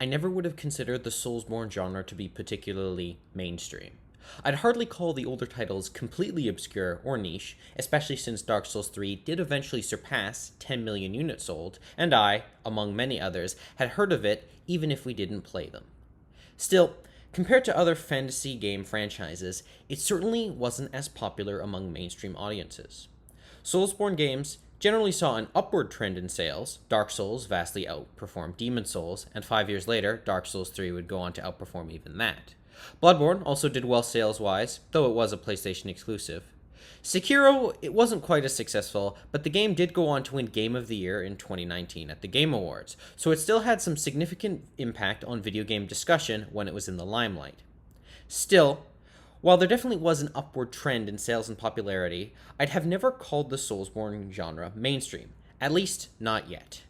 I never would have considered the Soulsborne genre to be particularly mainstream. I'd hardly call the older titles completely obscure or niche, especially since Dark Souls 3 did eventually surpass 10 million units sold, and I, among many others, had heard of it even if we didn't play them. Still, compared to other fantasy game franchises, it certainly wasn't as popular among mainstream audiences. Soulsborne games generally saw an upward trend in sales. Dark Souls vastly outperformed Demon Souls, and 5 years later, Dark Souls 3 would go on to outperform even that. Bloodborne also did well sales-wise, though it was a PlayStation exclusive. Sekiro, it wasn't quite as successful, but the game did go on to win Game of the Year in 2019 at the Game Awards, so it still had some significant impact on video game discussion when it was in the limelight. Still, while there definitely was an upward trend in sales and popularity, I'd have never called the Soulsborne genre mainstream, at least not yet.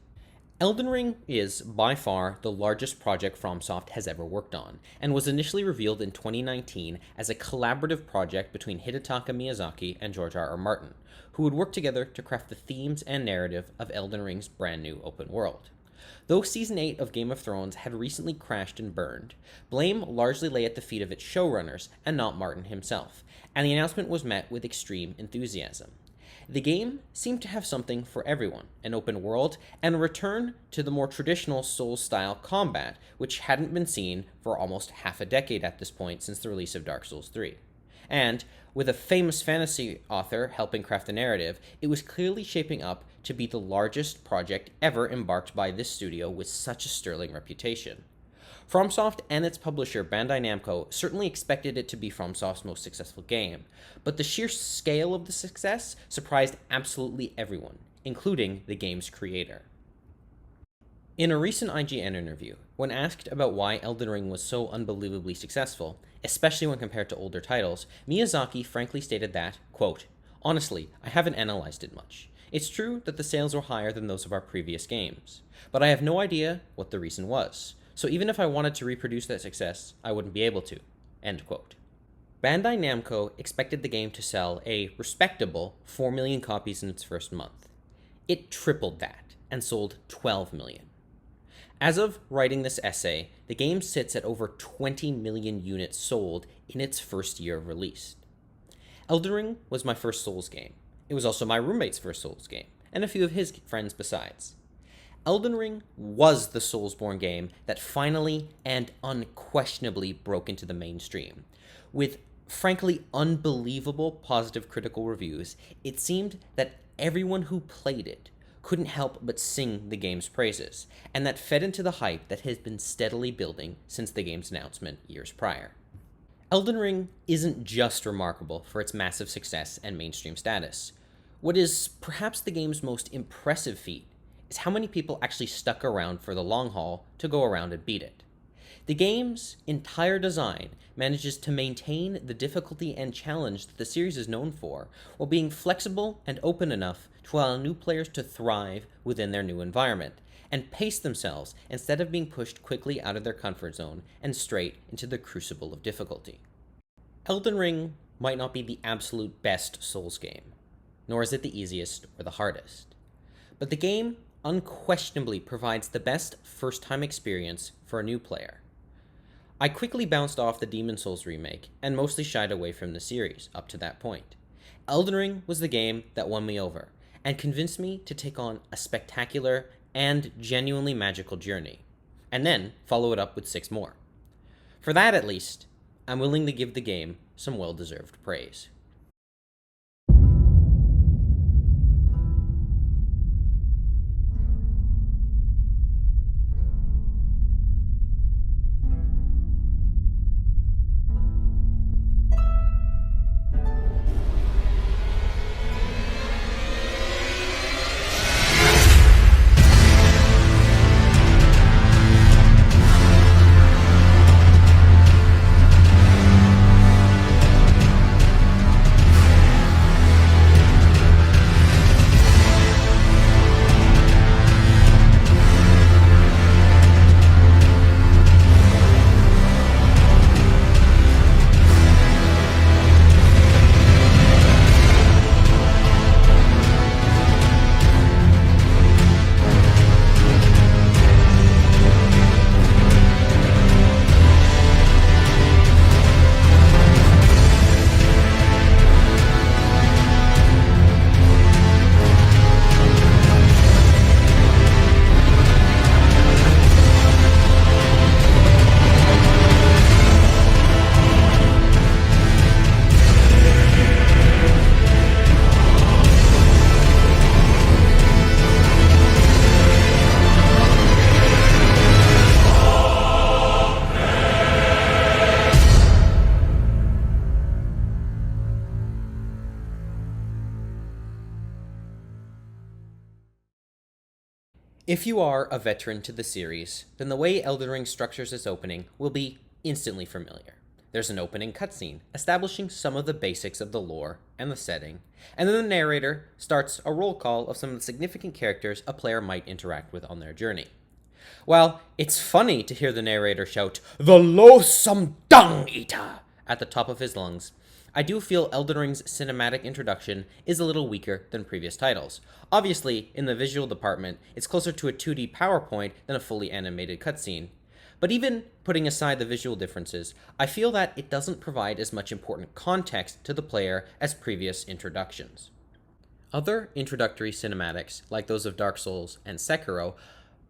Elden Ring is, by far, the largest project FromSoft has ever worked on, and was initially revealed in 2019 as a collaborative project between Hidetaka Miyazaki and George R. R. Martin, who would work together to craft the themes and narrative of Elden Ring's brand new open world. Though Season 8 of Game of Thrones had recently crashed and burned, blame largely lay at the feet of its showrunners and not Martin himself, and the announcement was met with extreme enthusiasm. The game seemed to have something for everyone, an open world, and a return to the more traditional Souls-style combat, which hadn't been seen for almost half a decade at this point since the release of Dark Souls 3. And, with a famous fantasy author helping craft the narrative, it was clearly shaping up to be the largest project ever embarked by this studio with such a sterling reputation. FromSoft and its publisher Bandai Namco certainly expected it to be FromSoft's most successful game, but the sheer scale of the success surprised absolutely everyone, including the game's creator. In a recent IGN interview, when asked about why Elden Ring was so unbelievably successful, especially when compared to older titles, Miyazaki frankly stated that, quote, "Honestly, I haven't analyzed it much. It's true that the sales were higher than those of our previous games, but I have no idea what the reason was. So even if I wanted to reproduce that success, I wouldn't be able to." End quote. Bandai Namco expected the game to sell a respectable 4 million copies in its first month. It tripled that and sold 12 million. As of writing this essay, the game sits at over 20 million units sold in its first year of release. Elden Ring was my first Souls game. It was also my roommate's first Souls game, and a few of his friends besides. Elden Ring was the Soulsborne game that finally and unquestionably broke into the mainstream. With frankly unbelievable positive critical reviews, it seemed that everyone who played it couldn't help but sing the game's praises, and that fed into the hype that has been steadily building since the game's announcement years prior. Elden Ring isn't just remarkable for its massive success and mainstream status. What is perhaps the game's most impressive feat is how many people actually stuck around for the long haul to go around and beat it. The game's entire design manages to maintain the difficulty and challenge that the series is known for, while being flexible and open enough to allow new players to thrive within their new environment, and pace themselves instead of being pushed quickly out of their comfort zone and straight into the crucible of difficulty. Elden Ring might not be the absolute best Souls game, nor is it the easiest or the hardest, but the game unquestionably provides the best first-time experience for a new player. I quickly bounced off the Demon Souls remake and mostly shied away from the series up to that point. Elden Ring was the game that won me over and convinced me to take on a spectacular and genuinely magical journey, and then follow it up with 6 more. For that, at least, I'm willing to give the game some well-deserved praise. If you are a veteran to the series, then the way Elden Ring structures its opening will be instantly familiar. There's an opening cutscene establishing some of the basics of the lore and the setting, and then the narrator starts a roll call of some of the significant characters a player might interact with on their journey. While it's funny to hear the narrator shout, "The loathsome dung eater!" at the top of his lungs, I do feel Elden Ring's cinematic introduction is a little weaker than previous titles. Obviously, in the visual department, it's closer to a 2D PowerPoint than a fully animated cutscene. But even putting aside the visual differences, I feel that it doesn't provide as much important context to the player as previous introductions. Other introductory cinematics, like those of Dark Souls and Sekiro,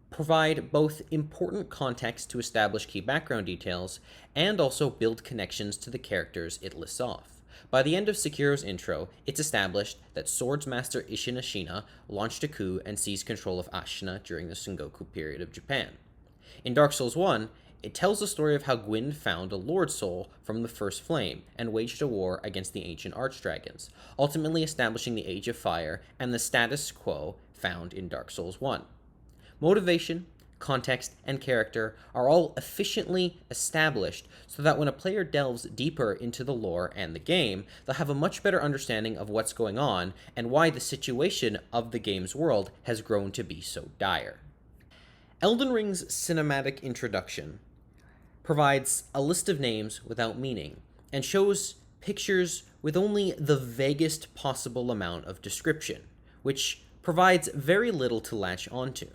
provide both important context to establish key background details and also build connections to the characters it lists off. By the end of Sekiro's intro, it's established that Swordsmaster Isshin Ashina launched a coup and seized control of Ashina during the Sengoku period of Japan. In Dark Souls 1, it tells the story of how Gwyn found a Lord Soul from the First Flame and waged a war against the ancient Archdragons, ultimately establishing the Age of Fire and the status quo found in Dark Souls 1. Motivation, context, and character are all efficiently established so that when a player delves deeper into the lore and the game, they'll have a much better understanding of what's going on and why the situation of the game's world has grown to be so dire. Elden Ring's cinematic introduction provides a list of names without meaning and shows pictures with only the vaguest possible amount of description, which provides very little to latch onto.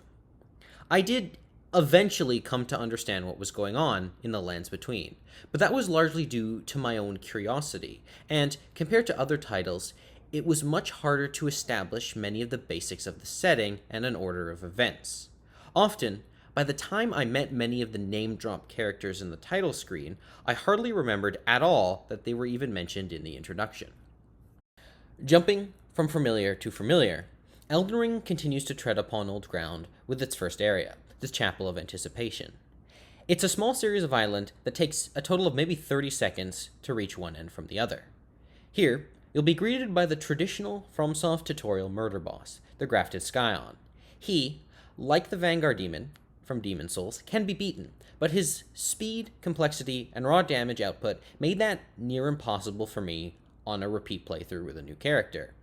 I did eventually come to understand what was going on in the lands between, but that was largely due to my own curiosity, and compared to other titles, it was much harder to establish many of the basics of the setting and an order of events. Often, by the time I met many of the name-drop characters in the title screen, I hardly remembered at all that they were even mentioned in the introduction. Jumping from familiar to familiar, Elden Ring continues to tread upon old ground with its first area, the Chapel of Anticipation. It's a small series of islands that takes a total of maybe 30 seconds to reach one end from the other. Here, you'll be greeted by the traditional FromSoft tutorial murder boss, the Grafted Scion. He, like the Vanguard Demon from Demon Souls, can be beaten, but his speed, complexity, and raw damage output made that near impossible for me on a repeat playthrough with a new character.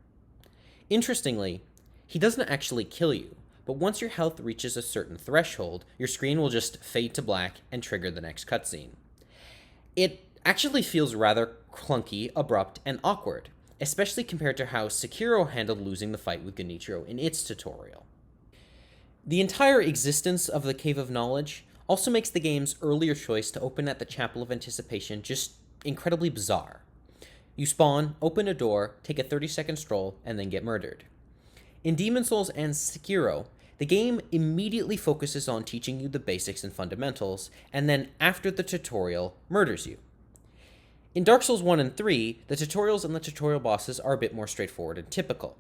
Interestingly, he doesn't actually kill you, but once your health reaches a certain threshold, your screen will just fade to black and trigger the next cutscene. It actually feels rather clunky, abrupt, and awkward, especially compared to how Sekiro handled losing the fight with Genichiro in its tutorial. The entire existence of the Cave of Knowledge also makes the game's earlier choice to open at the Chapel of Anticipation just incredibly bizarre. You spawn, open a door, take a 30-second stroll, and then get murdered. In Demon Souls and Sekiro, the game immediately focuses on teaching you the basics and fundamentals, and then after the tutorial, murders you. In Dark Souls 1 and 3, the tutorials and the tutorial bosses are a bit more straightforward and typical.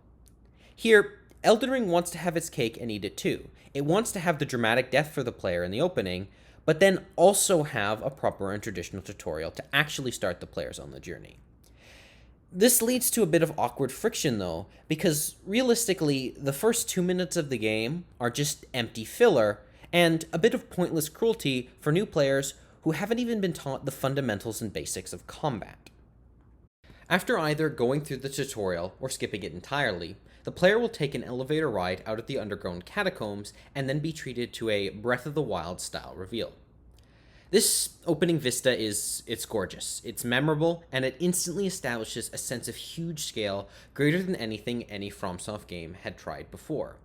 Here, Elden Ring wants to have its cake and eat it too. It wants to have the dramatic death for the player in the opening, but then also have a proper and traditional tutorial to actually start the players on the journey. This leads to a bit of awkward friction though, because realistically, the first 2 minutes of the game are just empty filler, and a bit of pointless cruelty for new players who haven't even been taught the fundamentals and basics of combat. After either going through the tutorial or skipping it entirely, the player will take an elevator ride out of the underground catacombs and then be treated to a Breath of the Wild style reveal. This opening vista it's gorgeous, it's memorable, and it instantly establishes a sense of huge scale greater than anything any FromSoft game had tried before.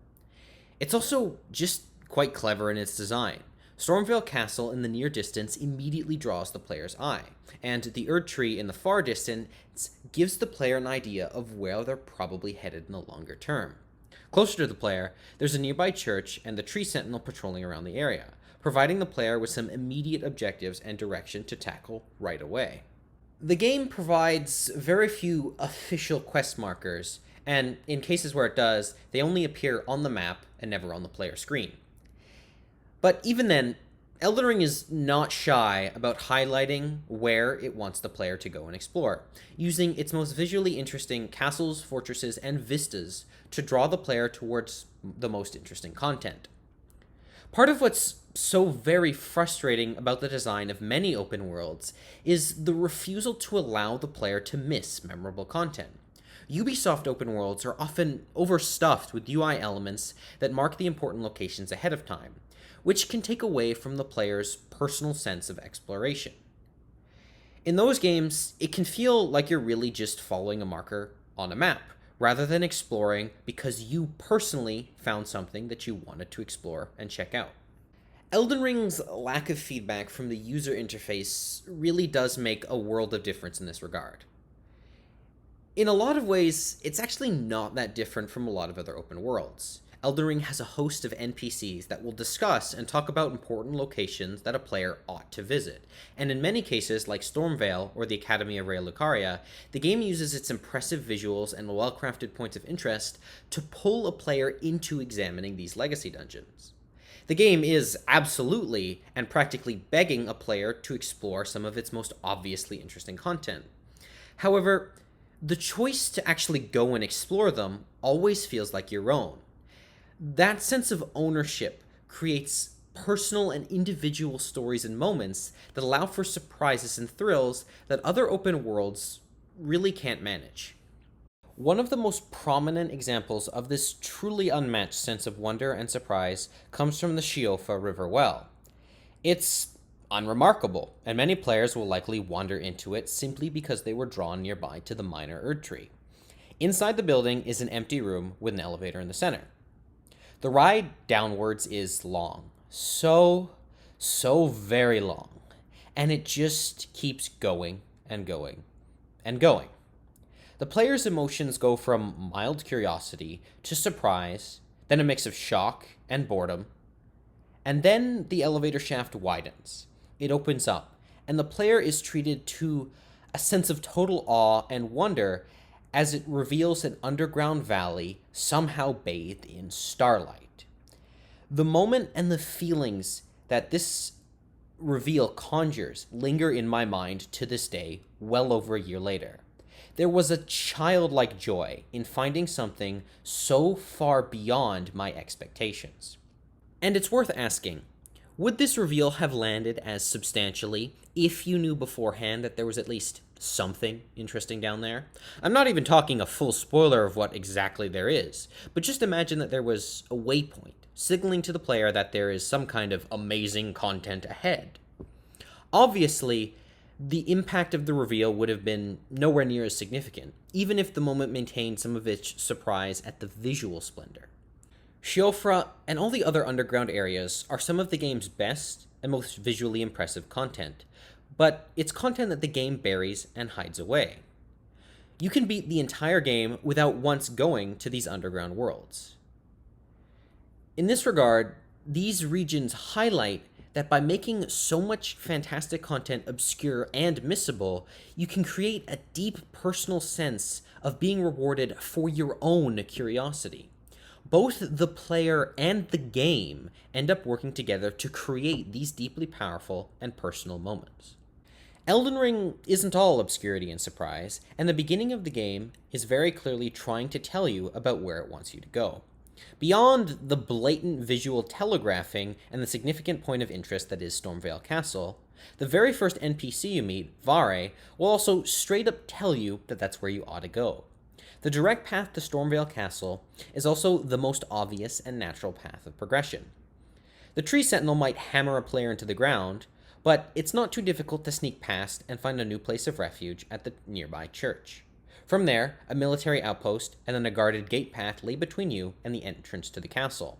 It's also just quite clever in its design. Stormvale Castle in the near distance immediately draws the player's eye, and the Erdtree in the far distance gives the player an idea of where they're probably headed in the longer term. Closer to the player, there's a nearby church and the tree sentinel patrolling around the area, providing the player with some immediate objectives and direction to tackle right away. The game provides very few official quest markers, and in cases where it does, they only appear on the map and never on the player screen. But even then, Elden Ring is not shy about highlighting where it wants the player to go and explore, using its most visually interesting castles, fortresses, and vistas to draw the player towards the most interesting content. Part of what's so very frustrating about the design of many open worlds is the refusal to allow the player to miss memorable content. Ubisoft open worlds are often overstuffed with UI elements that mark the important locations ahead of time, which can take away from the player's personal sense of exploration. In those games, it can feel like you're really just following a marker on a map, rather than exploring because you personally found something that you wanted to explore and check out. Elden Ring's lack of feedback from the user interface really does make a world of difference in this regard. In a lot of ways, it's actually not that different from a lot of other open worlds. Elden Ring has a host of NPCs that will discuss and talk about important locations that a player ought to visit, and in many cases, like Stormvale or the Academy of Raya Lucaria, the game uses its impressive visuals and well-crafted points of interest to pull a player into examining these legacy dungeons. The game is absolutely and practically begging a player to explore some of its most obviously interesting content. However, the choice to actually go and explore them always feels like your own. That sense of ownership creates personal and individual stories and moments that allow for surprises and thrills that other open worlds really can't manage. One of the most prominent examples of this truly unmatched sense of wonder and surprise comes from the Shiofa River Well. It's unremarkable, and many players will likely wander into it simply because they were drawn nearby to the minor Erdtree. Inside the building is an empty room with an elevator in the center. The ride downwards is long. So very long. And it just keeps going and going and going. The player's emotions go from mild curiosity to surprise, then a mix of shock and boredom, and then the elevator shaft widens. It opens up, and the player is treated to a sense of total awe and wonder as it reveals an underground valley somehow bathed in starlight. The moment and the feelings that this reveal conjures linger in my mind to this day, well over a year later. There was a childlike joy in finding something so far beyond my expectations. And it's worth asking, would this reveal have landed as substantially if you knew beforehand that there was at least something interesting down there? I'm not even talking a full spoiler of what exactly there is, but just imagine that there was a waypoint signaling to the player that there is some kind of amazing content ahead. Obviously, the impact of the reveal would have been nowhere near as significant, even if the moment maintained some of its surprise at the visual splendor. Shiofra and all the other underground areas are some of the game's best and most visually impressive content, but it's content that the game buries and hides away. You can beat the entire game without once going to these underground worlds. In this regard, these regions highlight that by making so much fantastic content obscure and missable, you can create a deep personal sense of being rewarded for your own curiosity. Both the player and the game end up working together to create these deeply powerful and personal moments. Elden Ring isn't all obscurity and surprise, and the beginning of the game is very clearly trying to tell you about where it wants you to go. Beyond the blatant visual telegraphing and the significant point of interest that is Stormvale Castle, the very first NPC you meet, Vare, will also straight up tell you that that's where you ought to go. The direct path to Stormvale Castle is also the most obvious and natural path of progression. The Tree Sentinel might hammer a player into the ground, but it's not too difficult to sneak past and find a new place of refuge at the nearby church. From there, a military outpost and then a guarded gate path lay between you and the entrance to the castle.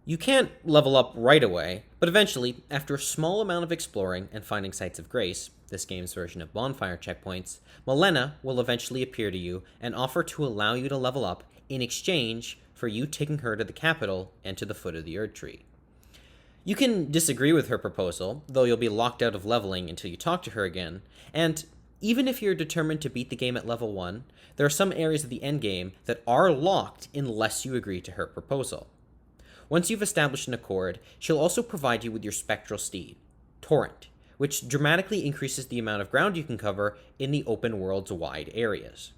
You can't level up right away, but eventually, after a small amount of exploring and finding sites of grace, this game's version of bonfire checkpoints, Malena will eventually appear to you and offer to allow you to level up in exchange for you taking her to the capital and to the foot of the Erdtree. You can disagree with her proposal, though you'll be locked out of leveling until you talk to her again, and even if you're determined to beat the game at level 1, there are some areas of the endgame that are locked unless you agree to her proposal. Once you've established an accord, she'll also provide you with your spectral steed, Torrent, which dramatically increases the amount of ground you can cover in the open world's wide areas.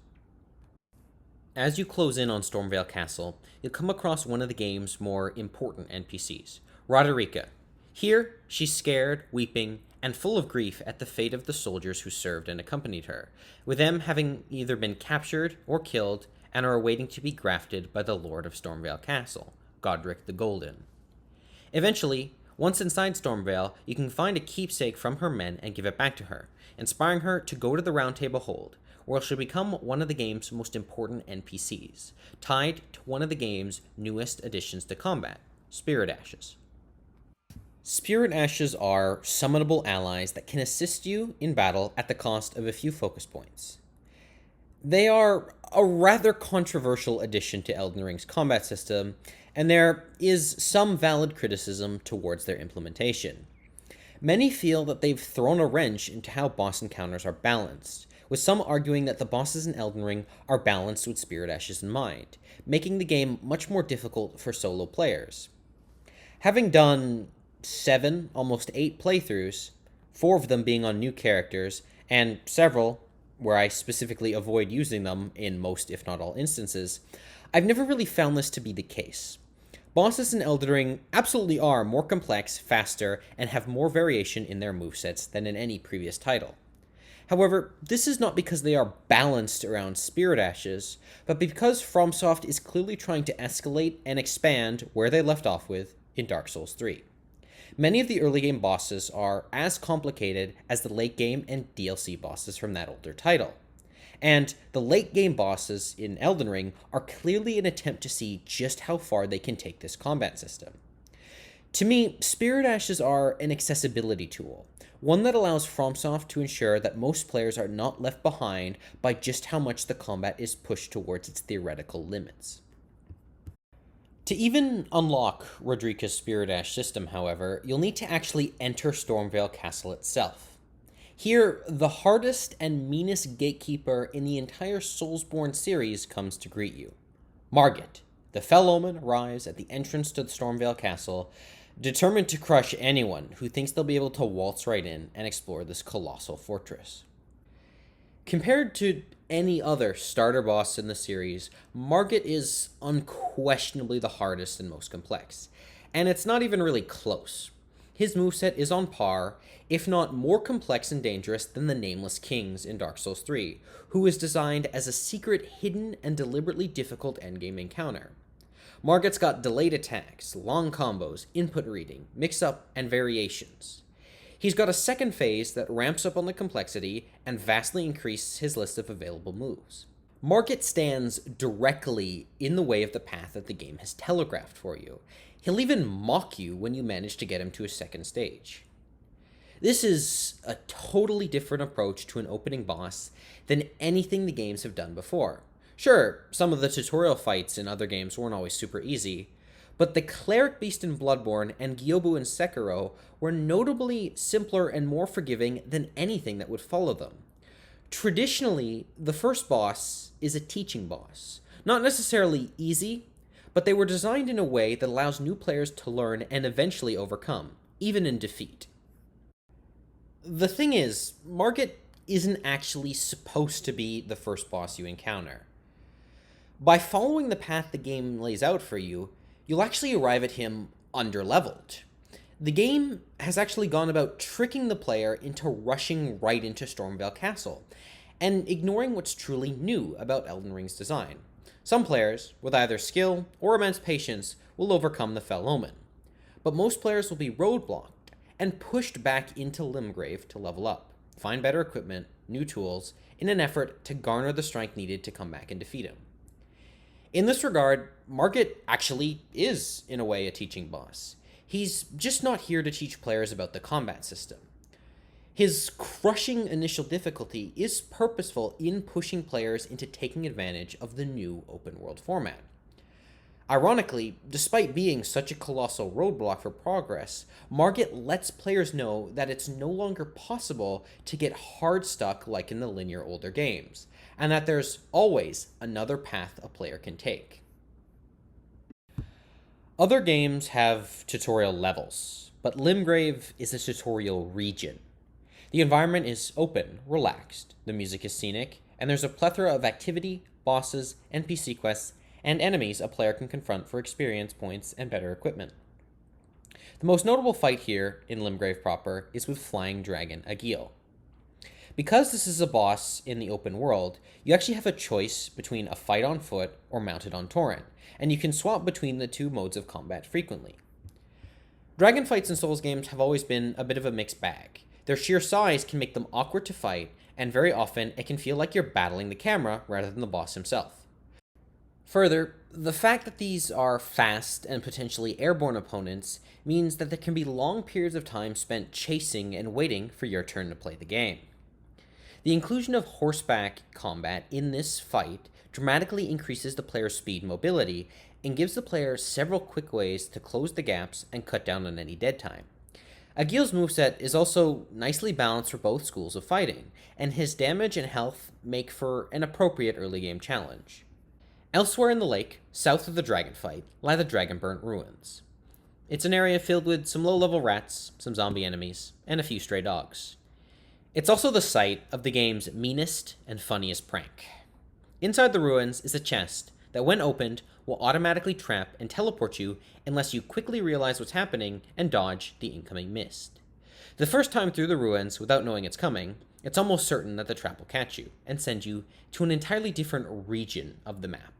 As you close in on Stormvale Castle, you'll come across one of the game's more important NPCs, Roderica. Here, she's scared, weeping, and full of grief at the fate of the soldiers who served and accompanied her, with them having either been captured or killed and are awaiting to be grafted by the Lord of Stormvale Castle, Godric the Golden. Eventually, once inside Stormvale, you can find a keepsake from her men and give it back to her, inspiring her to go to the Round Table Hold, where she'll become one of the game's most important NPCs, tied to one of the game's newest additions to combat, Spirit Ashes. Spirit Ashes are summonable allies that can assist you in battle at the cost of a few focus points. They are a rather controversial addition to Elden Ring's combat system, and there is some valid criticism towards their implementation. Many feel that they've thrown a wrench into how boss encounters are balanced, with some arguing that the bosses in Elden Ring are balanced with Spirit Ashes in mind, making the game much more difficult for solo players. Having done 7, almost 8 playthroughs, 4 of them being on new characters, and several where I specifically avoid using them in most, if not all, instances, I've never really found this to be the case. Bosses in Elden Ring absolutely are more complex, faster, and have more variation in their movesets than in any previous title. However, this is not because they are balanced around Spirit Ashes, but because FromSoft is clearly trying to escalate and expand where they left off with in Dark Souls 3. Many of the early game bosses are as complicated as the late game and DLC bosses from that older title. And the late game bosses in Elden Ring are clearly an attempt to see just how far they can take this combat system. To me, Spirit Ashes are an accessibility tool, one that allows FromSoft to ensure that most players are not left behind by just how much the combat is pushed towards its theoretical limits. To even unlock Roderica's Spirit Ash system, however, you'll need to actually enter Stormvale Castle itself. Here, the hardest and meanest gatekeeper in the entire Soulsborne series comes to greet you. Margit, the Fell Omen, arrives at the entrance to the Stormvale Castle, determined to crush anyone who thinks they'll be able to waltz right in and explore this colossal fortress. Compared to any other starter boss in the series, Margit is unquestionably the hardest and most complex, and it's not even really close. His moveset is on par, if not more complex and dangerous than the Nameless Kings in Dark Souls 3, who is designed as a secret, hidden, and deliberately difficult endgame encounter. Margit's got delayed attacks, long combos, input reading, mix-up, and variations. He's got a second phase that ramps up on the complexity and vastly increases his list of available moves. Margit stands directly in the way of the path that the game has telegraphed for you. He'll even mock you when you manage to get him to a second stage. This is a totally different approach to an opening boss than anything the games have done before. Sure, some of the tutorial fights in other games weren't always super easy, but the Cleric Beast in Bloodborne and Gyobu in Sekiro were notably simpler and more forgiving than anything that would follow them. Traditionally, the first boss is a teaching boss. Not necessarily easy, but they were designed in a way that allows new players to learn and eventually overcome, even in defeat. The thing is, Margit isn't actually supposed to be the first boss you encounter. By following the path the game lays out for you, you'll actually arrive at him underleveled. The game has actually gone about tricking the player into rushing right into Stormvale Castle, and ignoring what's truly new about Elden Ring's design. Some players, with either skill or immense patience, will overcome the Fell Omen, but most players will be roadblocked and pushed back into Limgrave to level up, find better equipment, new tools, in an effort to garner the strength needed to come back and defeat him. In this regard, Margit actually is, in a way, a teaching boss. He's just not here to teach players about the combat system. His crushing initial difficulty is purposeful in pushing players into taking advantage of the new open-world format. Ironically, despite being such a colossal roadblock for progress, Margit lets players know that it's no longer possible to get hard stuck like in the linear older games, and that there's always another path a player can take. Other games have tutorial levels, but Limgrave is a tutorial region. The environment is open, relaxed, the music is scenic, and there's a plethora of activity, bosses, NPC quests, and enemies a player can confront for experience points and better equipment. The most notable fight here in Limgrave proper is with Flying Dragon Agil. Because this is a boss in the open world, you actually have a choice between a fight on foot or mounted on Tauren, and you can swap between the two modes of combat frequently. Dragon fights in Souls games have always been a bit of a mixed bag. Their sheer size can make them awkward to fight, and very often it can feel like you're battling the camera rather than the boss himself. Further, the fact that these are fast and potentially airborne opponents means that there can be long periods of time spent chasing and waiting for your turn to play the game. The inclusion of horseback combat in this fight dramatically increases the player's speed mobility and gives the player several quick ways to close the gaps and cut down on any dead time. Agil's moveset is also nicely balanced for both schools of fighting, and his damage and health make for an appropriate early game challenge. Elsewhere in the lake, south of the dragon fight, lie the Dragonburnt Ruins. It's an area filled with some low-level rats, some zombie enemies, and a few stray dogs. It's also the site of the game's meanest and funniest prank. Inside the ruins is a chest that, when opened, will automatically trap and teleport you unless you quickly realize what's happening and dodge the incoming mist. The first time through the ruins without knowing it's coming, it's almost certain that the trap will catch you and send you to an entirely different region of the map.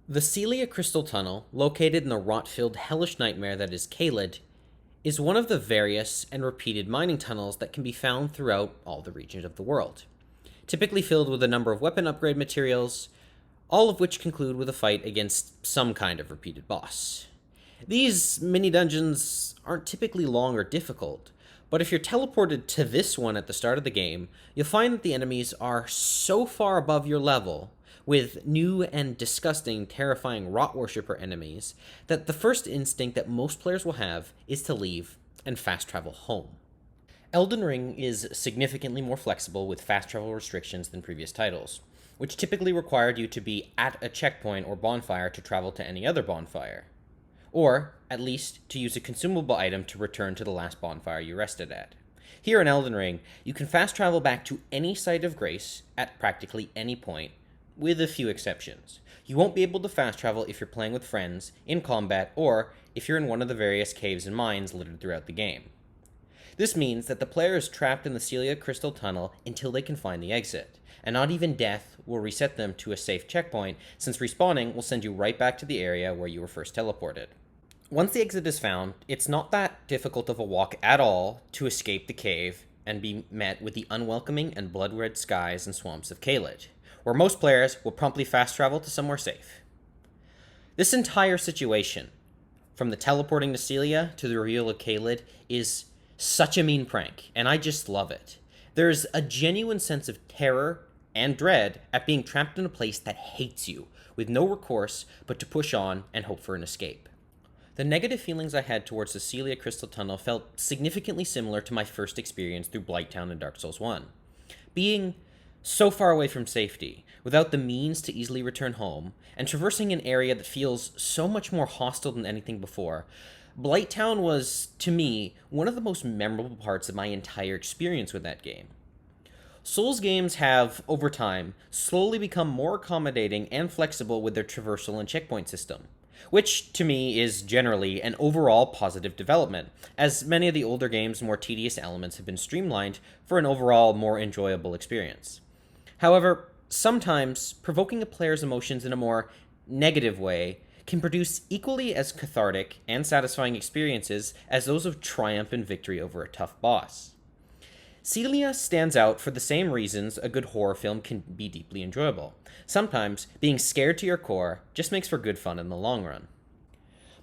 The Celia Crystal Tunnel, located in the rot-filled hellish nightmare that is Caelid, is one of the various and repeated mining tunnels that can be found throughout all the regions of the world, typically filled with a number of weapon upgrade materials, all of which conclude with a fight against some kind of repeated boss. These mini-dungeons aren't typically long or difficult, but if you're teleported to this one at the start of the game, you'll find that the enemies are so far above your level, with new and disgusting, terrifying rot worshipper enemies, that the first instinct that most players will have is to leave and fast travel home. Elden Ring is significantly more flexible with fast travel restrictions than previous titles, which typically required you to be at a checkpoint or bonfire to travel to any other bonfire, or at least to use a consumable item to return to the last bonfire you rested at. Here in Elden Ring, you can fast travel back to any site of grace at practically any point, with a few exceptions. You won't be able to fast travel if you're playing with friends, in combat, or if you're in one of the various caves and mines littered throughout the game. This means that the player is trapped in the Celia Crystal Tunnel until they can find the exit, and not even death will reset them to a safe checkpoint, since respawning will send you right back to the area where you were first teleported. Once the exit is found, it's not that difficult of a walk at all to escape the cave and be met with the unwelcoming and blood-red skies and swamps of Caelid, where most players will promptly fast travel to somewhere safe. This entire situation, from the teleporting to Celia to the reveal of Caelid, is such a mean prank, and I just love it. There's a genuine sense of terror and dread at being trapped in a place that hates you, with no recourse but to push on and hope for an escape. The negative feelings I had towards the Celia Crystal Tunnel felt significantly similar to my first experience through Blighttown in Dark Souls 1. Being so far away from safety, without the means to easily return home, and traversing an area that feels so much more hostile than anything before, Blighttown was, to me, one of the most memorable parts of my entire experience with that game. Souls games have, over time, slowly become more accommodating and flexible with their traversal and checkpoint system, which, to me, is generally an overall positive development, as many of the older games' more tedious elements have been streamlined for an overall more enjoyable experience. However, sometimes provoking a player's emotions in a more negative way can produce equally as cathartic and satisfying experiences as those of triumph and victory over a tough boss. Celia stands out for the same reasons a good horror film can be deeply enjoyable. Sometimes, being scared to your core just makes for good fun in the long run.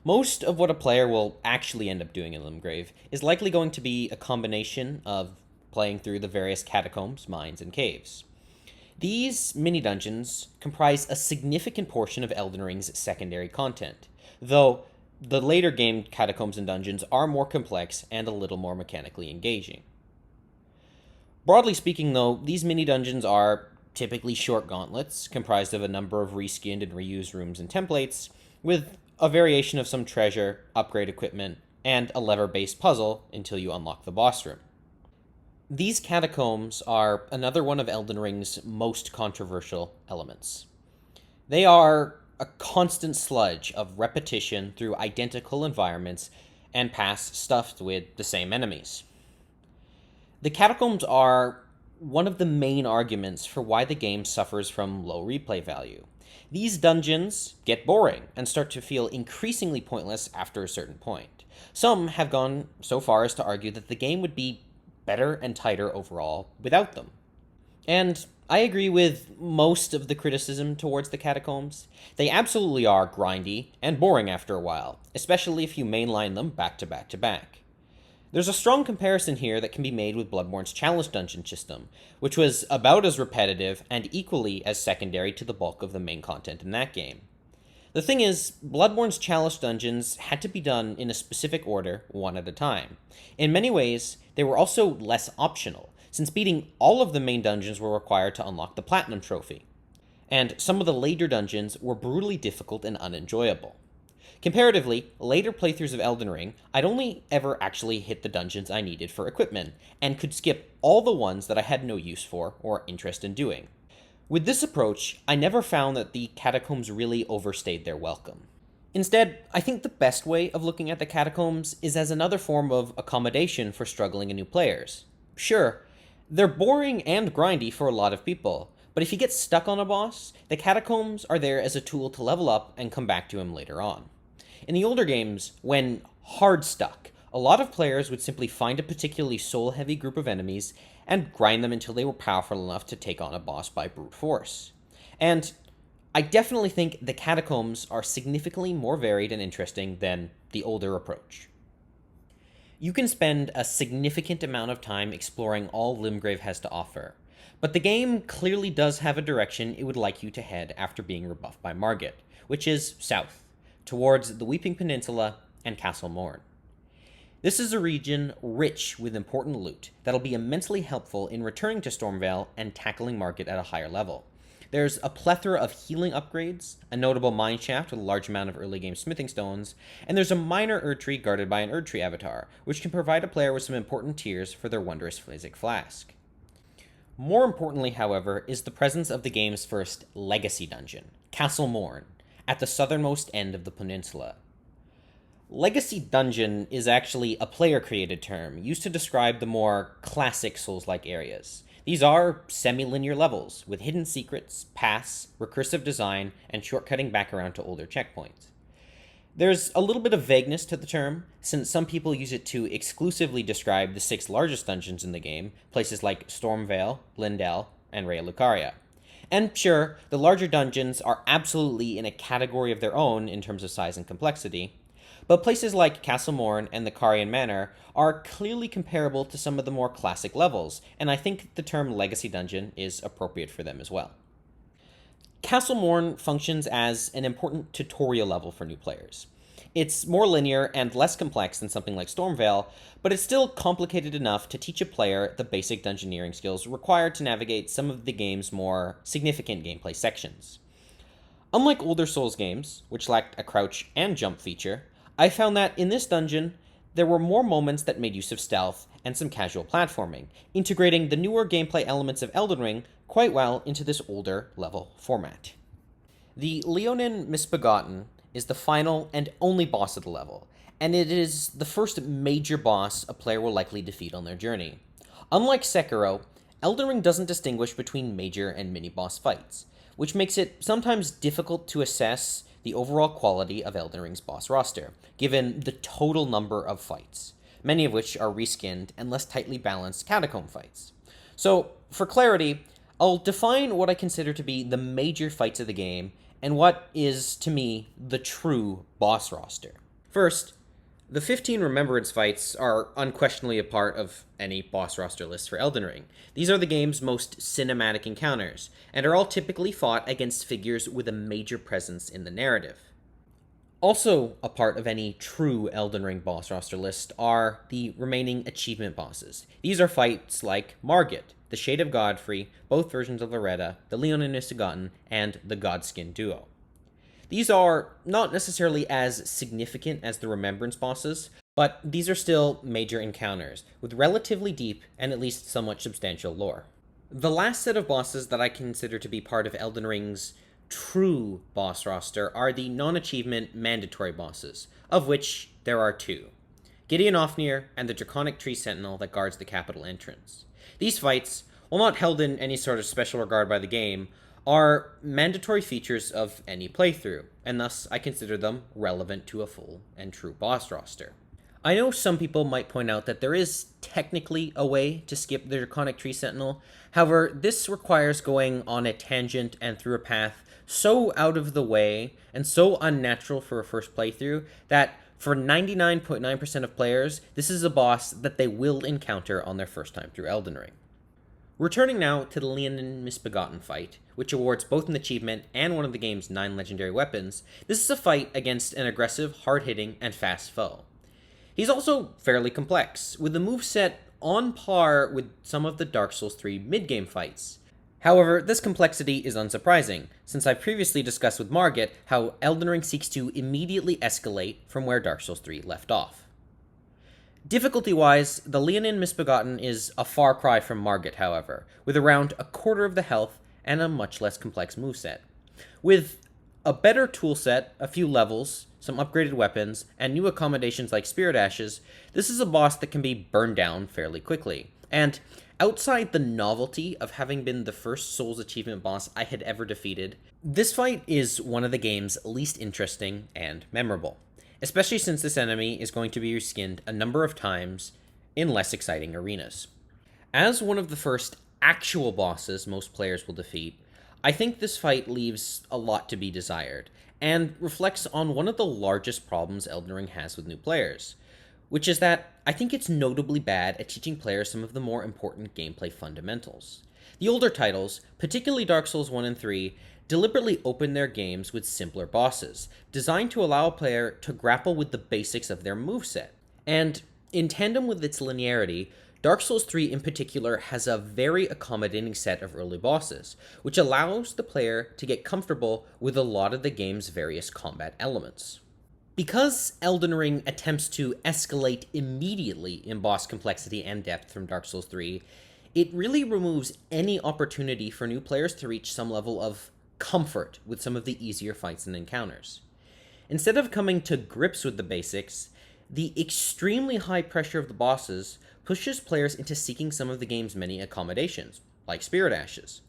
Most of what a player will actually end up doing in Limgrave is likely going to be a combination of playing through the various catacombs, mines, and caves. These mini-dungeons comprise a significant portion of Elden Ring's secondary content, though the later game catacombs and dungeons are more complex and a little more mechanically engaging. Broadly speaking, though, these mini-dungeons are typically short gauntlets, comprised of a number of reskinned and reused rooms and templates, with a variation of some treasure, upgrade equipment, and a lever-based puzzle until you unlock the boss room. These catacombs are another one of Elden Ring's most controversial elements. They are a constant sludge of repetition through identical environments and paths stuffed with the same enemies. The catacombs are one of the main arguments for why the game suffers from low replay value. These dungeons get boring and start to feel increasingly pointless after a certain point. Some have gone so far as to argue that the game would be better and tighter overall without them. And I agree with most of the criticism towards the catacombs. They absolutely are grindy and boring after a while, especially if you mainline them back to back to back. There's a strong comparison here that can be made with Bloodborne's challenge dungeon system, which was about as repetitive and equally as secondary to the bulk of the main content in that game. The thing is, Bloodborne's challenge dungeons had to be done in a specific order, one at a time. In many ways, they were also less optional, since beating all of the main dungeons were required to unlock the Platinum Trophy. And some of the later dungeons were brutally difficult and unenjoyable. Comparatively, later playthroughs of Elden Ring, I'd only ever actually hit the dungeons I needed for equipment, and could skip all the ones that I had no use for or interest in doing. With this approach, I never found that the catacombs really overstayed their welcome. Instead, I think the best way of looking at the catacombs is as another form of accommodation for struggling and new players. Sure, they're boring and grindy for a lot of people, but if you get stuck on a boss, the catacombs are there as a tool to level up and come back to him later on. In the older games, when hard stuck, a lot of players would simply find a particularly soul-heavy group of enemies and grind them until they were powerful enough to take on a boss by brute force. And I definitely think the catacombs are significantly more varied and interesting than the older approach. You can spend a significant amount of time exploring all Limgrave has to offer, but the game clearly does have a direction it would like you to head after being rebuffed by Margit, which is south, towards the Weeping Peninsula and Castle Morn. This is a region rich with important loot that'll be immensely helpful in returning to Stormvale and tackling Margit at a higher level. There's a plethora of healing upgrades, a notable mineshaft with a large amount of early game smithing stones, and there's a minor Erdtree guarded by an Erdtree avatar, which can provide a player with some important tiers for their wondrous Physic Flask. More importantly, however, is the presence of the game's first legacy dungeon, Castle Morn, at the southernmost end of the peninsula. Legacy Dungeon is actually a player-created term used to describe the more classic Souls-like areas. These are semi-linear levels, with hidden secrets, paths, recursive design, and shortcutting back around to older checkpoints. There's a little bit of vagueness to the term, since some people use it to exclusively describe the 6 largest dungeons in the game, places like Stormvale, Lindell, and Raya Lucaria. And sure, the larger dungeons are absolutely in a category of their own in terms of size and complexity, but places like Castle Morn and the Carian Manor are clearly comparable to some of the more classic levels, and I think the term Legacy Dungeon is appropriate for them as well. Castle Morn functions as an important tutorial level for new players. It's more linear and less complex than something like Stormvale, but it's still complicated enough to teach a player the basic dungeoneering skills required to navigate some of the game's more significant gameplay sections. Unlike older Souls games, which lacked a crouch and jump feature, I found that in this dungeon, there were more moments that made use of stealth and some casual platforming, integrating the newer gameplay elements of Elden Ring quite well into this older level format. The Leonin Misbegotten is the final and only boss of the level, and it is the first major boss a player will likely defeat on their journey. Unlike Sekiro, Elden Ring doesn't distinguish between major and mini-boss fights, which makes it sometimes difficult to assess the overall quality of Elden Ring's boss roster, given the total number of fights, many of which are reskinned and less tightly balanced catacomb fights. So, for clarity, I'll define what I consider to be the major fights of the game and what is, to me, the true boss roster. First, the 15 Remembrance fights are unquestionably a part of any boss roster list for Elden Ring. These are the game's most cinematic encounters, and are all typically fought against figures with a major presence in the narrative. Also a part of any true Elden Ring boss roster list are the remaining achievement bosses. These are fights like Margit, the Shade of Godfrey, both versions of Loretta, the Leonin Misbegotten, and the Godskin duo. These are not necessarily as significant as the Remembrance bosses, but these are still major encounters, with relatively deep and at least somewhat substantial lore. The last set of bosses that I consider to be part of Elden Ring's true boss roster are the non-achievement mandatory bosses, of which there are two: Gideon Ofnir and the Draconic Tree Sentinel that guards the capital entrance. These fights, while not held in any sort of special regard by the game, are mandatory features of any playthrough, and thus I consider them relevant to a full and true boss roster. I know some people might point out that there is technically a way to skip the Draconic Tree Sentinel. However, this requires going on a tangent and through a path so out of the way and so unnatural for a first playthrough that for 99.9% of players, this is a boss that they will encounter on their first time through Elden Ring. Returning now to the Leonin Misbegotten fight, which awards both an achievement and one of the game's 9 legendary weapons, this is a fight against an aggressive, hard-hitting, and fast foe. He's also fairly complex, with a moveset on par with some of the Dark Souls 3 mid-game fights. However, this complexity is unsurprising, since I've previously discussed with Margit how Elden Ring seeks to immediately escalate from where Dark Souls 3 left off. Difficulty-wise, the Leonin Misbegotten is a far cry from Margit, however, with around a quarter of the health and a much less complex moveset. With a better toolset, a few levels, some upgraded weapons, and new accommodations like Spirit Ashes, this is a boss that can be burned down fairly quickly. And outside the novelty of having been the first Souls achievement boss I had ever defeated, this fight is one of the game's least interesting and memorable, especially since this enemy is going to be reskinned a number of times in less exciting arenas. As one of the first actual bosses most players will defeat, I think this fight leaves a lot to be desired, and reflects on one of the largest problems Elden Ring has with new players, which is that I think it's notably bad at teaching players some of the more important gameplay fundamentals. The older titles, particularly Dark Souls 1 and 3, deliberately open their games with simpler bosses, designed to allow a player to grapple with the basics of their moveset. And in tandem with its linearity, Dark Souls 3 in particular has a very accommodating set of early bosses, which allows the player to get comfortable with a lot of the game's various combat elements. Because Elden Ring attempts to escalate immediately in boss complexity and depth from Dark Souls 3, it really removes any opportunity for new players to reach some level of comfort with some of the easier fights and encounters. Instead of coming to grips with the basics, the extremely high pressure of the bosses pushes players into seeking some of the game's many accommodations, like Spirit Ashes.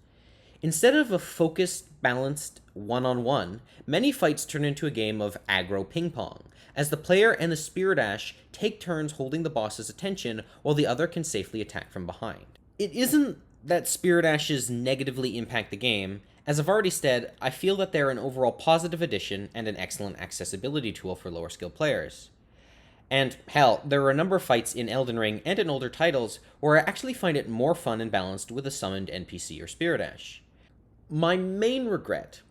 Instead of a focused, balanced one-on-one, many fights turn into a game of aggro ping-pong, as the player and the Spirit Ash take turns holding the boss's attention while the other can safely attack from behind. It isn't that Spirit Ashes negatively impact the game. As I've already said, I feel that they're an overall positive addition and an excellent accessibility tool for lower skill players. And hell, there are a number of fights in Elden Ring and in older titles where I actually find it more fun and balanced with a summoned NPC or Spirit Ash. My main regret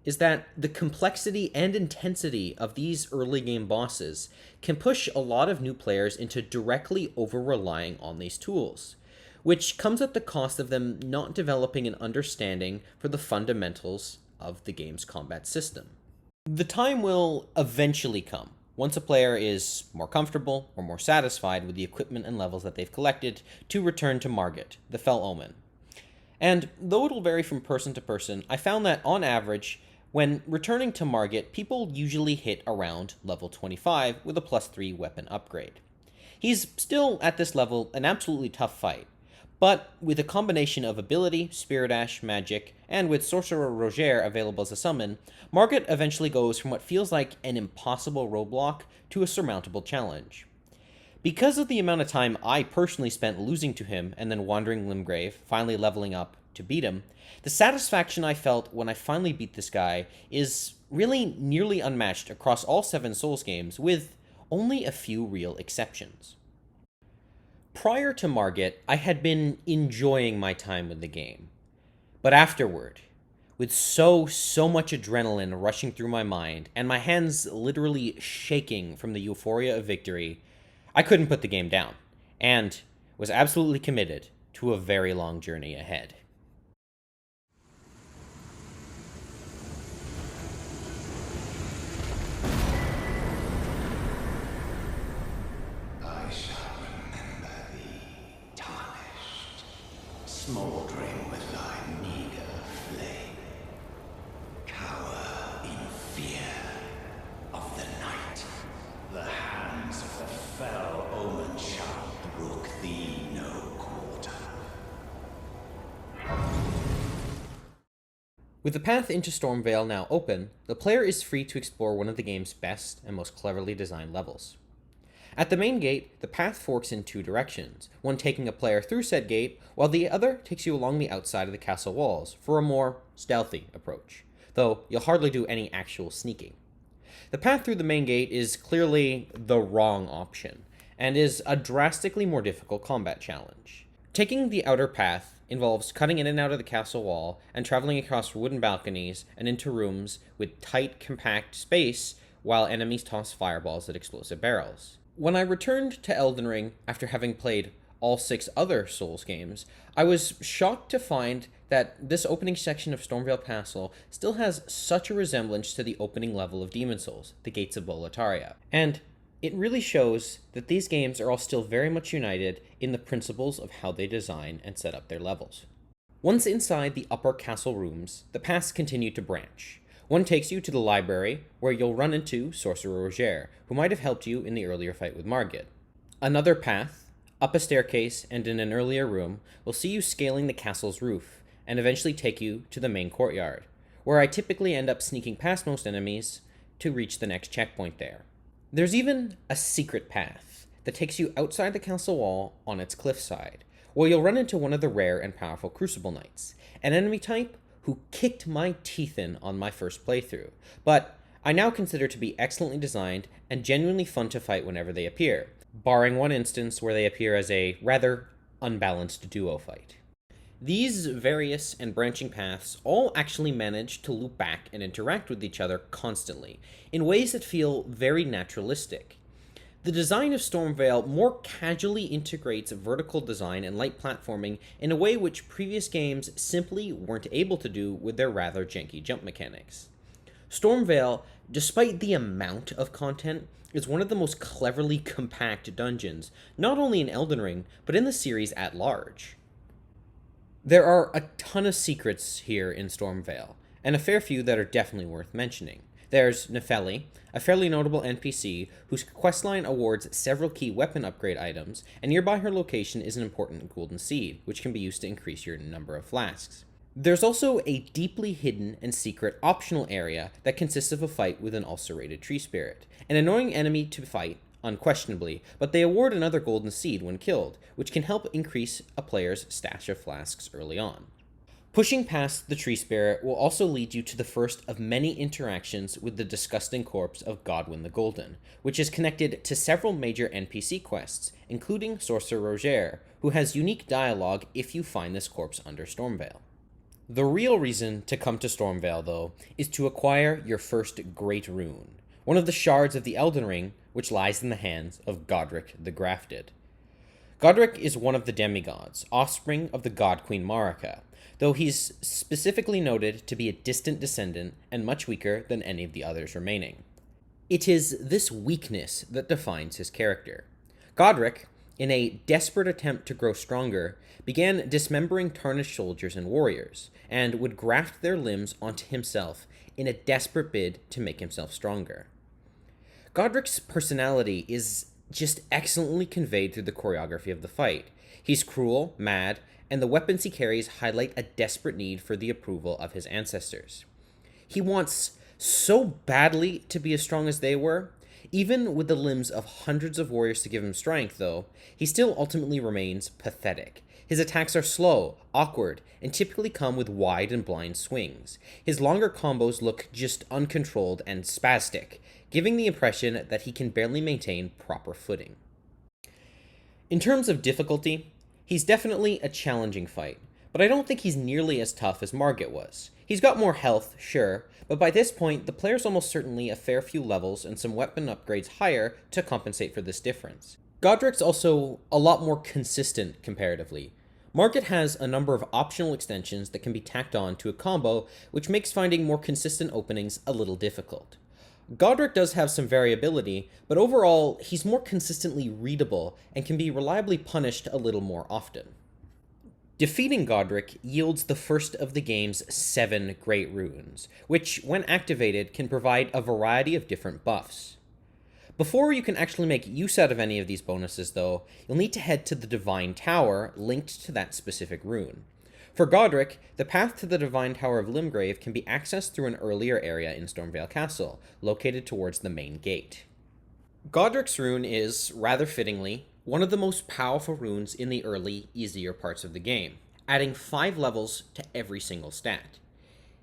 is that the complexity and intensity of these early game bosses can push a lot of new players into directly over-relying on these tools, which comes at the cost of them not developing an understanding for the fundamentals of the game's combat system. The time will eventually come, once a player is more comfortable or more satisfied with the equipment and levels that they've collected, to return to Margit, the Fell Omen. And though it'll vary from person to person, I found that on average, when returning to Margit, people usually hit around level 25 with a +3 weapon upgrade. He's still, at this level, an absolutely tough fight, but with a combination of ability, Spirit Ash, magic, and with Sorcerer Roger available as a summon, Margit eventually goes from what feels like an impossible roadblock to a surmountable challenge. Because of the amount of time I personally spent losing to him and then wandering Limgrave, finally leveling up to beat him, the satisfaction I felt when I finally beat this guy is really nearly unmatched across all 7 Souls games, with only a few real exceptions. Prior to Margit, I had been enjoying my time with the game. But afterward, with so much adrenaline rushing through my mind, and my hands literally shaking from the euphoria of victory, I couldn't put the game down, and was absolutely committed to a very long journey ahead. I shall remember thee, tarnished, smouldering with thy meager flame. With the path into Stormvale now open, the player is free to explore one of the game's best and most cleverly designed levels. At the main gate, the path forks in two directions, one taking a player through said gate, while the other takes you along the outside of the castle walls for a more stealthy approach, though you'll hardly do any actual sneaking. The path through the main gate is clearly the wrong option, and is a drastically more difficult combat challenge. Taking the outer path involves cutting in and out of the castle wall and traveling across wooden balconies and into rooms with tight, compact space while enemies toss fireballs at explosive barrels. When I returned to Elden Ring after having played all 6 other Souls games, I was shocked to find that this opening section of Stormvale Castle still has such a resemblance to the opening level of Demon Souls, the Gates of Boletaria. And it really shows that these games are all still very much united in the principles of how they design and set up their levels. Once inside the upper castle rooms, the paths continue to branch. One takes you to the library, where you'll run into Sorcerer Roger, who might have helped you in the earlier fight with Margit. Another path, up a staircase and in an earlier room, will see you scaling the castle's roof, and eventually take you to the main courtyard, where I typically end up sneaking past most enemies to reach the next checkpoint there. There's even a secret path that takes you outside the castle wall on its cliffside, where you'll run into one of the rare and powerful Crucible Knights, an enemy type who kicked my teeth in on my first playthrough, but I now consider to be excellently designed and genuinely fun to fight whenever they appear, barring one instance where they appear as a rather unbalanced duo fight. These various and branching paths all actually manage to loop back and interact with each other constantly, in ways that feel very naturalistic. The design of Stormvale more casually integrates vertical design and light platforming in a way which previous games simply weren't able to do with their rather janky jump mechanics. Stormvale, despite the amount of content, is one of the most cleverly compact dungeons, not only in Elden Ring, but in the series at large. There are a ton of secrets here in Stormvale, and a fair few that are definitely worth mentioning. There's Nefeli, a fairly notable NPC whose questline awards several key weapon upgrade items, and nearby her location is an important golden seed, which can be used to increase your number of flasks. There's also a deeply hidden and secret optional area that consists of a fight with an ulcerated tree spirit, an annoying enemy to fight, unquestionably, but they award another golden seed when killed, which can help increase a player's stash of flasks early on. Pushing past the tree spirit will also lead you to the first of many interactions with the disgusting corpse of Godwyn the Golden, which is connected to several major NPC quests, including Sorcerer Roger, who has unique dialogue if you find this corpse under Stormvale. The real reason to come to Stormvale, though, is to acquire your first Great Rune, one of the shards of the Elden Ring, which lies in the hands of Godric the Grafted. Godric is one of the demigods, offspring of the god Queen Marika, though he's specifically noted to be a distant descendant and much weaker than any of the others remaining. It is this weakness that defines his character. Godric, in a desperate attempt to grow stronger, began dismembering tarnished soldiers and warriors, and would graft their limbs onto himself in a desperate bid to make himself stronger. Godric's personality is just excellently conveyed through the choreography of the fight. He's cruel, mad, and the weapons he carries highlight a desperate need for the approval of his ancestors. He wants so badly to be as strong as they were. Even with the limbs of hundreds of warriors to give him strength, though, he still ultimately remains pathetic. His attacks are slow, awkward, and typically come with wide and blind swings. His longer combos look just uncontrolled and spastic, giving the impression that he can barely maintain proper footing. In terms of difficulty, he's definitely a challenging fight, but I don't think he's nearly as tough as Margit was. He's got more health, sure, but by this point, the player's almost certainly a fair few levels and some weapon upgrades higher to compensate for this difference. Godric's also a lot more consistent comparatively. Margit has a number of optional extensions that can be tacked on to a combo, which makes finding more consistent openings a little difficult. Godric does have some variability, but overall, he's more consistently readable and can be reliably punished a little more often. Defeating Godric yields the first of the game's 7 Great Runes, which, when activated, can provide a variety of different buffs. Before you can actually make use out of any of these bonuses, though, you'll need to head to the Divine Tower linked to that specific rune. For Godric, the path to the Divine Tower of Limgrave can be accessed through an earlier area in Stormvale Castle, located towards the main gate. Godric's rune is, rather fittingly, one of the most powerful runes in the early, easier parts of the game, adding 5 levels to every single stat.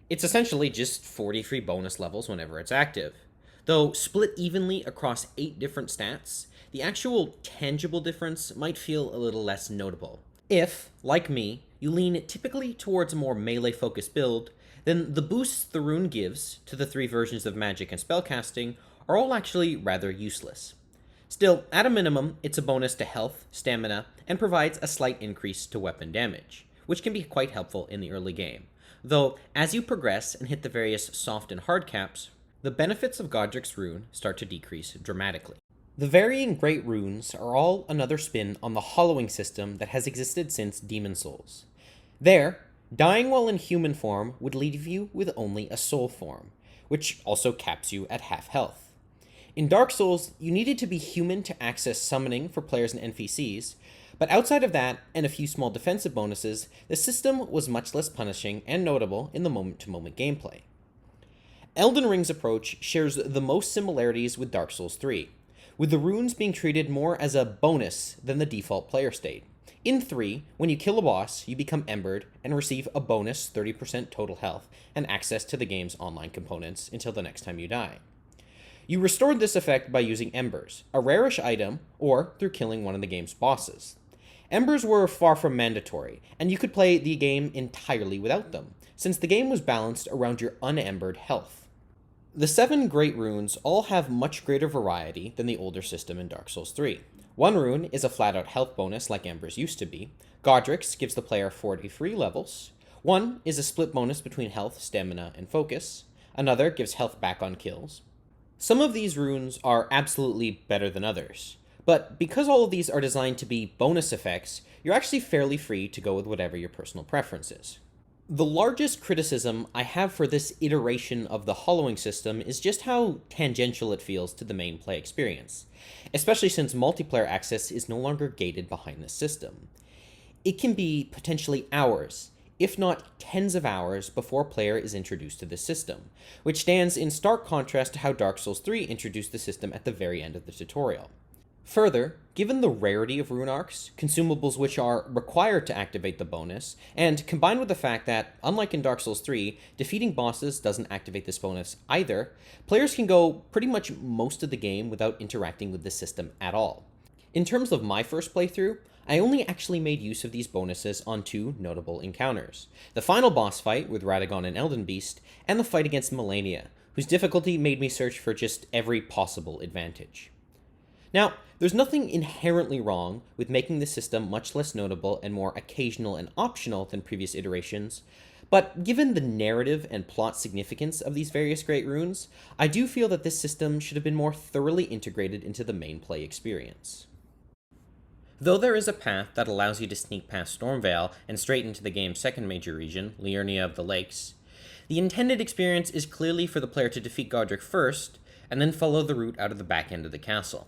It's essentially just 43 bonus levels whenever it's active. Though split evenly across 8 different stats, the actual tangible difference might feel a little less notable. If, like me, you lean typically towards a more melee-focused build, then the boosts the rune gives to the 3 versions of magic and spellcasting are all actually rather useless. Still, at a minimum, it's a bonus to health, stamina, and provides a slight increase to weapon damage, which can be quite helpful in the early game. Though, as you progress and hit the various soft and hard caps, the benefits of Godric's rune start to decrease dramatically. The varying Great Runes are all another spin on the hollowing system that has existed since Demon Souls. There, dying while in human form would leave you with only a soul form, which also caps you at half health. In Dark Souls, you needed to be human to access summoning for players and NPCs, but outside of that, and a few small defensive bonuses, the system was much less punishing and notable in the moment-to-moment gameplay. Elden Ring's approach shares the most similarities with Dark Souls 3, with the runes being treated more as a bonus than the default player state. In 3, when you kill a boss, you become embered and receive a bonus 30% total health and access to the game's online components until the next time you die. You restored this effect by using embers, a rarish item, or through killing one of the game's bosses. Embers were far from mandatory, and you could play the game entirely without them, since the game was balanced around your unembered health. The 7 Great Runes all have much greater variety than the older system in Dark Souls 3. One rune is a flat-out health bonus like Embers used to be. Godric's gives the player 43 levels. One is a split bonus between health, stamina, and focus. Another gives health back on kills. Some of these runes are absolutely better than others, but because all of these are designed to be bonus effects, you're actually fairly free to go with whatever your personal preference is. The largest criticism I have for this iteration of the hollowing system is just how tangential it feels to the main play experience, especially since multiplayer access is no longer gated behind this system. It can be potentially hours, if not tens of hours, before a player is introduced to this system, which stands in stark contrast to how Dark Souls 3 introduced the system at the very end of the tutorial. Further, given the rarity of rune arcs, consumables which are required to activate the bonus, and combined with the fact that, unlike in Dark Souls 3, defeating bosses doesn't activate this bonus either, players can go pretty much most of the game without interacting with the system at all. In terms of my first playthrough, I only actually made use of these bonuses on 2 notable encounters: the final boss fight with Radagon and Elden Beast, and the fight against Malenia, whose difficulty made me search for just every possible advantage. Now, there's nothing inherently wrong with making the system much less notable and more occasional and optional than previous iterations, but given the narrative and plot significance of these various Great Runes, I do feel that this system should have been more thoroughly integrated into the main play experience. Though there is a path that allows you to sneak past Stormvale and straight into the game's second major region, Liurnia of the Lakes, the intended experience is clearly for the player to defeat Godric first, and then follow the route out of the back end of the castle.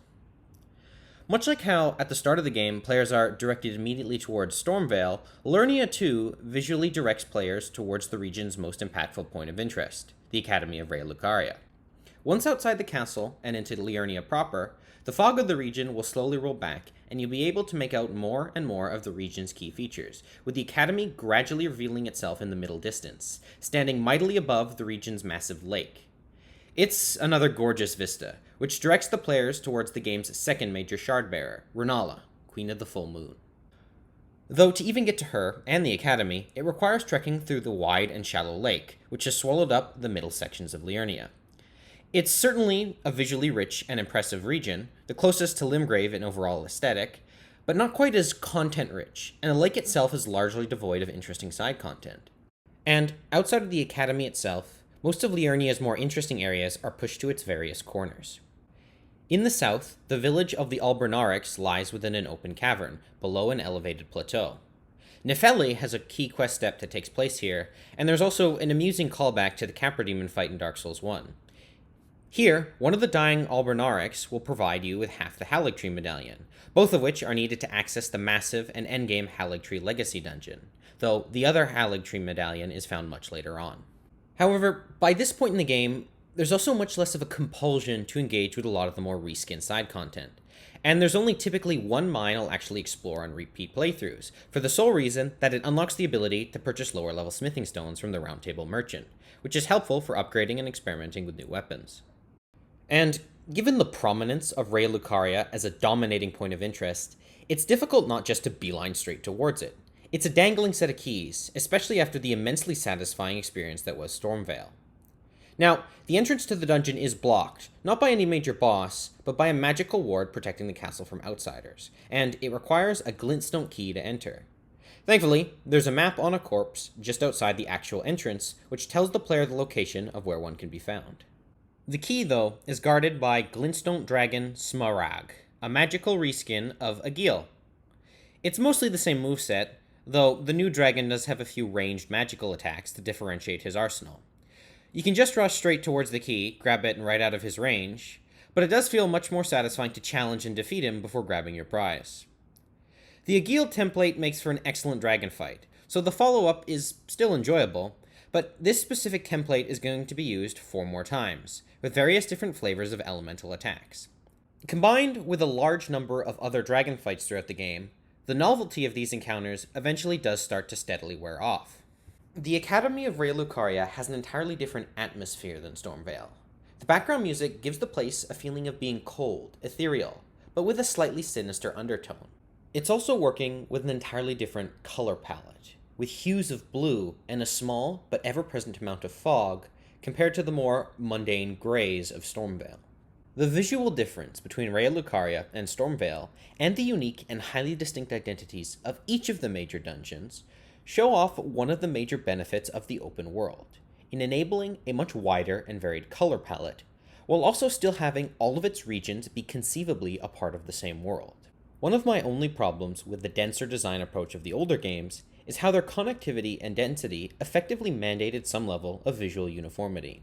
Much like how, at the start of the game, players are directed immediately towards Stormvale, Liurnia 2 visually directs players towards the region's most impactful point of interest, the Academy of Raya Lucaria. Once outside the castle, and into Liurnia proper, the fog of the region will slowly roll back, and you'll be able to make out more and more of the region's key features, with the Academy gradually revealing itself in the middle distance, standing mightily above the region's massive lake. It's another gorgeous vista, which directs the players towards the game's second major shard-bearer, Renala, Queen of the Full Moon. Though to even get to her, and the Academy, it requires trekking through the wide and shallow lake, which has swallowed up the middle sections of Liurnia. It's certainly a visually rich and impressive region, the closest to Limgrave in overall aesthetic, but not quite as content-rich, and the lake itself is largely devoid of interesting side content. And, outside of the Academy itself, most of Liurnia's more interesting areas are pushed to its various corners. In the south, the village of the Albernarix lies within an open cavern, below an elevated plateau. Nefeli has a key quest step that takes place here, and there's also an amusing callback to the Capra Demon fight in Dark Souls 1. Here, one of the dying Albernarics will provide you with half the Erdtree Medallion, both of which are needed to access the massive and endgame Erdtree Legacy Dungeon, though the other Erdtree Medallion is found much later on. However, by this point in the game, there's also much less of a compulsion to engage with a lot of the more reskin side content, and there's only typically one mine I'll actually explore on repeat playthroughs, for the sole reason that it unlocks the ability to purchase lower level smithing stones from the Round Table Merchant, which is helpful for upgrading and experimenting with new weapons. And given the prominence of Raya Lucaria as a dominating point of interest, it's difficult not just to beeline straight towards it. It's a dangling set of keys, especially after the immensely satisfying experience that was Stormveil. Now, the entrance to the dungeon is blocked, not by any major boss, but by a magical ward protecting the castle from outsiders, and it requires a glintstone key to enter. Thankfully, there's a map on a corpse just outside the actual entrance, which tells the player the location of where one can be found. The key, though, is guarded by Glintstone Dragon Smaragd, a magical reskin of Agil. It's mostly the same moveset, though the new dragon does have a few ranged magical attacks to differentiate his arsenal. You can just rush straight towards the key, grab it, and right out of his range, but it does feel much more satisfying to challenge and defeat him before grabbing your prize. The Agil template makes for an excellent dragon fight, so the follow-up is still enjoyable, but this specific template is going to be used 4 more times, with various different flavors of elemental attacks. Combined with a large number of other dragon fights throughout the game, the novelty of these encounters eventually does start to steadily wear off. The Academy of Raya Lucaria has an entirely different atmosphere than Stormveil. The background music gives the place a feeling of being cold, ethereal, but with a slightly sinister undertone. It's also working with an entirely different color palette, with hues of blue and a small but ever-present amount of fog compared to the more mundane grays of Stormveil. The visual difference between Raya Lucaria and Stormveil, and the unique and highly distinct identities of each of the major dungeons, show off one of the major benefits of the open world, in enabling a much wider and varied color palette, while also still having all of its regions be conceivably a part of the same world. One of my only problems with the denser design approach of the older games is how their connectivity and density effectively mandated some level of visual uniformity.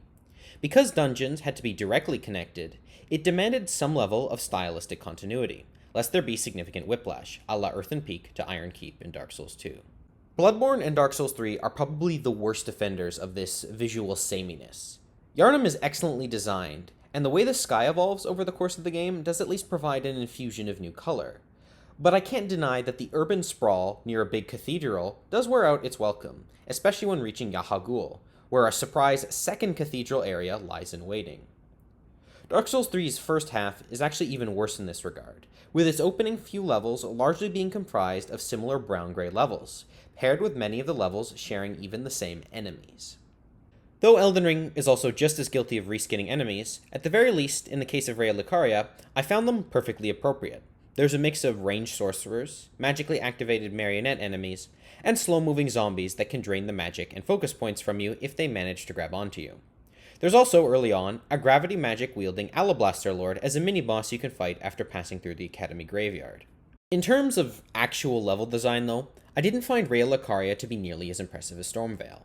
Because dungeons had to be directly connected, it demanded some level of stylistic continuity, lest there be significant whiplash, a la Earthen Peak to Iron Keep in Dark Souls 2. Bloodborne and Dark Souls 3 are probably the worst offenders of this visual sameness. Yharnam is excellently designed, and the way the sky evolves over the course of the game does at least provide an infusion of new color. But I can't deny that the urban sprawl near a big cathedral does wear out its welcome, especially when reaching Yahagul, where a surprise second cathedral area lies in waiting. Dark Souls 3's first half is actually even worse in this regard, with its opening few levels largely being comprised of similar brown-gray levels, paired with many of the levels sharing even the same enemies. Though Elden Ring is also just as guilty of reskinning enemies, at the very least, in the case of Raya Lucaria, I found them perfectly appropriate. There's a mix of ranged sorcerers, magically activated marionette enemies, and slow-moving zombies that can drain the magic and focus points from you if they manage to grab onto you. There's also, early on, a gravity magic-wielding Alablaster Lord as a mini-boss you can fight after passing through the Academy Graveyard. In terms of actual level design, though, I didn't find Raya Lucaria to be nearly as impressive as Stormveil.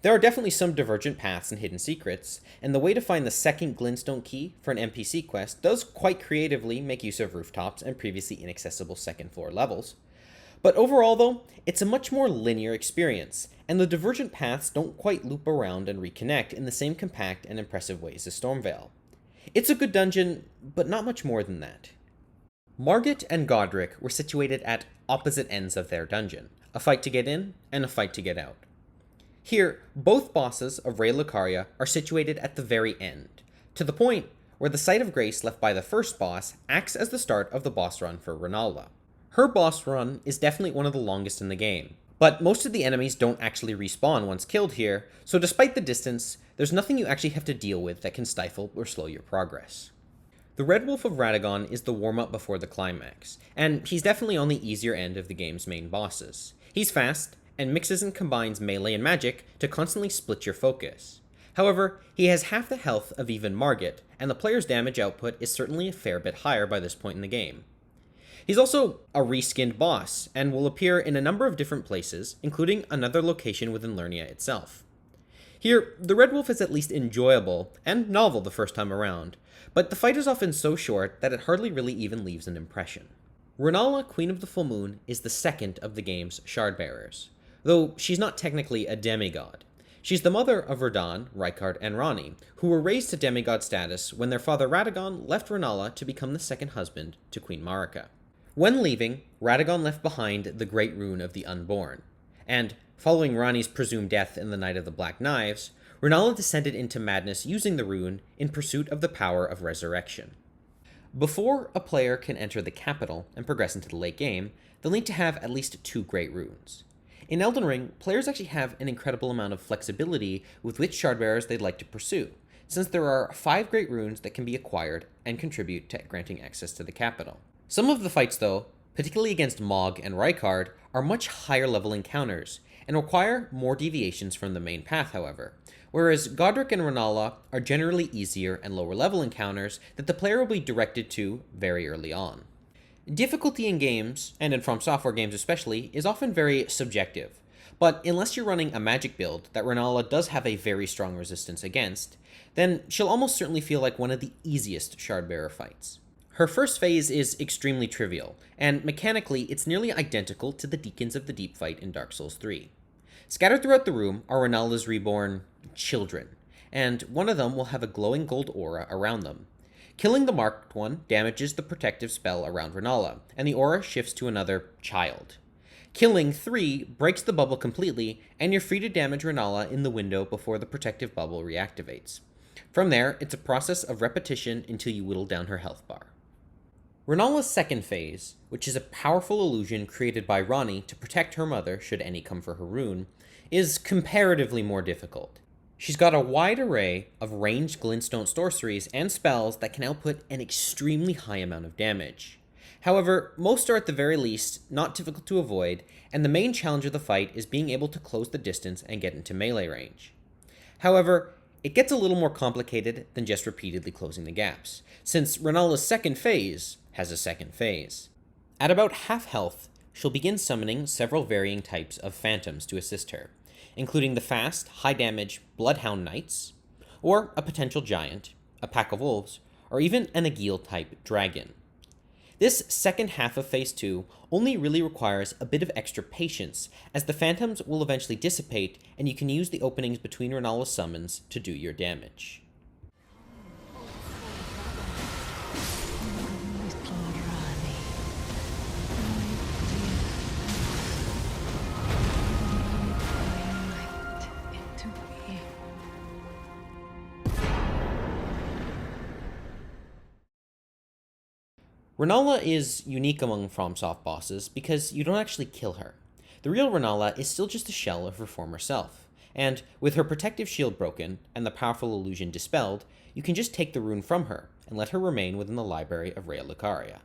There are definitely some divergent paths and hidden secrets, and the way to find the second glintstone key for an NPC quest does quite creatively make use of rooftops and previously inaccessible second-floor levels. But overall, though, it's a much more linear experience, and the divergent paths don't quite loop around and reconnect in the same compact and impressive ways as Stormveil. It's a good dungeon, but not much more than that. Margit and Godric were situated at opposite ends of their dungeon, a fight to get in and a fight to get out. Here, both bosses of Raya Lucaria are situated at the very end, to the point where the Site of Grace left by the first boss acts as the start of the boss run for Rinalda. Her boss run is definitely one of the longest in the game, but most of the enemies don't actually respawn once killed here, so despite the distance, there's nothing you actually have to deal with that can stifle or slow your progress. The Red Wolf of Radagon is the warm-up before the climax, and he's definitely on the easier end of the game's main bosses. He's fast, and mixes and combines melee and magic to constantly split your focus. However, he has half the health of even Margit, and the player's damage output is certainly a fair bit higher by this point in the game. He's also a reskinned boss, and will appear in a number of different places, including another location within Lernia itself. Here, the Red Wolf is at least enjoyable and novel the first time around, but the fight is often so short that it hardly really even leaves an impression. Rennala, Queen of the Full Moon, is the second of the game's Shardbearers, though she's not technically a demigod. She's the mother of Radahn, Rykard, and Ranni, who were raised to demigod status when their father Radagon left Rennala to become the second husband to Queen Marika. When leaving, Radagon left behind the Great Rune of the Unborn, and, following Ranni's presumed death in the Night of the Black Knives, Rennala descended into madness using the rune in pursuit of the power of resurrection. Before a player can enter the capital and progress into the late game, they'll need to have at least 2 Great Runes. In Elden Ring, players actually have an incredible amount of flexibility with which Shardbearers they'd like to pursue, since there are 5 Great Runes that can be acquired and contribute to granting access to the capital. Some of the fights, though, particularly against Mog and Rykard, are much higher level encounters, and require more deviations from the main path, however, whereas Godric and Rennala are generally easier and lower level encounters that the player will be directed to very early on. Difficulty in games, and in From Software games especially, is often very subjective, but unless you're running a magic build that Rennala does have a very strong resistance against, then she'll almost certainly feel like one of the easiest Shardbearer fights. Her first phase is extremely trivial, and mechanically it's nearly identical to the Deacons of the Deep fight in Dark Souls 3. Scattered throughout the room are Rennala's reborn children, and one of them will have a glowing gold aura around them. Killing the marked one damages the protective spell around Rennala, and the aura shifts to another child. Killing 3 breaks the bubble completely, and you're free to damage Rennala in the window before the protective bubble reactivates. From there, it's a process of repetition until you whittle down her health bar. Rennala's second phase, which is a powerful illusion created by Ranni to protect her mother should any come for her rune, is comparatively more difficult. She's got a wide array of ranged glintstone sorceries and spells that can output an extremely high amount of damage. However, most are at the very least not difficult to avoid, and the main challenge of the fight is being able to close the distance and get into melee range. However, it gets a little more complicated than just repeatedly closing the gaps, since Rennala's second phase has a second phase. At about half health, she'll begin summoning several varying types of phantoms to assist her, including the fast, high-damage Bloodhound Knights, or a potential giant, a pack of wolves, or even an Agheel-type dragon. This second half of Phase 2 only really requires a bit of extra patience, as the phantoms will eventually dissipate and you can use the openings between Rennala's summons to do your damage. Rennala is unique among FromSoft bosses because you don't actually kill her. The real Rennala is still just a shell of her former self, and with her protective shield broken and the powerful illusion dispelled, you can just take the rune from her and let her remain within the library of Raya Lucaria.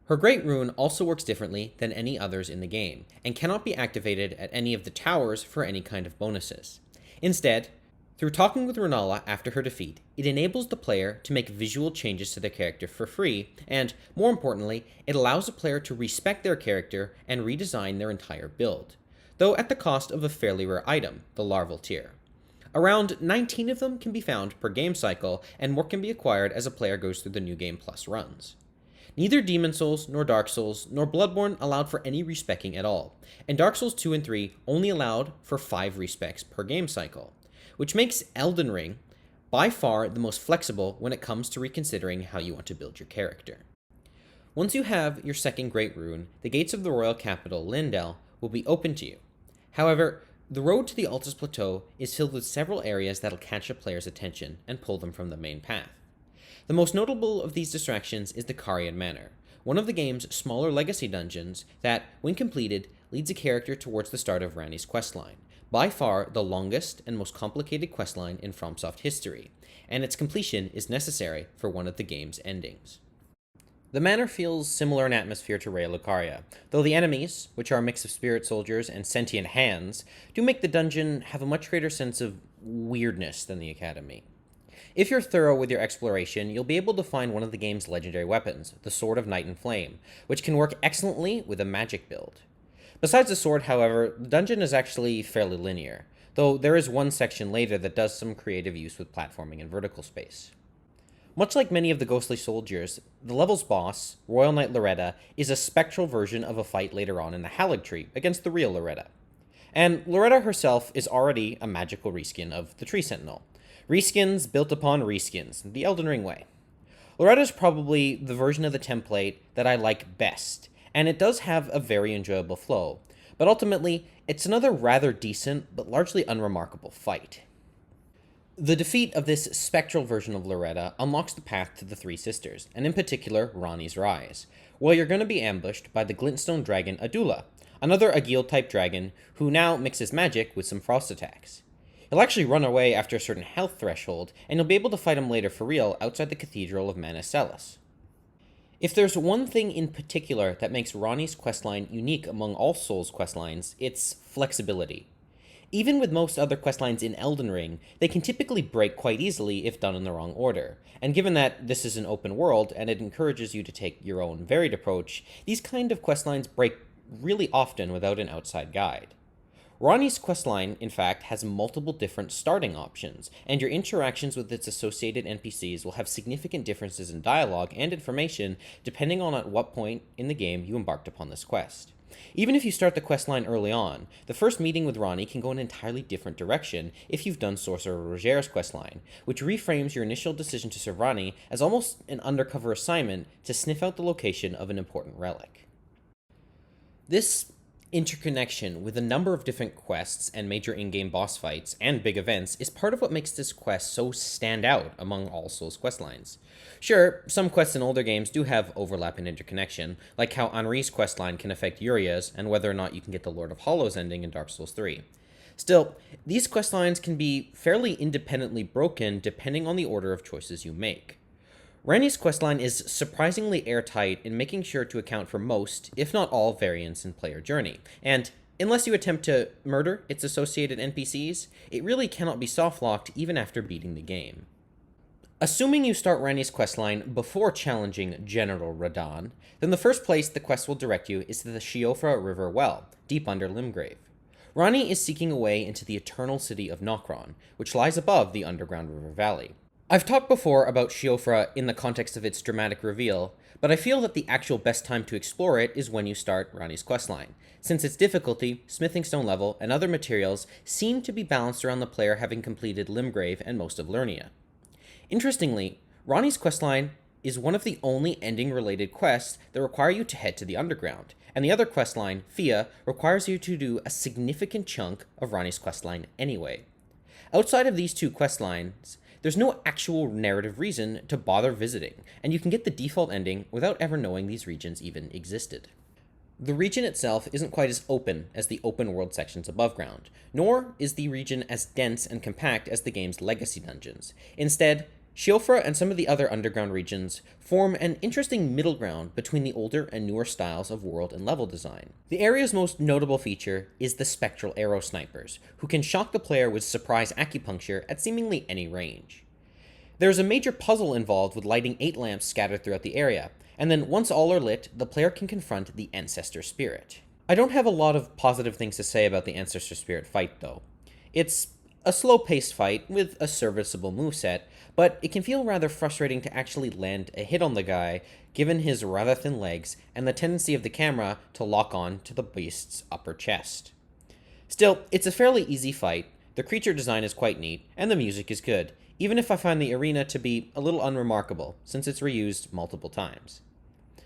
Her Great Rune also works differently than any others in the game, and cannot be activated at any of the towers for any kind of bonuses. Instead, through talking with Rennala after her defeat, it enables the player to make visual changes to their character for free, and, more importantly, it allows the player to respect their character and redesign their entire build, though at the cost of a fairly rare item, the Larval Tear. Around 19 of them can be found per game cycle, and more can be acquired as a player goes through the New Game Plus runs. Neither Demon Souls, nor Dark Souls, nor Bloodborne allowed for any respecking at all, and Dark Souls 2 and 3 only allowed for 5 respecs per game cycle, which makes Elden Ring by far the most flexible when it comes to reconsidering how you want to build your character. Once you have your second Great Rune, the gates of the royal capital, Lindel, will be open to you. However, the road to the Altus Plateau is filled with several areas that'll catch a player's attention and pull them from the main path. The most notable of these distractions is the Carian Manor, one of the game's smaller legacy dungeons that, when completed, leads a character towards the start of Ranni's questline, by far the longest and most complicated questline in FromSoft history, and its completion is necessary for one of the game's endings. The manor feels similar in atmosphere to Raya Lucaria, though the enemies, which are a mix of spirit soldiers and sentient hands, do make the dungeon have a much greater sense of weirdness than the Academy. If you're thorough with your exploration, you'll be able to find one of the game's legendary weapons, the Sword of Night and Flame, which can work excellently with a magic build. Besides the sword, however, the dungeon is actually fairly linear, though there is one section later that does some creative use with platforming and vertical space. Much like many of the Ghostly Soldiers, the level's boss, Royal Knight Loretta, is a spectral version of a fight later on in the Erdtree against the real Loretta. And Loretta herself is already a magical reskin of the Tree Sentinel. Reskins built upon reskins, the Elden Ring way. Loretta's probably the version of the template that I like best, and it does have a very enjoyable flow, but ultimately, it's another rather decent but largely unremarkable fight. The defeat of this spectral version of Loretta unlocks the path to the Three Sisters, and in particular, Ranni's Rise, where you're going to be ambushed by the glintstone dragon Adula, another Agil-type dragon who now mixes magic with some frost attacks. He'll actually run away after a certain health threshold, and you'll be able to fight him later for real outside the Cathedral of Manicelis. If there's one thing in particular that makes Ranni's questline unique among all Souls questlines, it's flexibility. Even with most other questlines in Elden Ring, they can typically break quite easily if done in the wrong order, and given that this is an open world and it encourages you to take your own varied approach, these kind of questlines break really often without an outside guide. Ranni's questline, in fact, has multiple different starting options, and your interactions with its associated NPCs will have significant differences in dialogue and information depending on at what point in the game you embarked upon this quest. Even if you start the questline early on, the first meeting with Ranni can go in an entirely different direction if you've done Sorcerer Roger's questline, which reframes your initial decision to serve Ranni as almost an undercover assignment to sniff out the location of an important relic. This interconnection with a number of different quests and major in-game boss fights and big events is part of what makes this quest so stand out among all Souls questlines. Sure, some quests in older games do have overlap and interconnection, like how Henri's questline can affect Uria's and whether or not you can get the Lord of Hollows ending in Dark Souls 3. Still, these questlines can be fairly independently broken depending on the order of choices you make. Ranni's questline is surprisingly airtight in making sure to account for most, if not all, variants in player journey, and unless you attempt to murder its associated NPCs, it really cannot be softlocked even after beating the game. Assuming you start Ranni's questline before challenging General Radahn, then the first place the quest will direct you is to the Siofra River Well, deep under Limgrave. Ranni is seeking a way into the eternal city of Nokron, which lies above the underground river valley. I've talked before about Siofra in the context of its dramatic reveal, but I feel that the actual best time to explore it is when you start Ranni's questline, since its difficulty, smithing stone level, and other materials seem to be balanced around the player having completed Limgrave and most of Lernia. Interestingly, Ranni's questline is one of the only ending-related quests that require you to head to the underground, and the other questline, Fia, requires you to do a significant chunk of Ranni's questline anyway. Outside of these two questlines, there's no actual narrative reason to bother visiting, and you can get the default ending without ever knowing these regions even existed. The region itself isn't quite as open as the open world sections above ground, nor is the region as dense and compact as the game's legacy dungeons. Instead, Siofra and some of the other underground regions form an interesting middle ground between the older and newer styles of world and level design. The area's most notable feature is the spectral arrow snipers, who can shock the player with surprise acupuncture at seemingly any range. There's a major puzzle involved with lighting 8 lamps scattered throughout the area, and then once all are lit, the player can confront the Ancestor Spirit. I don't have a lot of positive things to say about the Ancestor Spirit fight, though. It's a slow-paced fight with a serviceable moveset, but it can feel rather frustrating to actually land a hit on the guy, given his rather thin legs and the tendency of the camera to lock on to the beast's upper chest. Still, it's a fairly easy fight, the creature design is quite neat, and the music is good, even if I find the arena to be a little unremarkable, since it's reused multiple times.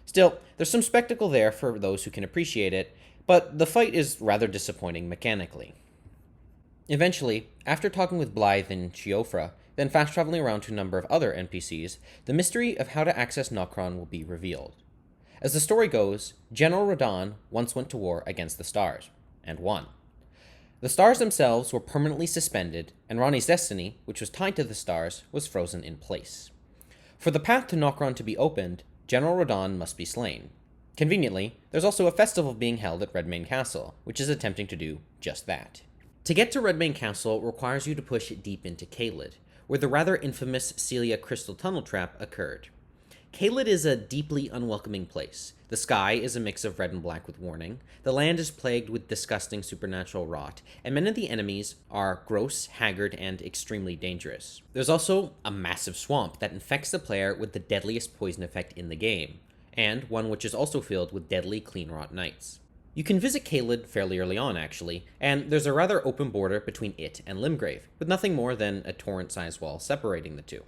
Still, there's some spectacle there for those who can appreciate it, but the fight is rather disappointing mechanically. Eventually, after talking with Blythe and Siofra, then fast-traveling around to a number of other NPCs, the mystery of how to access Nokron will be revealed. As the story goes, General Radahn once went to war against the stars, and won. The stars themselves were permanently suspended, and Ranni's destiny, which was tied to the stars, was frozen in place. For the path to Nokron to be opened, General Radahn must be slain. Conveniently, there's also a festival being held at Redmane Castle, which is attempting to do just that. To get to Redmane Castle requires you to push deep into Caelid, where the rather infamous Celia Crystal Tunnel Trap occurred. Caelid is a deeply unwelcoming place. The sky is a mix of red and black with warning, the land is plagued with disgusting supernatural rot, and many of the enemies are gross, haggard, and extremely dangerous. There's also a massive swamp that infects the player with the deadliest poison effect in the game, and one which is also filled with deadly clean rot knights. You can visit Caelid fairly early on, actually, and there's a rather open border between it and Limgrave, with nothing more than a torrent-sized wall separating the two.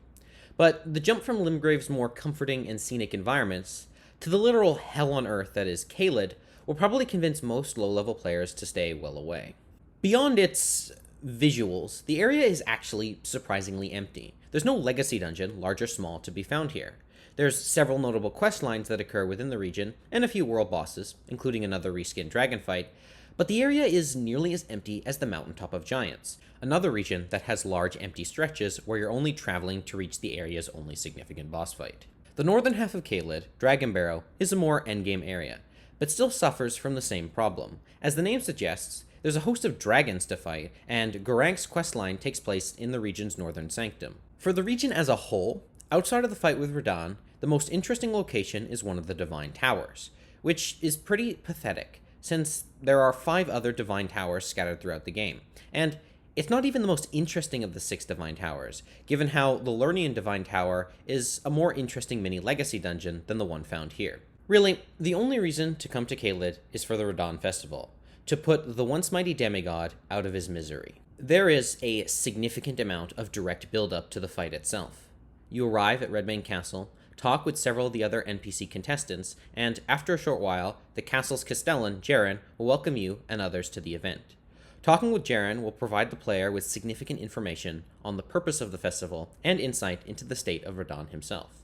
But the jump from Limgrave's more comforting and scenic environments to the literal hell on earth that is Caelid will probably convince most low-level players to stay well away. Beyond its visuals, the area is actually surprisingly empty. There's no legacy dungeon, large or small, to be found here. There's several notable quest lines that occur within the region, and a few world bosses, including another reskinned dragon fight, but the area is nearly as empty as the Mountaintop of Giants, another region that has large empty stretches where you're only traveling to reach the area's only significant boss fight. The northern half of Caelid, Dragonbarrow, is a more endgame area, but still suffers from the same problem. As the name suggests, there's a host of dragons to fight, and Gorank's questline takes place in the region's northern sanctum. For the region as a whole, outside of the fight with Radahn, the most interesting location is one of the Divine Towers, which is pretty pathetic, since there are 5 other Divine Towers scattered throughout the game, and it's not even the most interesting of the 6 Divine Towers, given how the Lernian Divine Tower is a more interesting mini-legacy dungeon than the one found here. Really, the only reason to come to Caelid is for the Radahn Festival, to put the once mighty demigod out of his misery. There is a significant amount of direct build-up to the fight itself. You arrive at Redmane Castle, talk with several of the other NPC contestants, and after a short while, the castle's castellan, Jaren, will welcome you and others to the event. Talking with Jaren will provide the player with significant information on the purpose of the festival and insight into the state of Radahn himself.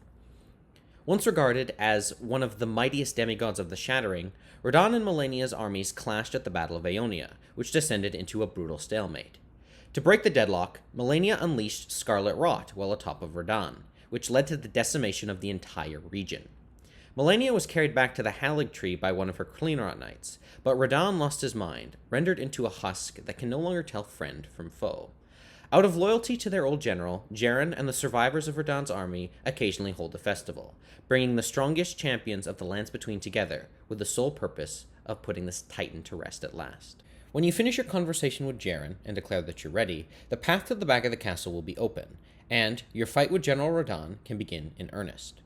Once regarded as one of the mightiest demigods of the Shattering, Radahn and Malenia's armies clashed at the Battle of Aeonia, which descended into a brutal stalemate. To break the deadlock, Malenia unleashed Scarlet Rot while atop of Radahn, which led to the decimation of the entire region. Malenia was carried back to the Erdtree by one of her Cleanrot knights, but Radahn lost his mind, rendered into a husk that can no longer tell friend from foe. Out of loyalty to their old general, Jaren and the survivors of Radahn's army occasionally hold a festival, bringing the strongest champions of the Lands Between together with the sole purpose of putting this titan to rest at last. When you finish your conversation with Jaren and declare that you're ready, the path to the back of the castle will be open, and your fight with General Radahn can begin in earnest.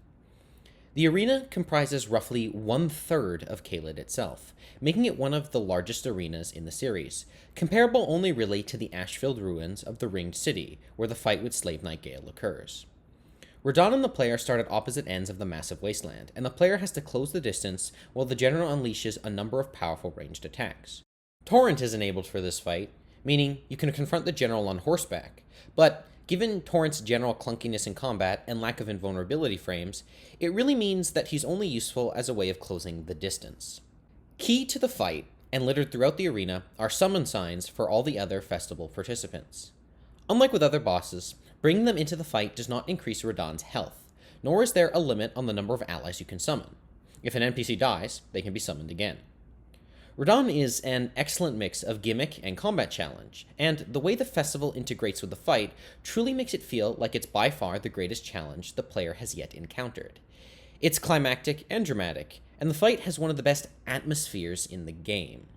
The arena comprises roughly 1/3 of Caelid itself, making it one of the largest arenas in the series, comparable only really to the ash-filled ruins of the Ringed City, where the fight with Slave Knight Gale occurs. Radahn and the player start at opposite ends of the massive wasteland, and the player has to close the distance while the general unleashes a number of powerful ranged attacks. Torrent is enabled for this fight, meaning you can confront the general on horseback, but given Torrent's general clunkiness in combat and lack of invulnerability frames, it really means that he's only useful as a way of closing the distance. Key to the fight, and littered throughout the arena, are summon signs for all the other festival participants. Unlike with other bosses, bringing them into the fight does not increase Radahn's health, nor is there a limit on the number of allies you can summon. If an NPC dies, they can be summoned again. Radahn is an excellent mix of gimmick and combat challenge, and the way the festival integrates with the fight truly makes it feel like it's by far the greatest challenge the player has yet encountered. It's climactic and dramatic, and the fight has one of the best atmospheres in the game.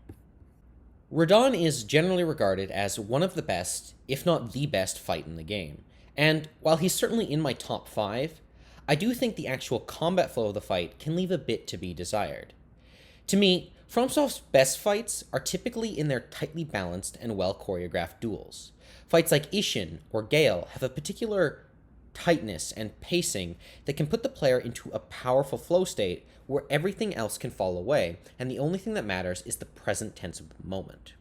Radahn is generally regarded as one of the best, if not the best, fight in the game, and while he's certainly in my top 5, I do think the actual combat flow of the fight can leave a bit to be desired. To me, FromSoft's best fights are typically in their tightly balanced and well-choreographed duels. Fights like Ishin or Gale have a particular tightness and pacing that can put the player into a powerful flow state where everything else can fall away, and the only thing that matters is the present tense of the moment.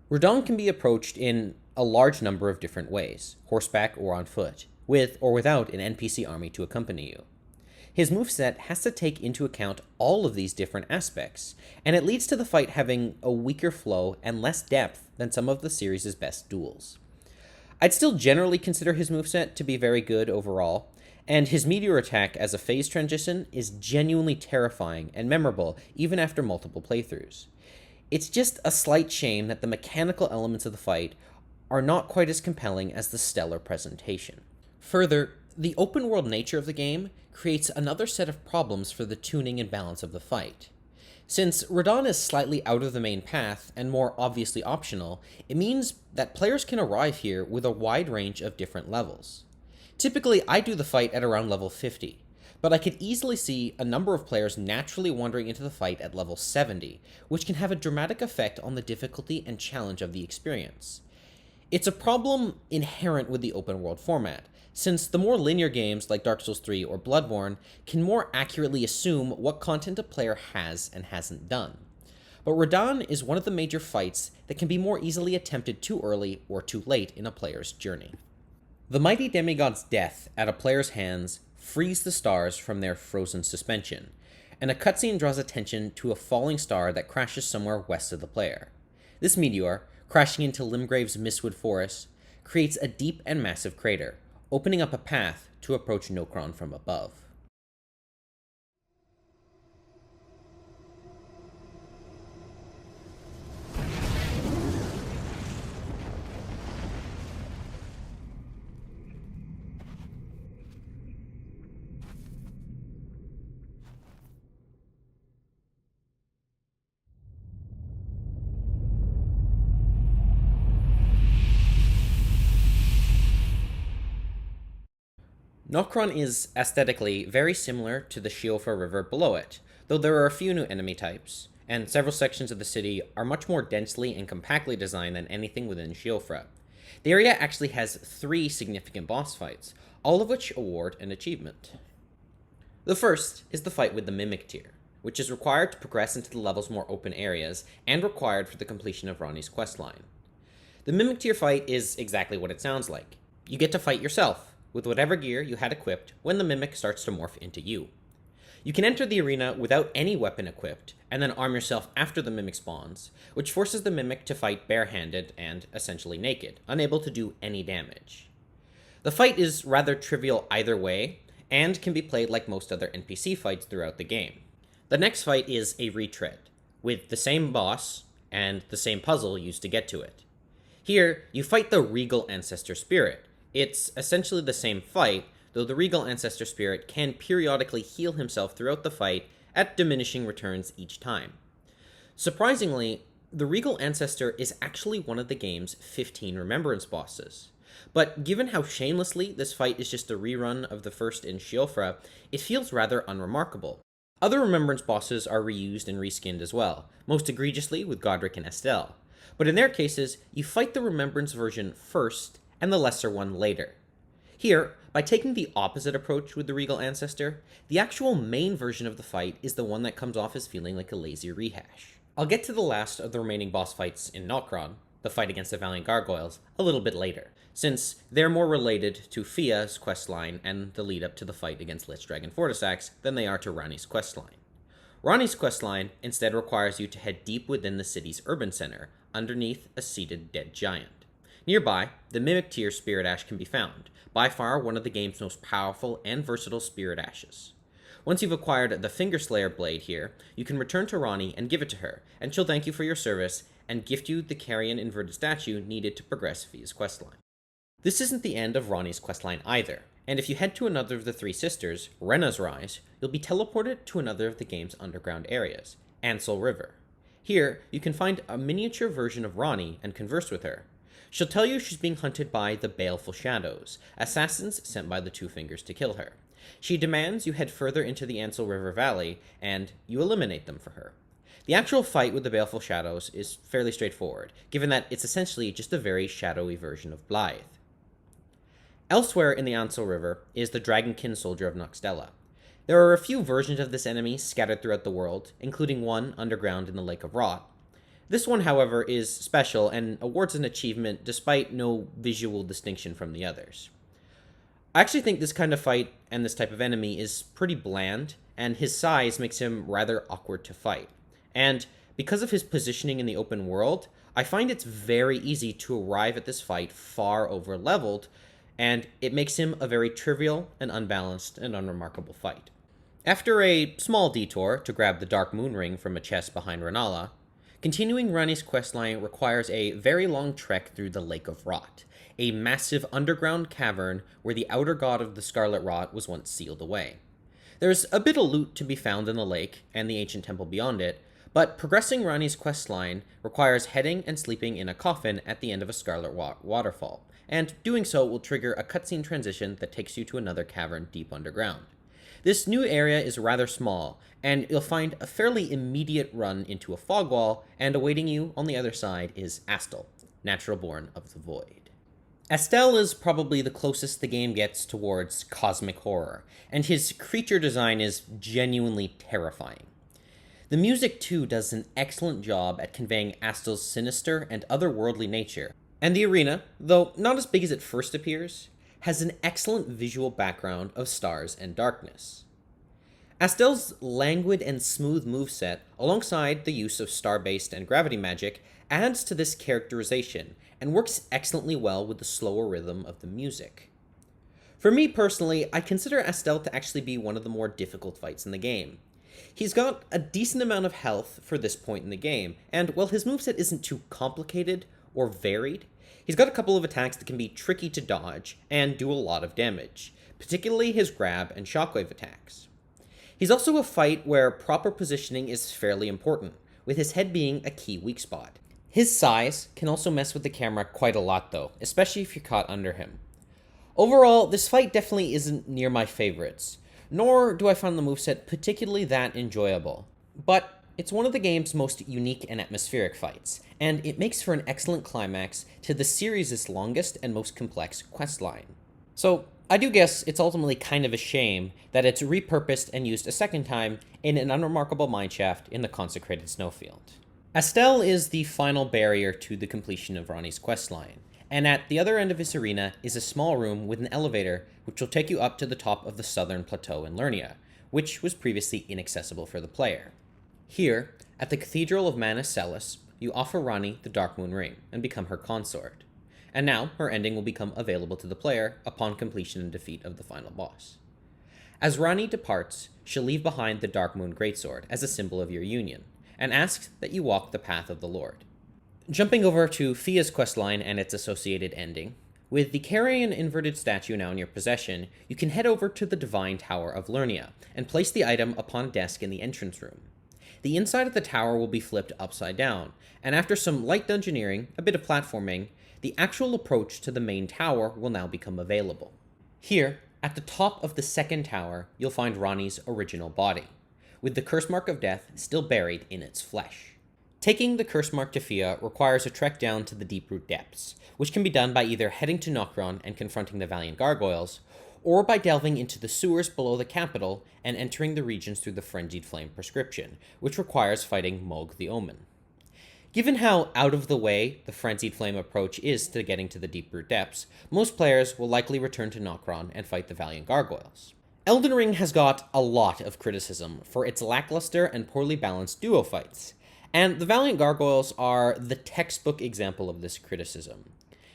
Radahn can be approached in a large number of different ways, horseback or on foot, with or without an NPC army to accompany you. His moveset has to take into account all of these different aspects, and it leads to the fight having a weaker flow and less depth than some of the series' best duels. I'd still generally consider his moveset to be very good overall, and his meteor attack as a phase transition is genuinely terrifying and memorable even after multiple playthroughs. It's just a slight shame that the mechanical elements of the fight are not quite as compelling as the stellar presentation. Further, the open world nature of the game creates another set of problems for the tuning and balance of the fight. Since Radahn is slightly out of the main path and more obviously optional, it means that players can arrive here with a wide range of different levels. Typically, I do the fight at around level 50, but I could easily see a number of players naturally wandering into the fight at level 70, which can have a dramatic effect on the difficulty and challenge of the experience. It's a problem inherent with the open world format, since the more linear games like Dark Souls 3 or Bloodborne can more accurately assume what content a player has and hasn't done. But Radahn is one of the major fights that can be more easily attempted too early or too late in a player's journey. The mighty demigod's death at a player's hands frees the stars from their frozen suspension, and a cutscene draws attention to a falling star that crashes somewhere west of the player. This meteor, crashing into Limgrave's Mistwood Forest, creates a deep and massive crater, opening up a path to approach Nokron from above. Nokron is aesthetically very similar to the Shiofra River below it, though there are a few new enemy types, and several sections of the city are much more densely and compactly designed than anything within Shiofra. The area actually has 3 significant boss fights, all of which award an achievement. The first is the fight with the Mimic Tier, which is required to progress into the level's more open areas and required for the completion of Ranni's questline. The Mimic Tier fight is exactly what it sounds like. You get to fight yourself, with whatever gear you had equipped when the Mimic starts to morph into you. You can enter the arena without any weapon equipped, and then arm yourself after the Mimic spawns, which forces the Mimic to fight barehanded and essentially naked, unable to do any damage. The fight is rather trivial either way, and can be played like most other NPC fights throughout the game. The next fight is a retread, with the same boss and the same puzzle used to get to it. Here, you fight the Regal Ancestor Spirit. It's essentially the same fight, though the Regal Ancestor Spirit can periodically heal himself throughout the fight at diminishing returns each time. Surprisingly, the Regal Ancestor is actually one of the game's 15 Remembrance bosses. But given how shamelessly this fight is just a rerun of the first in Shiofra, it feels rather unremarkable. Other Remembrance bosses are reused and reskinned as well, most egregiously with Godric and Estelle. But in their cases, you fight the Remembrance version first, and the lesser one later. Here, by taking the opposite approach with the Regal Ancestor, the actual main version of the fight is the one that comes off as feeling like a lazy rehash. I'll get to the last of the remaining boss fights in Nokron, the fight against the Valiant Gargoyles, a little bit later, since they're more related to Fia's questline and the lead up to the fight against Lich Dragon Fortisax than they are to Ranni's questline. Ranni's questline instead requires you to head deep within the city's urban center, underneath a seated dead giant. Nearby, the Mimic Tier Spirit Ash can be found, by far one of the game's most powerful and versatile Spirit Ashes. Once you've acquired the Fingerslayer blade here, you can return to Ranni and give it to her, and she'll thank you for your service and gift you the Carrion inverted statue needed to progress Fia's questline. This isn't the end of Ranni's questline either, and if you head to another of the 3 sisters, Renna's Rise, you'll be teleported to another of the game's underground areas, Ansel River. Here, you can find a miniature version of Ranni and converse with her. She'll tell you she's being hunted by the Baleful Shadows, assassins sent by the Two Fingers to kill her. She demands you head further into the Ansel River Valley, and you eliminate them for her. The actual fight with the Baleful Shadows is fairly straightforward, given that it's essentially just a very shadowy version of Blythe. Elsewhere in the Ansel River is the Dragonkin Soldier of Noxtella. There are a few versions of this enemy scattered throughout the world, including one underground in the Lake of Rot. This one, however, is special and awards an achievement despite no visual distinction from the others. I actually think this kind of fight and this type of enemy is pretty bland, and his size makes him rather awkward to fight. And because of his positioning in the open world, I find it's very easy to arrive at this fight far over leveled, and it makes him a very trivial and unbalanced and unremarkable fight. After a small detour to grab the Dark Moon Ring from a chest behind Rennala, continuing Ranni's questline requires a very long trek through the Lake of Rot, a massive underground cavern where the outer god of the Scarlet Rot was once sealed away. There's a bit of loot to be found in the lake and the ancient temple beyond it, but progressing Ranni's questline requires heading and sleeping in a coffin at the end of a Scarlet Waterfall, and doing so will trigger a cutscene transition that takes you to another cavern deep underground. This new area is rather small, and you'll find a fairly immediate run into a fog wall, and awaiting you on the other side is Astel, natural born of the void. Astel is probably the closest the game gets towards cosmic horror, and his creature design is genuinely terrifying. The music, too, does an excellent job at conveying Astel's sinister and otherworldly nature, and the arena, though not as big as it first appears, has an excellent visual background of stars and darkness. Astel's languid and smooth moveset, alongside the use of star-based and gravity magic, adds to this characterization, and works excellently well with the slower rhythm of the music. For me personally, I consider Astel to actually be one of the more difficult fights in the game. He's got a decent amount of health for this point in the game, and while his moveset isn't too complicated or varied, he's got a couple of attacks that can be tricky to dodge and do a lot of damage, particularly his grab and shockwave attacks. He's also a fight where proper positioning is fairly important, with his head being a key weak spot. His size can also mess with the camera quite a lot though, especially if you're caught under him. Overall, this fight definitely isn't near my favorites, nor do I find the moveset particularly that enjoyable. But it's one of the game's most unique and atmospheric fights, and it makes for an excellent climax to the series' longest and most complex questline. So, I do guess it's ultimately kind of a shame that it's repurposed and used a second time in an unremarkable mineshaft in the consecrated snowfield. Astel is the final barrier to the completion of Ranni's questline, and at the other end of this arena is a small room with an elevator which will take you up to the top of the southern plateau in Lernia, which was previously inaccessible for the player. Here, at the Cathedral of Manus Celis, you offer Ranni the Darkmoon Ring and become her consort, and now her ending will become available to the player upon completion and defeat of the final boss. As Ranni departs, she'll leave behind the Darkmoon Greatsword as a symbol of your union, and asks that you walk the path of the Lord. Jumping over to Fia's questline and its associated ending, with the Carian inverted statue now in your possession, you can head over to the Divine Tower of Lernia and place the item upon a desk in the entrance room. The inside of the tower will be flipped upside down, and after some light dungeoneering, a bit of platforming, the actual approach to the main tower will now become available. Here, at the top of the second tower, you'll find Ranni's original body, with the curse mark of death still buried in its flesh. Taking the curse mark to Fia requires a trek down to the Deeproot Depths, which can be done by either heading to Nokron and confronting the Valiant Gargoyles, or by delving into the sewers below the capital and entering the regions through the Frenzied Flame prescription, which requires fighting Mohg the Omen. Given how out of the way the Frenzied Flame approach is to getting to the Deeproot Depths, most players will likely return to Nokron and fight the Valiant Gargoyles. Elden Ring has got a lot of criticism for its lackluster and poorly balanced duo fights, and the Valiant Gargoyles are the textbook example of this criticism.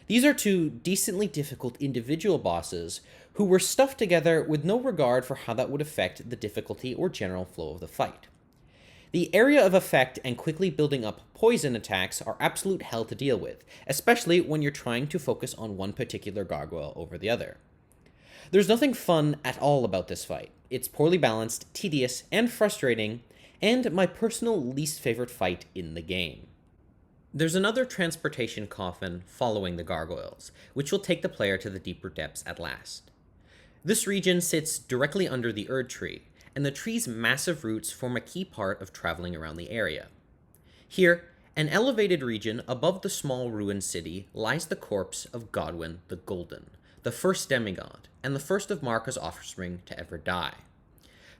These are two decently difficult individual bosses who were stuffed together with no regard for how that would affect the difficulty or general flow of the fight. The area of effect and quickly building up poison attacks are absolute hell to deal with, especially when you're trying to focus on one particular gargoyle over the other. There's nothing fun at all about this fight. It's poorly balanced, tedious, and frustrating, and my personal least favorite fight in the game. There's another transportation coffin following the gargoyles, which will take the player to the deeper depths at last. This region sits directly under the Erdtree, and the tree's massive roots form a key part of traveling around the area. Here, an elevated region above the small ruined city, lies the corpse of Godwyn the Golden, the first demigod, and the first of Marka's offspring to ever die.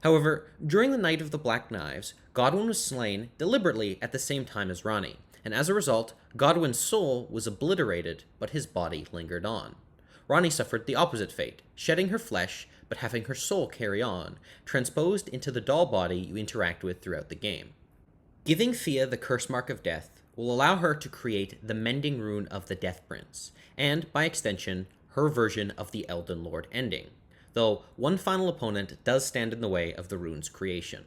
However, during the Night of the Black Knives, Godwyn was slain deliberately at the same time as Ranni, and as a result, Godwyn's soul was obliterated, but his body lingered on. Ranni suffered the opposite fate, shedding her flesh, but having her soul carry on, transposed into the doll body you interact with throughout the game. Giving Fia the curse mark of death will allow her to create the Mending Rune of the Death Prince, and, by extension, her version of the Elden Lord ending, though one final opponent does stand in the way of the rune's creation.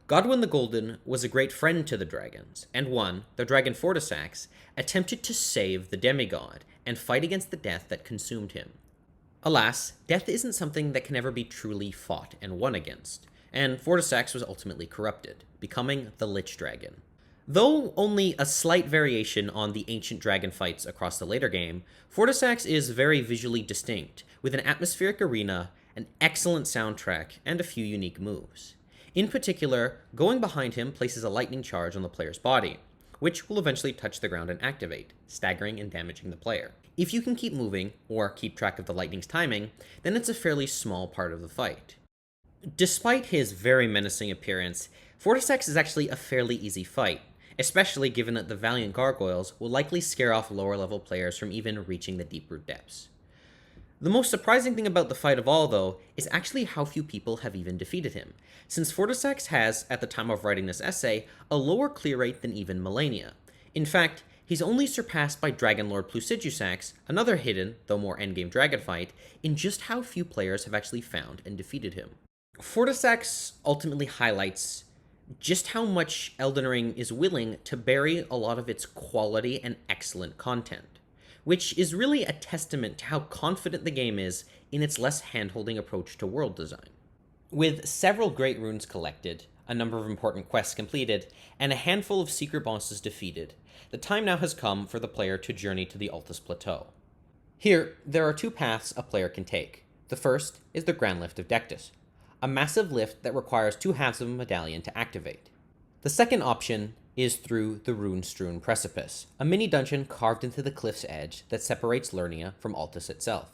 Godwyn the Golden was a great friend to the dragons, and one, the dragon Fortisax, attempted to save the demigod and fight against the death that consumed him. Alas, death isn't something that can ever be truly fought and won against, and Fortisax was ultimately corrupted, becoming the Lich Dragon. Though only a slight variation on the ancient dragon fights across the later game, Fortisax is very visually distinct, with an atmospheric arena, an excellent soundtrack, and a few unique moves. In particular, going behind him places a lightning charge on the player's body, which will eventually touch the ground and activate, staggering and damaging the player. If you can keep moving, or keep track of the lightning's timing, then it's a fairly small part of the fight. Despite his very menacing appearance, Fortisax is actually a fairly easy fight, especially given that the Valiant Gargoyles will likely scare off lower level players from even reaching the deep root depths. The most surprising thing about the fight of all, though, is actually how few people have even defeated him, since Fortisax has, at the time of writing this essay, a lower clear rate than even Malenia. In fact, he's only surpassed by Dragonlord Plusijusax, another hidden, though more endgame dragon fight, in just how few players have actually found and defeated him. Fortisax ultimately highlights just how much Elden Ring is willing to bury a lot of its quality and excellent content, which is really a testament to how confident the game is in its less hand-holding approach to world design. With several great runes collected, a number of important quests completed, and a handful of secret bosses defeated, the time now has come for the player to journey to the Altus Plateau. Here, there are two paths a player can take. The first is the Grand Lift of Dectus, a massive lift that requires two halves of a medallion to activate. The second option is through the Rune-Strewn Precipice, a mini-dungeon carved into the cliff's edge that separates Lernia from Altus itself.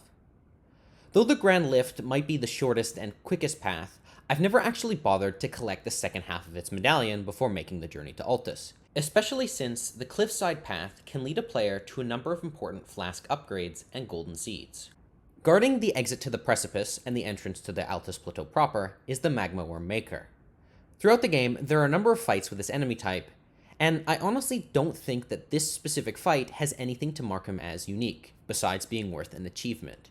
Though the Grand Lift might be the shortest and quickest path, I've never actually bothered to collect the second half of its medallion before making the journey to Altus, especially since the cliffside path can lead a player to a number of important flask upgrades and golden seeds. Guarding the exit to the precipice and the entrance to the Altus Plateau proper is the Magma Worm Maker. Throughout the game, there are a number of fights with this enemy type, and I honestly don't think that this specific fight has anything to mark him as unique, besides being worth an achievement.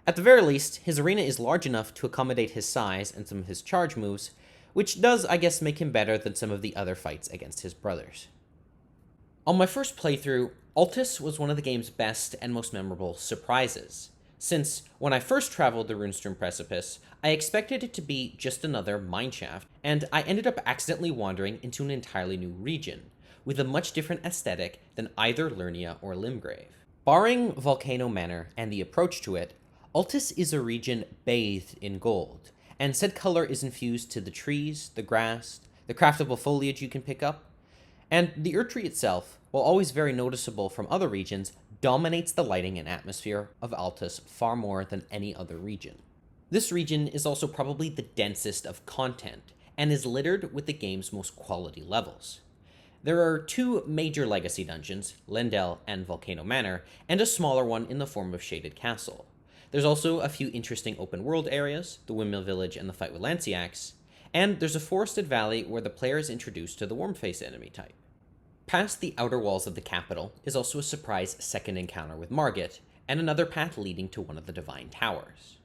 At the very least, his arena is large enough to accommodate his size and some of his charge moves, which does, I guess, make him better than some of the other fights against his brothers. On my first playthrough, Altus was one of the game's best and most memorable surprises, since when I first traveled the Rune-Strewn Precipice, I expected it to be just another mineshaft, and I ended up accidentally wandering into an entirely new region, with a much different aesthetic than either Lernia or Limgrave. Barring Volcano Manor and the approach to it, Altus is a region bathed in gold, and said color is infused to the trees, the grass, the craftable foliage you can pick up, and the Erdtree itself, while always very noticeable from other regions, dominates the lighting and atmosphere of Altus far more than any other region. This region is also probably the densest of content, and is littered with the game's most quality levels. There are two major legacy dungeons, Lendel and Volcano Manor, and a smaller one in the form of Shaded Castle. There's also a few interesting open world areas, the Windmill Village and the fight with Lanciax, and there's a forested valley where the player is introduced to the Wormface enemy type. Past the outer walls of the capital is also a surprise second encounter with Margit, and another path leading to one of the Divine Towers.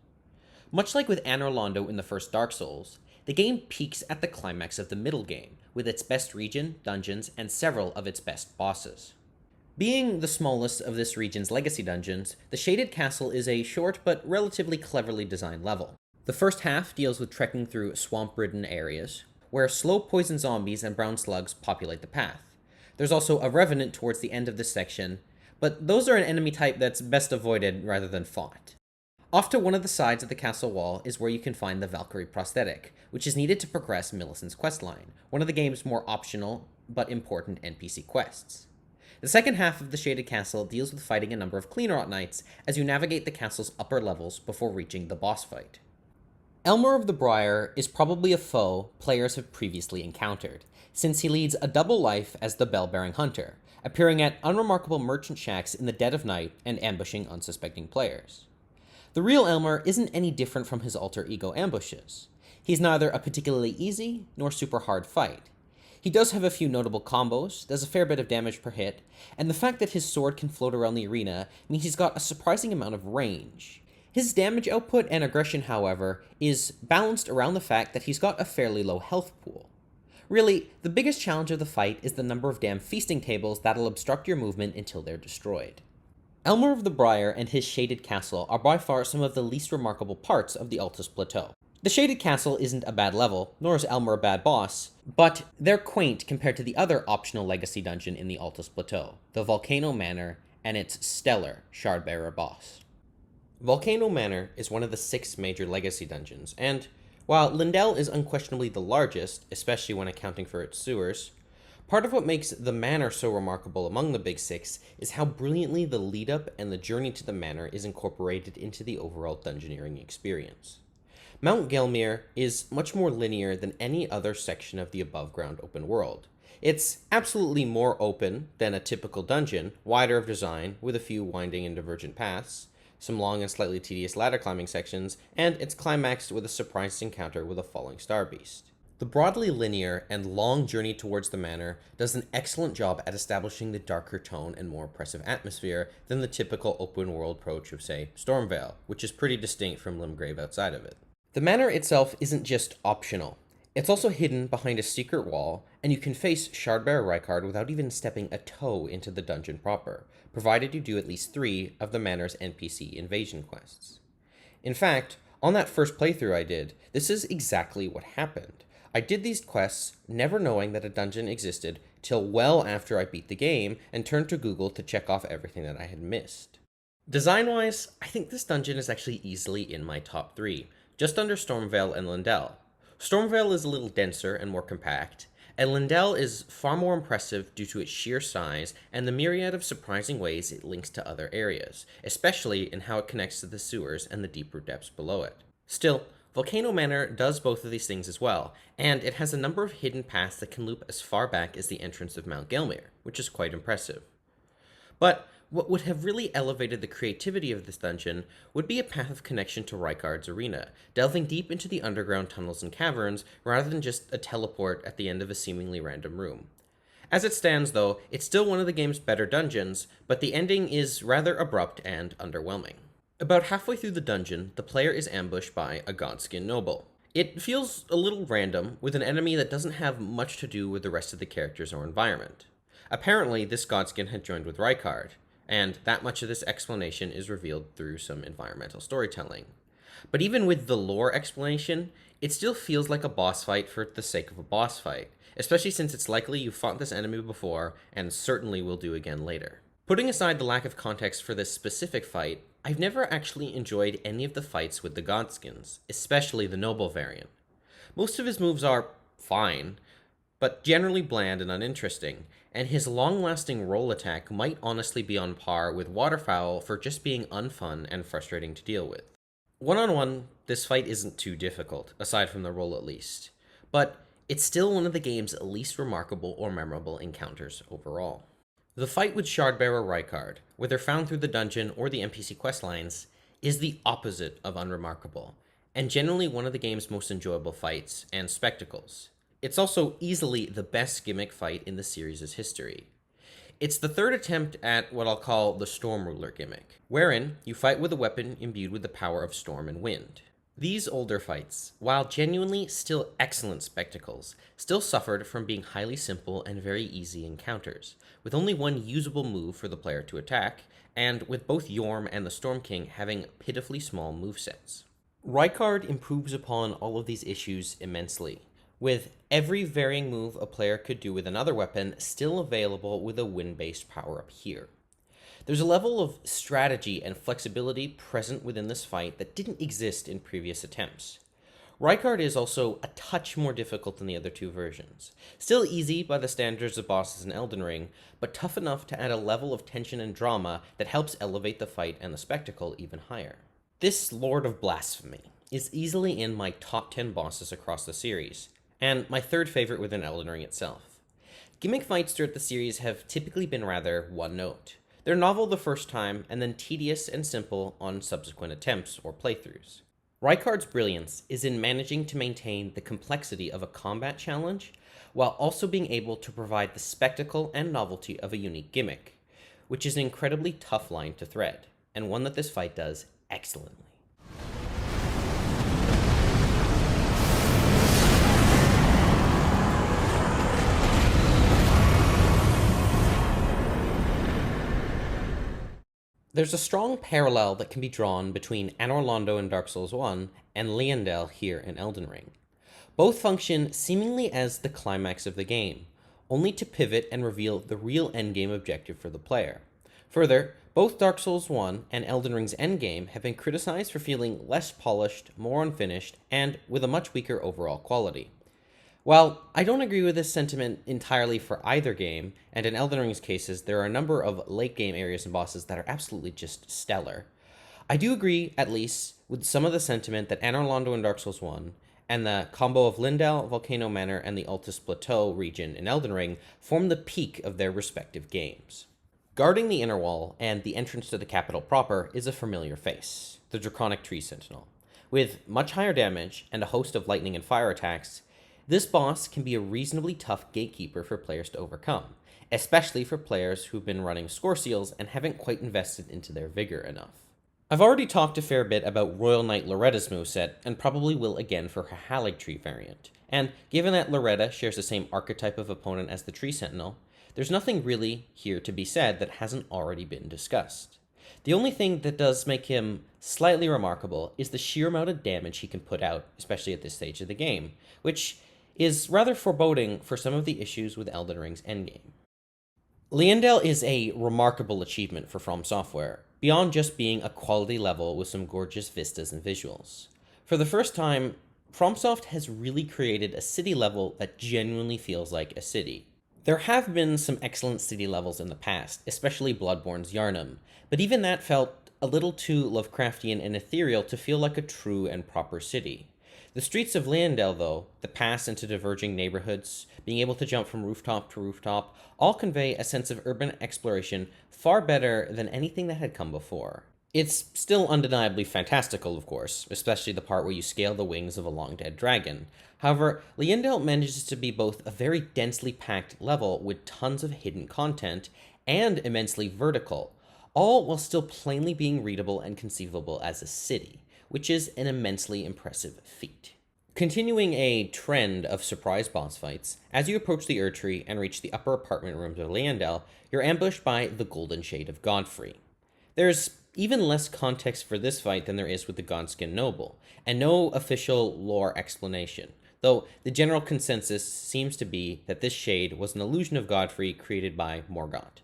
Much like with Anor Londo in the first Dark Souls, the game peaks at the climax of the middle game, with its best region, dungeons, and several of its best bosses. Being the smallest of this region's legacy dungeons, the Shaded Castle is a short but relatively cleverly designed level. The first half deals with trekking through swamp-ridden areas, where slow poison zombies and brown slugs populate the path. There's also a Revenant towards the end of this section, but those are an enemy type that's best avoided rather than fought. Off to one of the sides of the castle wall is where you can find the Valkyrie prosthetic, which is needed to progress Millicent's questline, one of the game's more optional but important NPC quests. The second half of the Shaded Castle deals with fighting a number of Cleanrot Knights as you navigate the castle's upper levels before reaching the boss fight. Elmer of the Briar is probably a foe players have previously encountered, since he leads a double life as the Bell-Bearing Hunter, appearing at unremarkable merchant shacks in the dead of night and ambushing unsuspecting players. The real Elmer isn't any different from his alter ego ambushes. He's neither a particularly easy nor super hard fight. He does have a few notable combos, does a fair bit of damage per hit, and the fact that his sword can float around the arena means he's got a surprising amount of range. His damage output and aggression, however, is balanced around the fact that he's got a fairly low health pool. Really, the biggest challenge of the fight is the number of damn feasting tables that'll obstruct your movement until they're destroyed. Elmer of the Briar and his shaded castle are by far some of the least remarkable parts of the Altus Plateau. The shaded castle isn't a bad level, nor is Elmer a bad boss, but they're quaint compared to the other optional legacy dungeon in the Altus Plateau, the Volcano Manor and its stellar Shardbearer boss. Volcano Manor is one of the 6 major legacy dungeons, and while Lindell is unquestionably the largest, especially when accounting for its sewers, part of what makes the manor so remarkable among the big 6 is how brilliantly the lead up and the journey to the manor is incorporated into the overall dungeoneering experience. Mount Gelmir is much more linear than any other section of the above ground open world. It's absolutely more open than a typical dungeon, wider of design, with a few winding and divergent paths, some long and slightly tedious ladder climbing sections, and it's climaxed with a surprise encounter with a falling star beast. The broadly linear and long journey towards the manor does an excellent job at establishing the darker tone and more oppressive atmosphere than the typical open world approach of, say, Stormvale, which is pretty distinct from Limgrave outside of it. The manor itself isn't just optional. It's also hidden behind a secret wall, and you can face Shardbearer Rykard without even stepping a toe into the dungeon proper, provided you do at least 3 of the manor's NPC invasion quests. In fact, on that first playthrough I did, this is exactly what happened. I did these quests never knowing that a dungeon existed till well after I beat the game and turned to Google to check off everything that I had missed. Design-wise, I think this dungeon is actually easily in my top 3, just under Stormvale and Lindell. Stormvale is a little denser and more compact, and Lindell is far more impressive due to its sheer size and the myriad of surprising ways it links to other areas, especially in how it connects to the sewers and the deeper depths below it. Still, Volcano Manor does both of these things as well, and it has a number of hidden paths that can loop as far back as the entrance of Mount Gelmir, which is quite impressive. But what would have really elevated the creativity of this dungeon would be a path of connection to Rykard's arena, delving deep into the underground tunnels and caverns rather than just a teleport at the end of a seemingly random room. As it stands, though, it's still one of the game's better dungeons, but the ending is rather abrupt and underwhelming. About halfway through the dungeon, the player is ambushed by a Godskin noble. It feels a little random, with an enemy that doesn't have much to do with the rest of the characters or environment. Apparently, this Godskin had joined with Rykard, and that much of this explanation is revealed through some environmental storytelling. But even with the lore explanation, it still feels like a boss fight for the sake of a boss fight, especially since it's likely you've fought this enemy before and certainly will do again later. Putting aside the lack of context for this specific fight, I've never actually enjoyed any of the fights with the Godskins, especially the noble variant. Most of his moves are fine, but generally bland and uninteresting, and his long-lasting roll attack might honestly be on par with Waterfowl for just being unfun and frustrating to deal with. One-on-one, this fight isn't too difficult, aside from the roll at least, but it's still one of the game's least remarkable or memorable encounters overall. The fight with Shardbearer Rykard, whether found through the dungeon or the NPC questlines, is the opposite of unremarkable, and generally one of the game's most enjoyable fights and spectacles. It's also easily the best gimmick fight in the series' history. It's the third attempt at what I'll call the Storm Ruler gimmick, wherein you fight with a weapon imbued with the power of storm and wind. These older fights, while genuinely still excellent spectacles, still suffered from being highly simple and very easy encounters, with only one usable move for the player to attack, and with both Yorm and the Storm King having pitifully small movesets. Rykard improves upon all of these issues immensely, with every varying move a player could do with another weapon still available with a wind-based power-up here. There's a level of strategy and flexibility present within this fight that didn't exist in previous attempts. Rykard is also a touch more difficult than the other 2 versions. Still easy by the standards of bosses in Elden Ring, but tough enough to add a level of tension and drama that helps elevate the fight and the spectacle even higher. This Lord of Blasphemy is easily in my top 10 bosses across the series, and my 3rd favorite within Elden Ring itself. Gimmick fights throughout the series have typically been rather one-note. They're novel the first time, and then tedious and simple on subsequent attempts or playthroughs. Rykard's brilliance is in managing to maintain the complexity of a combat challenge, while also being able to provide the spectacle and novelty of a unique gimmick, which is an incredibly tough line to thread, and one that this fight does excellently. There's a strong parallel that can be drawn between Anor Londo in Dark Souls 1 and Leyndell here in Elden Ring. Both function seemingly as the climax of the game, only to pivot and reveal the real endgame objective for the player. Further, both Dark Souls 1 and Elden Ring's endgame have been criticized for feeling less polished, more unfinished, and with a much weaker overall quality. While I don't agree with this sentiment entirely for either game, and in Elden Ring's cases, there are a number of late game areas and bosses that are absolutely just stellar, I do agree, at least, with some of the sentiment that Anor Londo in Dark Souls 1 and the combo of Leyndell, Volcano Manor, and the Altus Plateau region in Elden Ring form the peak of their respective games. Guarding the inner wall and the entrance to the capital proper is a familiar face, the Draconic Tree Sentinel. With much higher damage and a host of lightning and fire attacks, this boss can be a reasonably tough gatekeeper for players to overcome, especially for players who've been running score seals and haven't quite invested into their vigor enough. I've already talked a fair bit about Royal Knight Loretta's moveset, and probably will again for her Haligtree variant. And given that Loretta shares the same archetype of opponent as the Tree Sentinel, there's nothing really here to be said that hasn't already been discussed. The only thing that does make him slightly remarkable is the sheer amount of damage he can put out, especially at this stage of the game, which is rather foreboding for some of the issues with Elden Ring's endgame. Leyndell is a remarkable achievement for From Software, beyond just being a quality level with some gorgeous vistas and visuals. For the first time, FromSoft has really created a city level that genuinely feels like a city. There have been some excellent city levels in the past, especially Bloodborne's Yharnam, but even that felt a little too Lovecraftian and ethereal to feel like a true and proper city. The streets of Leyndell, though, the pass into diverging neighborhoods, being able to jump from rooftop to rooftop, all convey a sense of urban exploration far better than anything that had come before. It's still undeniably fantastical, of course, especially the part where you scale the wings of a long-dead dragon. However, Leyndell manages to be both a very densely packed level with tons of hidden content and immensely vertical, all while still plainly being readable and conceivable as a city, which is an immensely impressive feat. Continuing a trend of surprise boss fights, as you approach the Erdtree and reach the upper apartment rooms of Leyndell, you're ambushed by the Golden Shade of Godfrey. There's even less context for this fight than there is with the Godskin Noble, and no official lore explanation, though the general consensus seems to be that this shade was an illusion of Godfrey created by Morgott.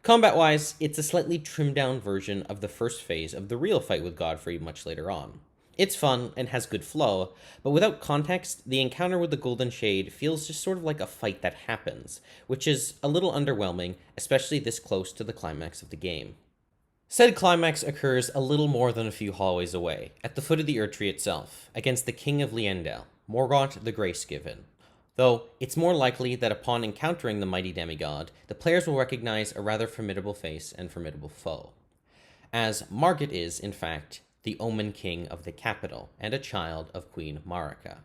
Combat-wise, it's a slightly trimmed-down version of the first phase of the real fight with Godfrey much later on. It's fun and has good flow, but without context, the encounter with the Golden Shade feels just sort of like a fight that happens, which is a little underwhelming, especially this close to the climax of the game. Said climax occurs a little more than a few hallways away, at the foot of the Erdtree itself, against the King of Leyndell, Morgott the Grace-Given. Though it's more likely that upon encountering the mighty demigod, the players will recognize a rather formidable face and formidable foe. As Margit is, in fact, the Omen King of the capital, and a child of Queen Marika.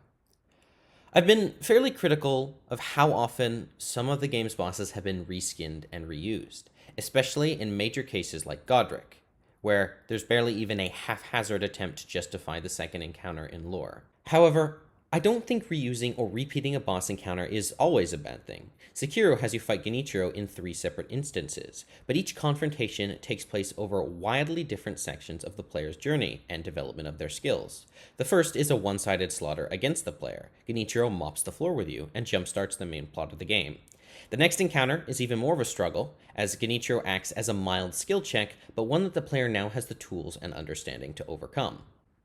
I've been fairly critical of how often some of the game's bosses have been reskinned and reused, especially in major cases like Godric, where there's barely even a haphazard attempt to justify the second encounter in lore. However, I don't think reusing or repeating a boss encounter is always a bad thing. Sekiro has you fight Genichiro in 3 separate instances, but each confrontation takes place over wildly different sections of the player's journey and development of their skills. The first is a one-sided slaughter against the player. Genichiro mops the floor with you and jumpstarts the main plot of the game. The next encounter is even more of a struggle, as Genichiro acts as a mild skill check, but one that the player now has the tools and understanding to overcome.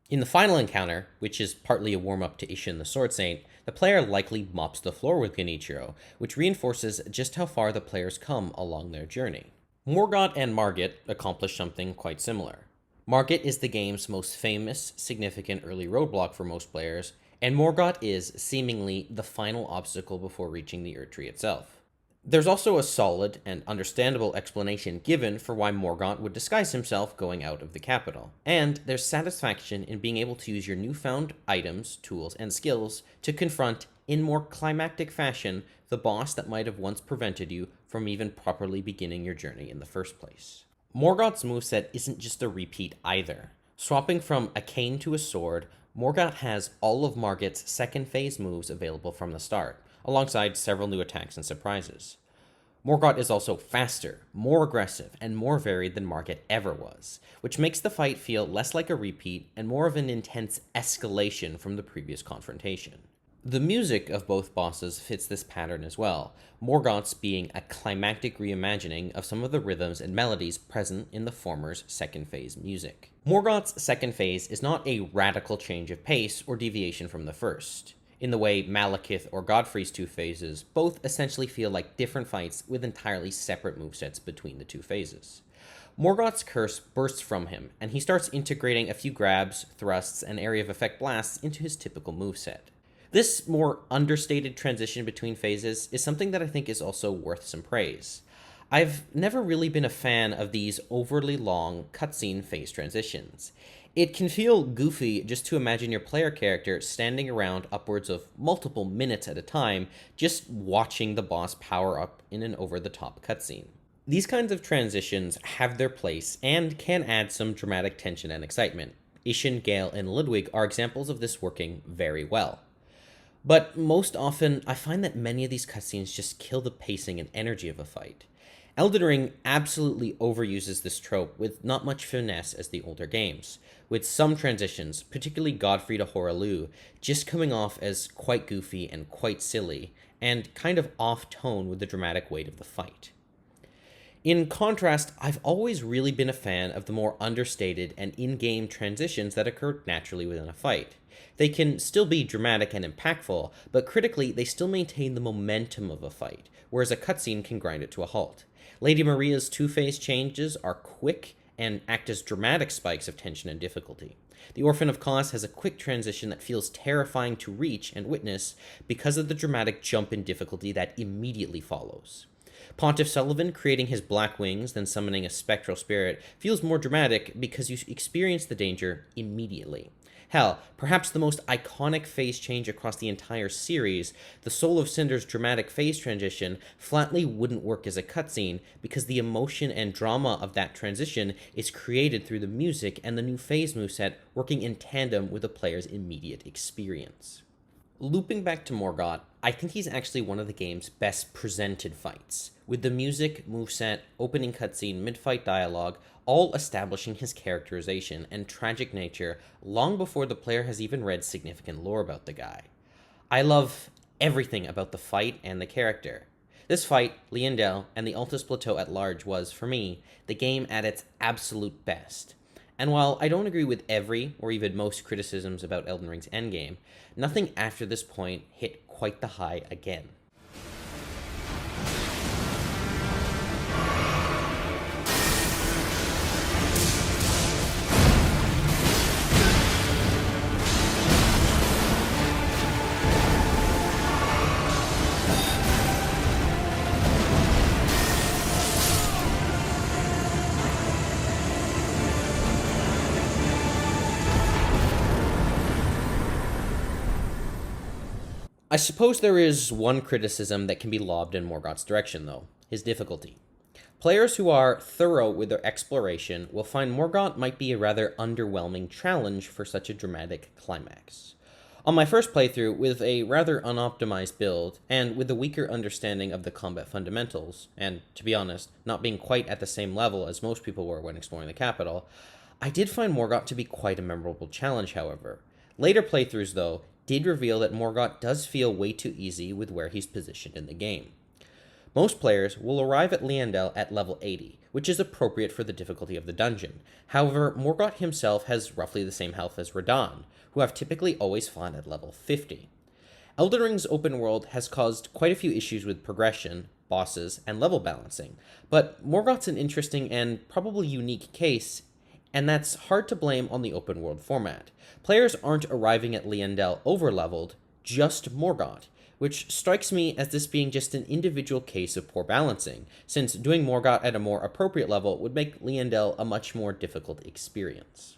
In the final encounter, which is partly a warm-up to Ishin the Sword Saint, the player likely mops the floor with Genichiro, which reinforces just how far the players come along their journey. Morgott and Margit accomplish something quite similar. Margit is the game's most famous, significant early roadblock for most players, and Morgott is, seemingly, the final obstacle before reaching the Erdtree itself. There's also a solid and understandable explanation given for why Morgott would disguise himself going out of the capital, and there's satisfaction in being able to use your newfound items, tools, and skills to confront, in more climactic fashion, the boss that might have once prevented you from even properly beginning your journey in the first place. Morgott's moveset isn't just a repeat either. Swapping from a cane to a sword, Morgott has all of Margit's second phase moves available from the start, alongside several new attacks and surprises. Morgott is also faster, more aggressive, and more varied than Margit ever was, which makes the fight feel less like a repeat and more of an intense escalation from the previous confrontation. The music of both bosses fits this pattern as well, Morgott's being a climactic reimagining of some of the rhythms and melodies present in the former's second phase music. Morgott's second phase is not a radical change of pace or deviation from the first, in the way Malekith or Godfrey's two phases both essentially feel like different fights with entirely separate movesets between the two phases. Morgott's curse bursts from him, and he starts integrating a few grabs, thrusts, and area of effect blasts into his typical moveset. This more understated transition between phases is something that I think is also worth some praise. I've never really been a fan of these overly long cutscene phase transitions. It can feel goofy just to imagine your player character standing around upwards of multiple minutes at a time, just watching the boss power up in an over-the-top cutscene. These kinds of transitions have their place and can add some dramatic tension and excitement. Ishin, Gale, and Ludwig are examples of this working very well. But most often, I find that many of these cutscenes just kill the pacing and energy of a fight. Elden Ring absolutely overuses this trope with not much finesse as the older games, with some transitions, particularly Godfrey to Hoarah, just coming off as quite goofy and quite silly, and kind of off-tone with the dramatic weight of the fight. In contrast, I've always really been a fan of the more understated and in-game transitions that occur naturally within a fight. They can still be dramatic and impactful, but critically, they still maintain the momentum of a fight, whereas a cutscene can grind it to a halt. Lady Maria's two-phase changes are quick and act as dramatic spikes of tension and difficulty. The Orphan of Kos has a quick transition that feels terrifying to reach and witness because of the dramatic jump in difficulty that immediately follows. Pontiff Sullivan creating his black wings, then summoning a spectral spirit, feels more dramatic because you experience the danger immediately. Hell, perhaps the most iconic phase change across the entire series, the Soul of Cinder's dramatic phase transition, flatly wouldn't work as a cutscene because the emotion and drama of that transition is created through the music and the new phase moveset working in tandem with the player's immediate experience. Looping back to Morgott, I think he's actually one of the game's best presented fights, with the music, moveset, opening cutscene, mid-fight dialogue, all establishing his characterization and tragic nature long before the player has even read significant lore about the guy. I love everything about the fight and the character. This fight, Liendel, and the Altus Plateau at large was, for me, the game at its absolute best. And while I don't agree with every, or even most criticisms about Elden Ring's endgame, nothing after this point hit quite the high again. I suppose there is one criticism that can be lobbed in Morgott's direction, though, his difficulty. Players who are thorough with their exploration will find Morgott might be a rather underwhelming challenge for such a dramatic climax. On my first playthrough, with a rather unoptimized build, and with a weaker understanding of the combat fundamentals, and, to be honest, not being quite at the same level as most people were when exploring the capital, I did find Morgott to be quite a memorable challenge, however. Later playthroughs, though, did reveal that Morgott does feel way too easy with where he's positioned in the game. Most players will arrive at Liendel at level 80, which is appropriate for the difficulty of the dungeon. However, Morgott himself has roughly the same health as Radahn, who have typically always fought at level 50. Elden Ring's open world has caused quite a few issues with progression, bosses, and level balancing, but Morgott's an interesting and probably unique case, and that's hard to blame on the open world format. Players aren't arriving at Liendel overleveled, just Morgott, which strikes me as this being just an individual case of poor balancing, since doing Morgott at a more appropriate level would make Liendel a much more difficult experience.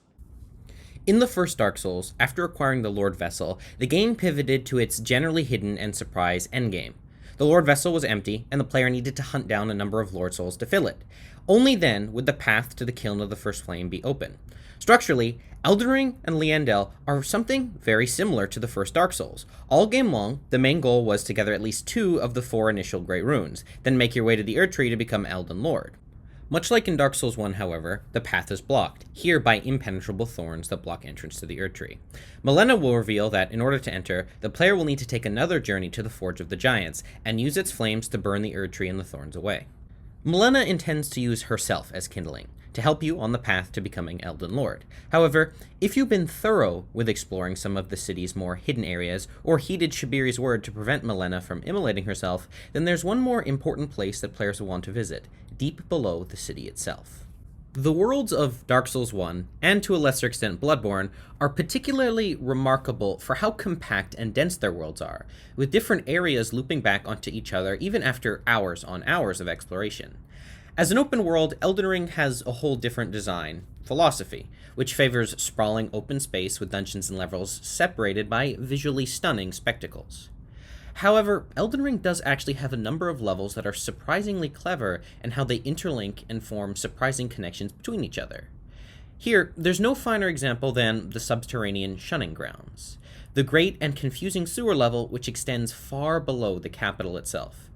In the first Dark Souls, after acquiring the Lord Vessel, the game pivoted to its generally hidden and surprise endgame. The Lord Vessel was empty, and the player needed to hunt down a number of Lord Souls to fill it. Only then would the path to the kiln of the First Flame be open. Structurally, Elden Ring and Liandel are something very similar to the first Dark Souls. All game long, the main goal was to gather at least 2 of the 4 initial Great Runes, then make your way to the Erdtree to become Elden Lord. Much like in Dark Souls 1, however, the path is blocked, here by impenetrable thorns that block entrance to the Erdtree. Malenia will reveal that in order to enter, the player will need to take another journey to the Forge of the Giants, and use its flames to burn the Erdtree and the thorns away. Malenia intends to use herself as kindling, to help you on the path to becoming Elden Lord. However, if you've been thorough with exploring some of the city's more hidden areas, or heeded Shabiri's word to prevent Malenia from immolating herself, then there's one more important place that players will want to visit, deep below the city itself. The worlds of Dark Souls 1, and to a lesser extent Bloodborne, are particularly remarkable for how compact and dense their worlds are, with different areas looping back onto each other even after hours on hours of exploration. As an open world, Elden Ring has a whole different design philosophy, which favors sprawling open space with dungeons and levels separated by visually stunning spectacles. However, Elden Ring does actually have a number of levels that are surprisingly clever in how they interlink and form surprising connections between each other. Here, there's no finer example than the subterranean shunning grounds, the great and confusing sewer level which extends far below the capital itself.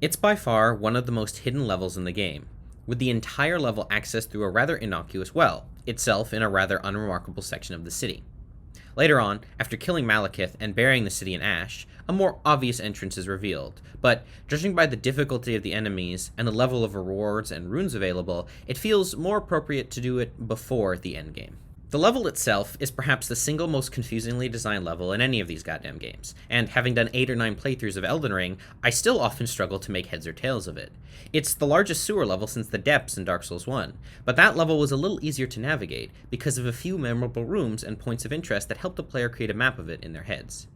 It's by far one of the most hidden levels in the game, with the entire level accessed through a rather innocuous well, itself in a rather unremarkable section of the city. Later on, after killing Malekith and burying the city in ash, a more obvious entrance is revealed, but judging by the difficulty of the enemies and the level of rewards and runes available, it feels more appropriate to do it before the endgame. The level itself is perhaps the single most confusingly designed level in any of these goddamn games, and having done 8 or 9 playthroughs of Elden Ring, I still often struggle to make heads or tails of it. It's the largest sewer level since the depths in Dark Souls 1, but that level was a little easier to navigate because of a few memorable rooms and points of interest that helped the player create a map of it in their heads.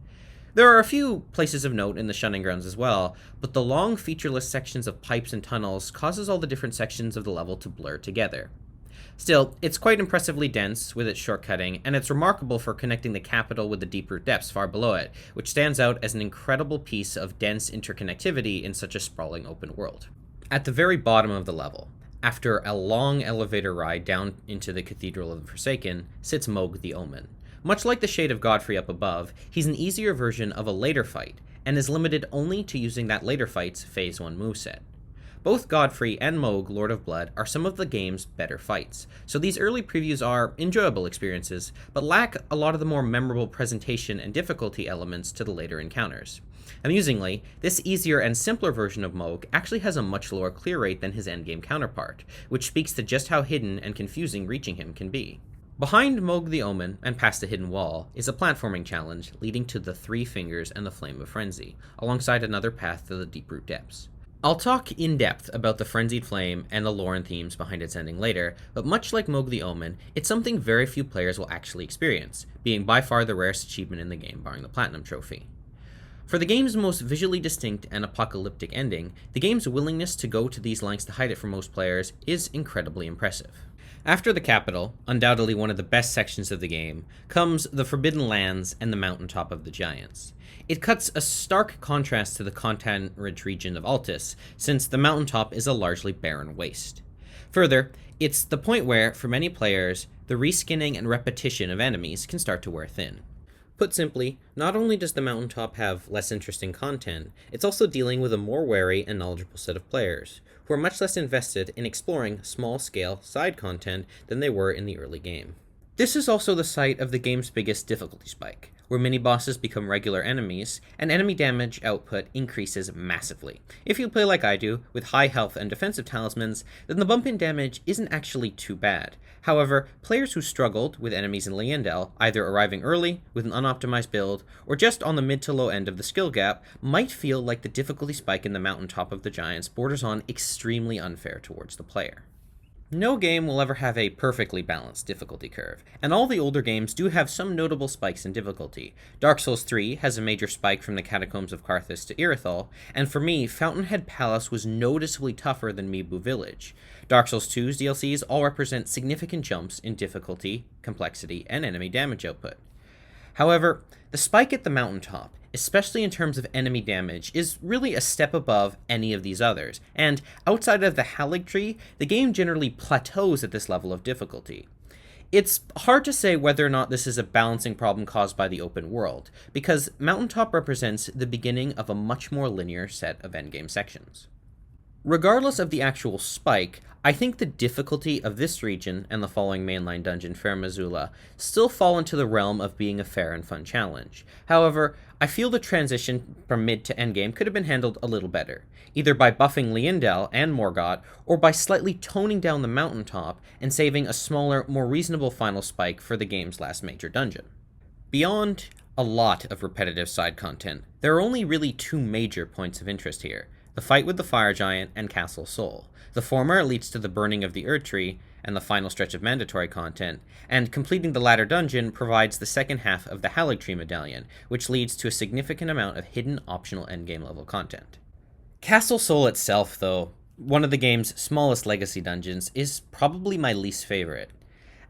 There are a few places of note in the shunning grounds as well, but the long featureless sections of pipes and tunnels causes all the different sections of the level to blur together. Still, it's quite impressively dense with its shortcutting, and it's remarkable for connecting the capital with the deeper depths far below it, which stands out as an incredible piece of dense interconnectivity in such a sprawling open world. At the very bottom of the level, after a long elevator ride down into the Cathedral of the Forsaken, sits Mohg the Omen. Much like the Shade of Godfrey up above, he's an easier version of a later fight, and is limited only to using that later fight's Phase 1 moveset. Both Godfrey and Mohg, Lord of Blood, are some of the game's better fights, so these early previews are enjoyable experiences, but lack a lot of the more memorable presentation and difficulty elements to the later encounters. Amusingly, this easier and simpler version of Mohg actually has a much lower clear rate than his endgame counterpart, which speaks to just how hidden and confusing reaching him can be. Behind Mohg the Omen, and past the hidden wall, is a platforming challenge leading to the Three Fingers and the Flame of Frenzy, alongside another path to the Deeproot Depths. I'll talk in depth about the Frenzied Flame and the lore and themes behind its ending later, but much like Mohg the Omen, it's something very few players will actually experience, being by far the rarest achievement in the game barring the Platinum Trophy. For the game's most visually distinct and apocalyptic ending, the game's willingness to go to these lengths to hide it from most players is incredibly impressive. After the capital, undoubtedly one of the best sections of the game, comes the Forbidden Lands and the mountaintop of the Giants. It cuts a stark contrast to the content-rich region of Altus, since the mountaintop is a largely barren waste. Further, it's the point where, for many players, the reskinning and repetition of enemies can start to wear thin. Put simply, not only does the mountaintop have less interesting content, it's also dealing with a more wary and knowledgeable set of players, who are much less invested in exploring small-scale side content than they were in the early game. This is also the site of the game's biggest difficulty spike, where mini-bosses become regular enemies, and enemy damage output increases massively. If you play like I do, with high health and defensive talismans, then the bump in damage isn't actually too bad. However, players who struggled with enemies in Liandel, either arriving early, with an unoptimized build, or just on the mid to low end of the skill gap, might feel like the difficulty spike in the mountaintop of the Giants borders on extremely unfair towards the player. No game will ever have a perfectly balanced difficulty curve, and all the older games do have some notable spikes in difficulty. Dark Souls 3 has a major spike from the Catacombs of Carthus to Irithyll, and for me, Fountainhead Palace was noticeably tougher than Mibu Village. Dark Souls 2's DLCs all represent significant jumps in difficulty, complexity, and enemy damage output. However, the spike at the mountaintop, especially in terms of enemy damage, is really a step above any of these others, and outside of the Erdtree, the game generally plateaus at this level of difficulty. It's hard to say whether or not this is a balancing problem caused by the open world, because Mountaintop represents the beginning of a much more linear set of endgame sections. Regardless of the actual spike, I think the difficulty of this region and the following mainline dungeon, Fair Missoula, still fall into the realm of being a fair and fun challenge. However, I feel the transition from mid to endgame could have been handled a little better, either by buffing Liendel and Morgott, or by slightly toning down the mountaintop and saving a smaller, more reasonable final spike for the game's last major dungeon. Beyond a lot of repetitive side content, there are only really two major points of interest here: the fight with the Fire Giant and Castle Sol. The former leads to the burning of the Erdtree and the final stretch of mandatory content, and completing the latter dungeon provides the second half of the Erdtree Medallion, which leads to a significant amount of hidden optional endgame level content. Castle Sol itself, though, one of the game's smallest legacy dungeons, is probably my least favorite.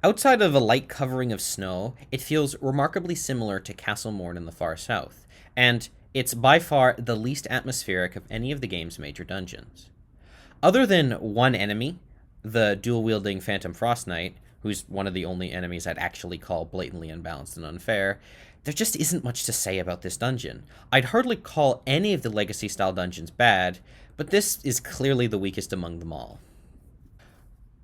Outside of a light covering of snow, it feels remarkably similar to Castle Morn in the far south, and it's by far the least atmospheric of any of the game's major dungeons. Other than one enemy, the dual-wielding Phantom Frost Knight, who's one of the only enemies I'd actually call blatantly unbalanced and unfair, there just isn't much to say about this dungeon. I'd hardly call any of the Legacy-style dungeons bad, but this is clearly the weakest among them all.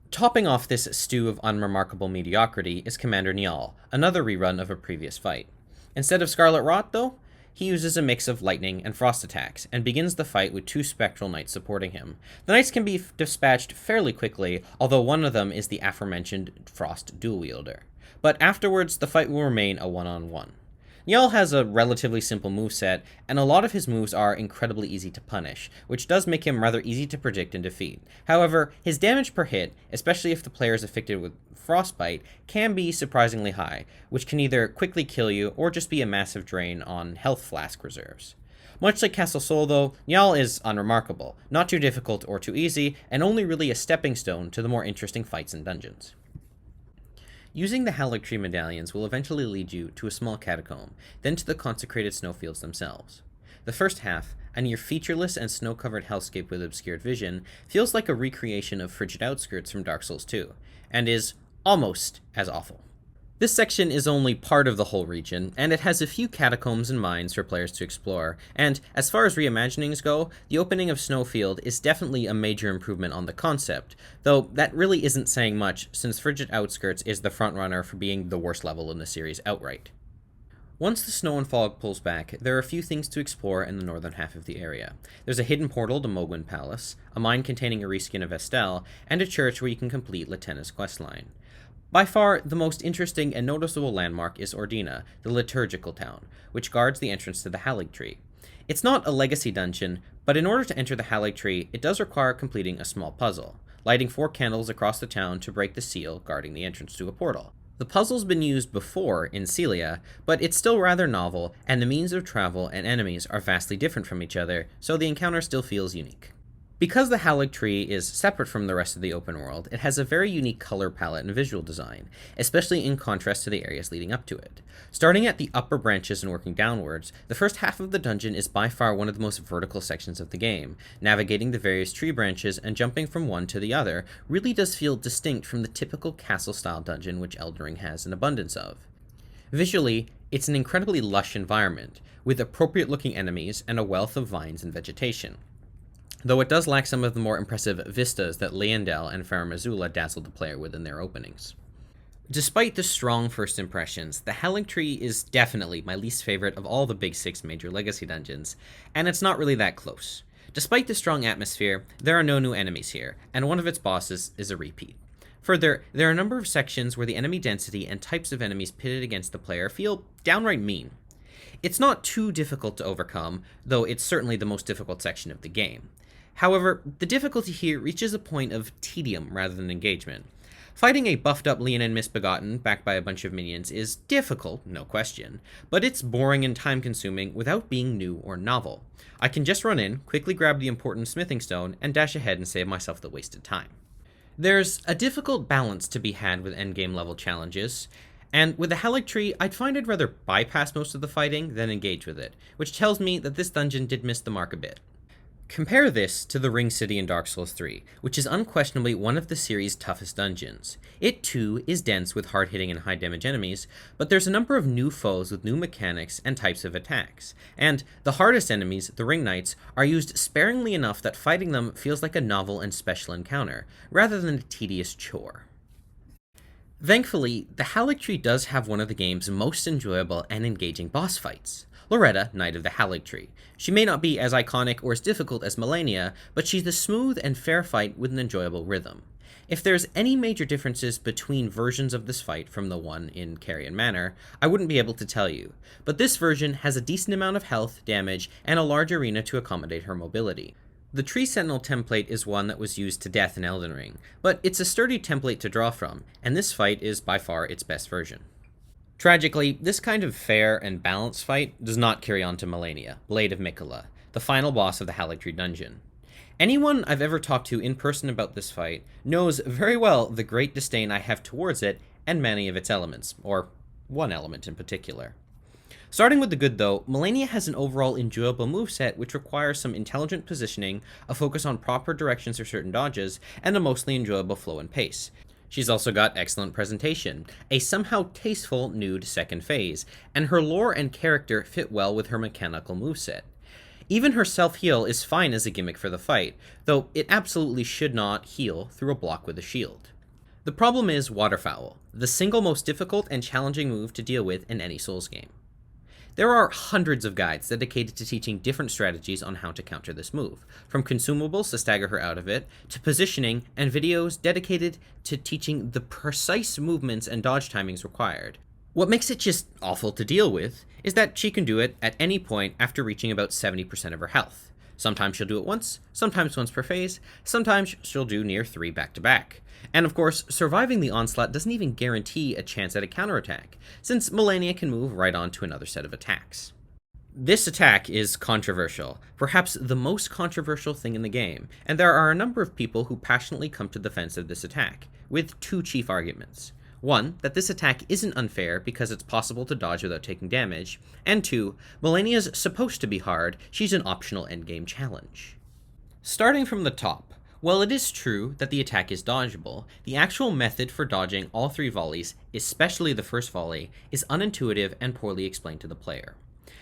Topping off this stew of unremarkable mediocrity is Commander Niall, another rerun of a previous fight. Instead of Scarlet Rot, though, he uses a mix of lightning and frost attacks, and begins the fight with two spectral knights supporting him. The knights can be dispatched fairly quickly, although one of them is the aforementioned frost dual-wielder. But afterwards, the fight will remain a one-on-one. Niall has a relatively simple moveset, and a lot of his moves are incredibly easy to punish, which does make him rather easy to predict and defeat. However, his damage per hit, especially if the player is affected with Frostbite, can be surprisingly high, which can either quickly kill you or just be a massive drain on health flask reserves. Much like Castle Sol, though, Niall is unremarkable, not too difficult or too easy, and only really a stepping stone to the more interesting fights and dungeons. Using the Erdtree medallions will eventually lead you to a small catacomb, then to the consecrated snowfields themselves. The first half, a near featureless and snow-covered hellscape with obscured vision, feels like a recreation of Frigid Outskirts from Dark Souls 2, and is almost as awful. This section is only part of the whole region, and it has a few catacombs and mines for players to explore, and as far as reimaginings go, the opening of Snowfield is definitely a major improvement on the concept, though that really isn't saying much since Frigid Outskirts is the frontrunner for being the worst level in the series outright. Once the snow and fog pulls back, there are a few things to explore in the northern half of the area. There's a hidden portal to Mogwin Palace, a mine containing a reskin of Estelle, and a church where you can complete Latenna's questline. By far, the most interesting and noticeable landmark is Ordina, the liturgical town, which guards the entrance to the Erdtree. It's not a legacy dungeon, but in order to enter the Erdtree, it does require completing a small puzzle, lighting 4 candles across the town to break the seal guarding the entrance to a portal. The puzzle's been used before in Celia, but it's still rather novel, and the means of travel and enemies are vastly different from each other, so the encounter still feels unique. Because the Erdtree is separate from the rest of the open world, it has a very unique color palette and visual design, especially in contrast to the areas leading up to it. Starting at the upper branches and working downwards, the first half of the dungeon is by far one of the most vertical sections of the game. Navigating the various tree branches and jumping from one to the other really does feel distinct from the typical castle-style dungeon which Elden Ring has an abundance of. Visually, it's an incredibly lush environment, with appropriate-looking enemies and a wealth of vines and vegetation, though it does lack some of the more impressive vistas that Liendel and Fair Missoula dazzled the player with in their openings. Despite the strong first impressions, the Erdtree is definitely my least favorite of all the big 6 major legacy dungeons, and it's not really that close. Despite the strong atmosphere, there are no new enemies here, and one of its bosses is a repeat. Further, there are a number of sections where the enemy density and types of enemies pitted against the player feel downright mean. It's not too difficult to overcome, though it's certainly the most difficult section of the game. However, the difficulty here reaches a point of tedium rather than engagement. Fighting a buffed-up Leonin Misbegotten, backed by a bunch of minions, is difficult, no question, but it's boring and time-consuming without being new or novel. I can just run in, quickly grab the important smithing stone, and dash ahead and save myself the wasted time. There's a difficult balance to be had with endgame level challenges, And with the Haligtree, I'd find I'd rather bypass most of the fighting than engage with it, which tells me that this dungeon did miss the mark a bit. Compare this to the Ring City in Dark Souls 3, which is unquestionably one of the series' toughest dungeons. It too is dense with hard-hitting and high-damage enemies, but there's a number of new foes with new mechanics and types of attacks. And the hardest enemies, the Ring Knights, are used sparingly enough that fighting them feels like a novel and special encounter, rather than a tedious chore. Thankfully, the Haligtree does have one of the game's most enjoyable and engaging boss fights. Loretta, Knight of the Haligtree. She may not be as iconic or as difficult as Malenia, but she's a smooth and fair fight with an enjoyable rhythm. If there's any major differences between versions of this fight from the one in Carrion Manor, I wouldn't be able to tell you, but this version has a decent amount of health, damage, and a large arena to accommodate her mobility. The Tree Sentinel template is one that was used to death in Elden Ring, but it's a sturdy template to draw from, and this fight is by far its best version. Tragically, this kind of fair and balanced fight does not carry on to Malenia, Blade of Mikola, the final boss of the Haligtree dungeon. Anyone I've ever talked to in person about this fight knows very well the great disdain I have towards it and many of its elements, or one element in particular. Starting with the good though, Malenia has an overall enjoyable moveset which requires some intelligent positioning, a focus on proper directions for certain dodges, and a mostly enjoyable flow and pace. She's also got excellent presentation, a somehow tasteful nude second phase, and her lore and character fit well with her mechanical moveset. Even her self-heal is fine as a gimmick for the fight, though it absolutely should not heal through a block with a shield. The problem is Waterfowl, the single most difficult and challenging move to deal with in any Souls game. There are hundreds of guides dedicated to teaching different strategies on how to counter this move, from consumables to stagger her out of it, to positioning, and videos dedicated to teaching the precise movements and dodge timings required. What makes it just awful to deal with is that she can do it at any point after reaching about 70% of her health. Sometimes she'll do it once, sometimes once per phase, sometimes she'll do near 3 back-to-back. And of course, surviving the onslaught doesn't even guarantee a chance at a counterattack, since Malenia can move right on to another set of attacks. This attack is controversial, perhaps the most controversial thing in the game, and there are a number of people who passionately come to the defense of this attack, with 2 chief arguments. 1, that this attack isn't unfair because it's possible to dodge without taking damage, and 2, Malenia's supposed to be hard, she's an optional endgame challenge. Starting from the top, while it is true that the attack is dodgeable, the actual method for dodging all 3 volleys, especially the first volley, is unintuitive and poorly explained to the player.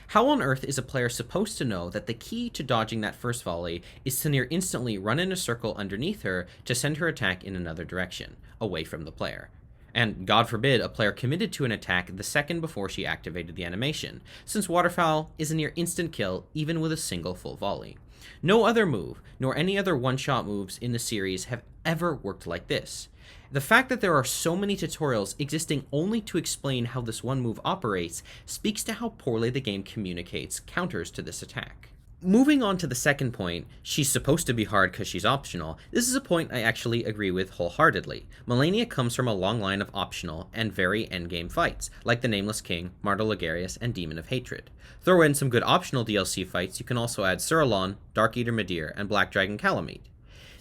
How on earth is a player supposed to know that the key to dodging that first volley is to near instantly run in a circle underneath her to send her attack in another direction, away from the player? And God forbid a player committed to an attack the second before she activated the animation, since Waterfowl is a near instant kill even with a single full volley. No other move, nor any other one-shot moves in the series have ever worked like this. The fact that there are so many tutorials existing only to explain how this one move operates speaks to how poorly the game communicates counters to this attack. Moving on to the second point, she's supposed to be hard because she's optional, this is a point I actually agree with wholeheartedly. Malenia comes from a long line of optional and very endgame fights, like the Nameless King, Martyr Ligarius, and Demon of Hatred. Throw in some good optional DLC fights, you can also add Suralon, Dark Eater Midir, and Black Dragon Calamite.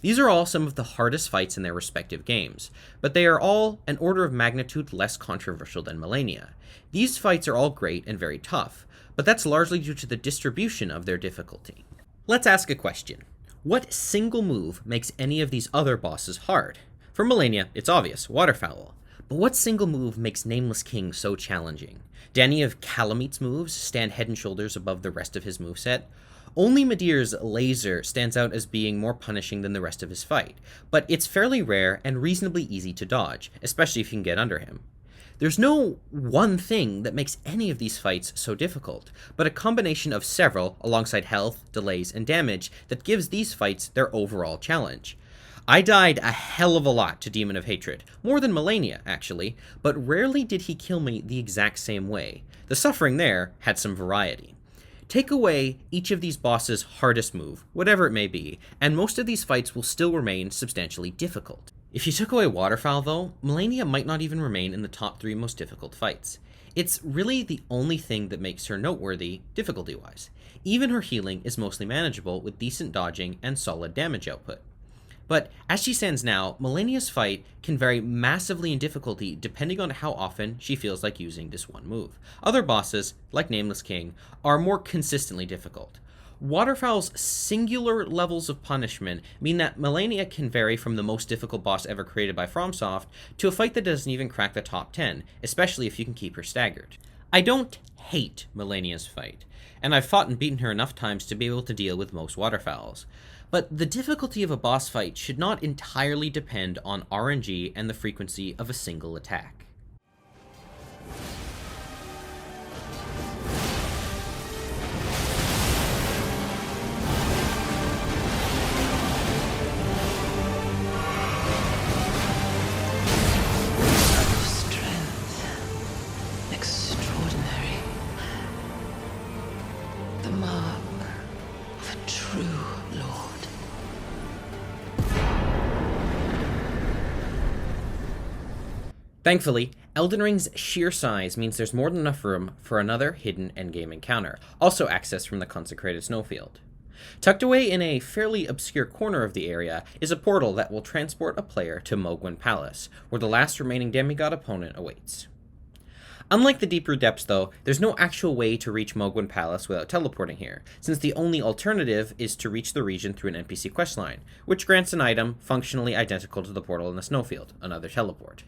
These are all some of the hardest fights in their respective games, but they are all an order of magnitude less controversial than Malenia. These fights are all great and very tough, but that's largely due to the distribution of their difficulty. Let's ask a question. What single move makes any of these other bosses hard? For Malenia, it's obvious, Waterfowl. But what single move makes Nameless King so challenging? Do any of Calamite's moves stand head and shoulders above the rest of his moveset? Only Midir's laser stands out as being more punishing than the rest of his fight, but it's fairly rare and reasonably easy to dodge, especially if you can get under him. There's no one thing that makes any of these fights so difficult, but a combination of several, alongside health, delays, and damage, that gives these fights their overall challenge. I died a hell of a lot to Demon of Hatred, more than Malenia, actually, but rarely did he kill me the exact same way. The suffering there had some variety. Take away each of these bosses' hardest move, whatever it may be, and most of these fights will still remain substantially difficult. If you took away Waterfowl though, Malenia might not even remain in the top 3 most difficult fights. It's really the only thing that makes her noteworthy, difficulty-wise. Even her healing is mostly manageable with decent dodging and solid damage output. But as she stands now, Melania's fight can vary massively in difficulty depending on how often she feels like using this one move. Other bosses, like Nameless King, are more consistently difficult. Waterfowl's singular levels of punishment mean that Melania can vary from the most difficult boss ever created by FromSoft to a fight that doesn't even crack the top 10, especially if you can keep her staggered. I don't hate Melania's fight, and I've fought and beaten her enough times to be able to deal with most waterfowls. But the difficulty of a boss fight should not entirely depend on RNG and the frequency of a single attack. Strength. Extraordinary. The mark of a true lord. Thankfully, Elden Ring's sheer size means there's more than enough room for another hidden endgame encounter, also accessed from the consecrated snowfield. Tucked away in a fairly obscure corner of the area is a portal that will transport a player to Mogwin Palace, where the last remaining demigod opponent awaits. Unlike the deeper depths though, there's no actual way to reach Mogwin Palace without teleporting here, since the only alternative is to reach the region through an NPC questline, which grants an item functionally identical to the portal in the snowfield, another teleport.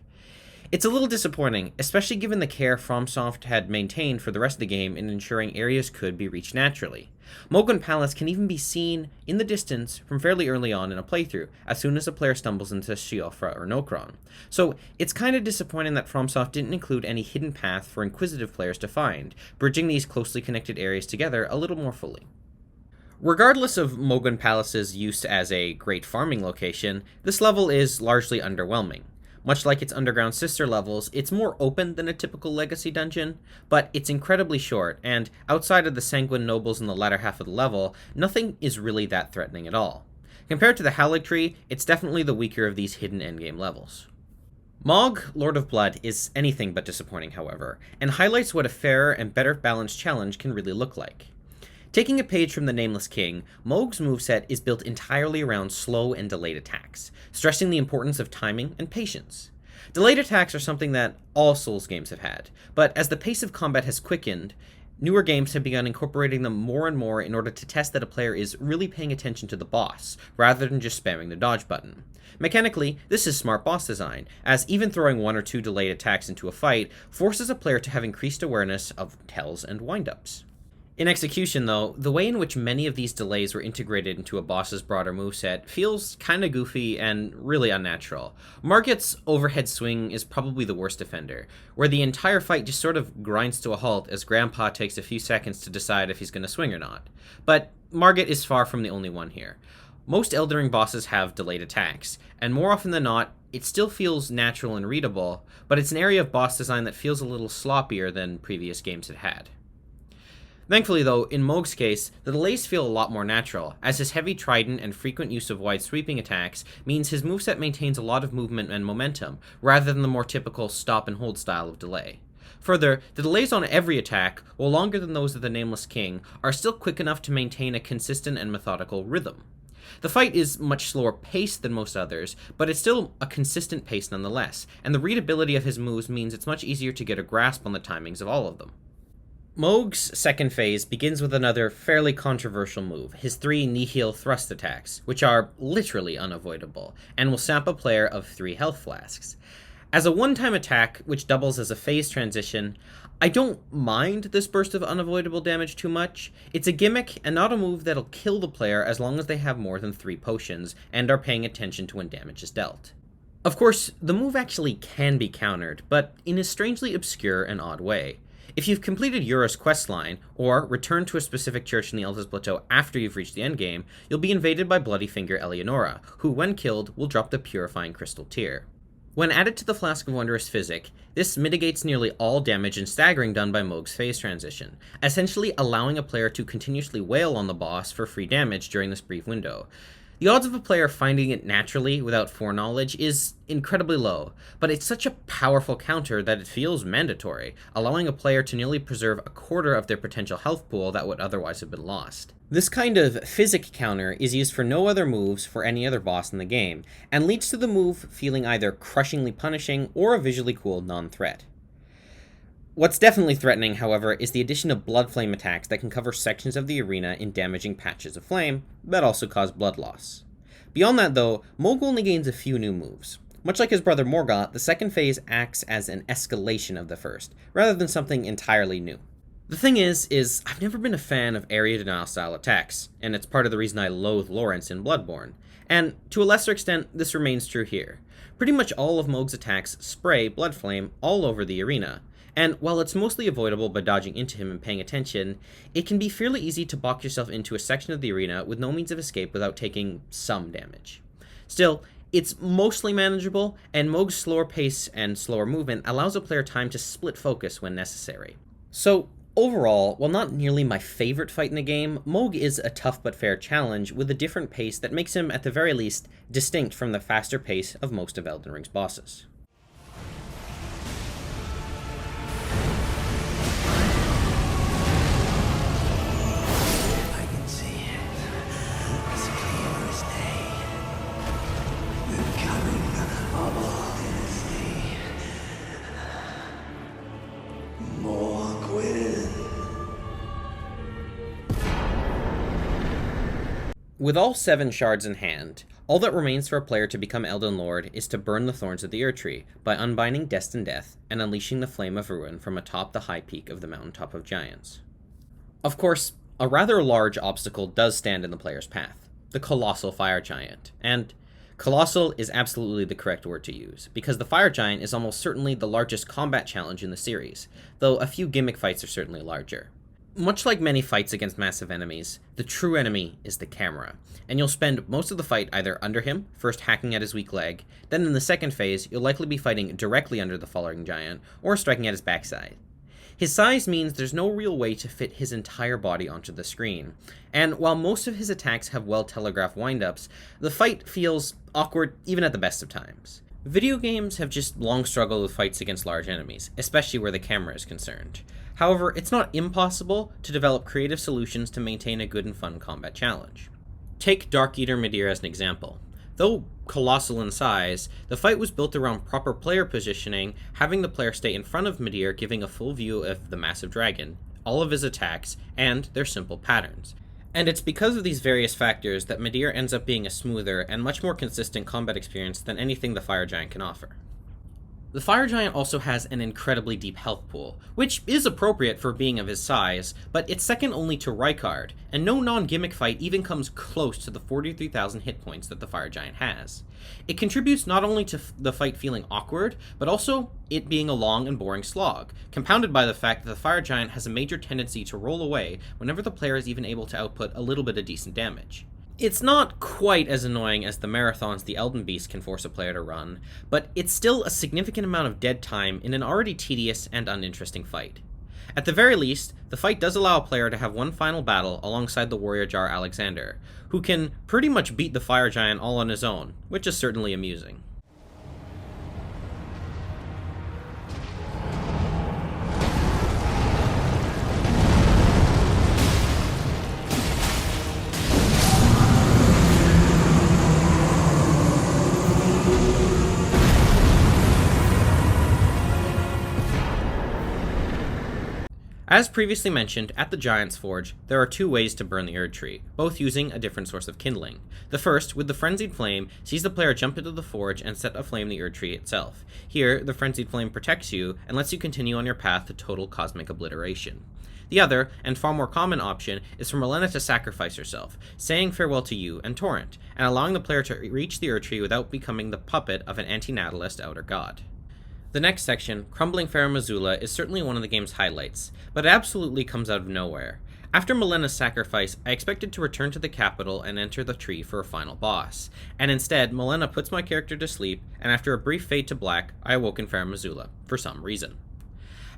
It's a little disappointing, especially given the care FromSoft had maintained for the rest of the game in ensuring areas could be reached naturally. Mogwin Palace can even be seen in the distance from fairly early on in a playthrough, as soon as a player stumbles into Siofra or Nokron. So it's kind of disappointing that FromSoft didn't include any hidden path for inquisitive players to find, bridging these closely connected areas together a little more fully. Regardless of Mogwin Palace's use as a great farming location, this level is largely underwhelming. Much like its underground sister levels, it's more open than a typical Legacy dungeon, but it's incredibly short, and outside of the Sanguine Nobles in the latter half of the level, nothing is really that threatening at all. Compared to the Erdtree, it's definitely the weaker of these hidden endgame levels. Mog, Lord of Blood, is anything but disappointing, however, and highlights what a fairer and better balanced challenge can really look like. Taking a page from the Nameless King, Mog's moveset is built entirely around slow and delayed attacks, stressing the importance of timing and patience. Delayed attacks are something that all Souls games have had, but as the pace of combat has quickened, newer games have begun incorporating them more and more in order to test that a player is really paying attention to the boss, rather than just spamming the dodge button. Mechanically, this is smart boss design, as even throwing one or two delayed attacks into a fight forces a player to have increased awareness of tells and windups. In execution, though, the way in which many of these delays were integrated into a boss's broader moveset feels kinda goofy and really unnatural. Margit's overhead swing is probably the worst offender, where the entire fight just sort of grinds to a halt as Grandpa takes a few seconds to decide if he's gonna swing or not. But Margit is far from the only one here. Most Elden Ring bosses have delayed attacks, and more often than not, it still feels natural and readable, but it's an area of boss design that feels a little sloppier than previous games had had. Thankfully though, in Mog's case, the delays feel a lot more natural, as his heavy trident and frequent use of wide sweeping attacks means his moveset maintains a lot of movement and momentum, rather than the more typical stop and hold style of delay. Further, the delays on every attack, while longer than those of the Nameless King, are still quick enough to maintain a consistent and methodical rhythm. The fight is much slower paced than most others, but it's still a consistent pace nonetheless, and the readability of his moves means it's much easier to get a grasp on the timings of all of them. Mog's second phase begins with another fairly controversial move, his 3 Nihil thrust attacks, which are literally unavoidable, and will sap a player of 3 health flasks. As a one-time attack, which doubles as a phase transition, I don't mind this burst of unavoidable damage too much. It's a gimmick and not a move that'll kill the player as long as they have more than 3 potions and are paying attention to when damage is dealt. Of course, the move actually can be countered, but in a strangely obscure and odd way. If you've completed Yura's questline, or returned to a specific church in the Eldest Plateau after you've reached the endgame, you'll be invaded by Bloody Finger Eleonora, who when killed will drop the Purifying Crystal Tear. When added to the Flask of Wondrous Physic, this mitigates nearly all damage and staggering done by Mog's phase transition, essentially allowing a player to continuously wail on the boss for free damage during this brief window. The odds of a player finding it naturally without foreknowledge is incredibly low, but it's such a powerful counter that it feels mandatory, allowing a player to nearly preserve a quarter of their potential health pool that would otherwise have been lost. This kind of physic counter is used for no other moves for any other boss in the game, and leads to the move feeling either crushingly punishing or a visually cool non-threat. What's definitely threatening, however, is the addition of blood flame attacks that can cover sections of the arena in damaging patches of flame, that also cause blood loss. Beyond that though, Mohg only gains a few new moves. Much like his brother Morgoth, the second phase acts as an escalation of the first, rather than something entirely new. The thing is I've never been a fan of area denial style attacks, and it's part of the reason I loathe Lawrence in Bloodborne. And to a lesser extent, this remains true here. Pretty much all of Mohg's attacks spray blood flame all over the arena, and while it's mostly avoidable by dodging into him and paying attention, it can be fairly easy to box yourself into a section of the arena with no means of escape without taking some damage. Still, it's mostly manageable, and Mohg's slower pace and slower movement allows a player time to split focus when necessary. So, overall, while not nearly my favorite fight in the game, Mohg is a tough but fair challenge with a different pace that makes him, at the very least, distinct from the faster pace of most of Elden Ring's bosses. With all 7 shards in hand, all that remains for a player to become Elden Lord is to burn the thorns of the Erdtree by unbinding Destined Death and unleashing the Flame of Ruin from atop the high peak of the Mountaintop of Giants. Of course, a rather large obstacle does stand in the player's path, the Colossal Fire Giant, and colossal is absolutely the correct word to use, because the Fire Giant is almost certainly the largest combat challenge in the series, though a few gimmick fights are certainly larger. Much like many fights against massive enemies, the true enemy is the camera, and you'll spend most of the fight either under him, first hacking at his weak leg, then in the second phase, you'll likely be fighting directly under the falling giant, or striking at his backside. His size means there's no real way to fit his entire body onto the screen, and while most of his attacks have well-telegraphed windups, the fight feels awkward even at the best of times. Video games have just long struggled with fights against large enemies, especially where the camera is concerned. However, it's not impossible to develop creative solutions to maintain a good and fun combat challenge. Take Dark Eater Midir as an example. Though colossal in size, the fight was built around proper player positioning, having the player stay in front of Midir, giving a full view of the massive dragon, all of his attacks, and their simple patterns. And it's because of these various factors that Midir ends up being a smoother and much more consistent combat experience than anything the Fire Giant can offer. The Fire Giant also has an incredibly deep health pool, which is appropriate for being of his size, but it's second only to Rykard, and no non-gimmick fight even comes close to the 43,000 hit points that the Fire Giant has. It contributes not only to the fight feeling awkward, but also it being a long and boring slog, compounded by the fact that the Fire Giant has a major tendency to roll away whenever the player is even able to output a little bit of decent damage. It's not quite as annoying as the marathons the Elden Beast can force a player to run, but it's still a significant amount of dead time in an already tedious and uninteresting fight. At the very least, the fight does allow a player to have one final battle alongside the warrior Jar Alexander, who can pretty much beat the Fire Giant all on his own, which is certainly amusing. As previously mentioned, at the Giant's Forge, there are 2 ways to burn the Erdtree, both using a different source of kindling. The first, with the Frenzied Flame, sees the player jump into the forge and set aflame the Erdtree itself. Here, the Frenzied Flame protects you and lets you continue on your path to total cosmic obliteration. The other, and far more common option, is for Malenia to sacrifice herself, saying farewell to you and Torrent, and allowing the player to reach the Erdtree without becoming the puppet of an anti-natalist outer god. The next section, Crumbling Farum Azula, is certainly one of the game's highlights, but it absolutely comes out of nowhere. After Malenia's sacrifice, I expected to return to the capital and enter the tree for a final boss, and instead, Malenia puts my character to sleep, and after a brief fade to black, I awoke in Farum Azula, for some reason.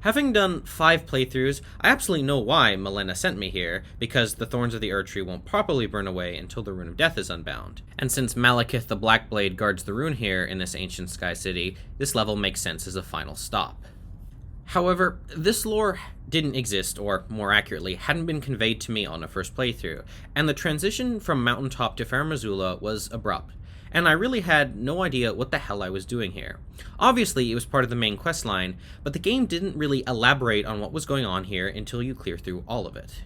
Having done 5 playthroughs, I absolutely know why Milena sent me here, because the thorns of the Erdtree won't properly burn away until the Rune of Death is unbound. And since Malekith the Blackblade guards the rune here in this ancient sky city, this level makes sense as a final stop. However, this lore didn't exist, or more accurately, hadn't been conveyed to me on a first playthrough, and the transition from Mountaintop to Farum Azula was abrupt, and I really had no idea what the hell I was doing here. Obviously, it was part of the main questline, but the game didn't really elaborate on what was going on here until you clear through all of it.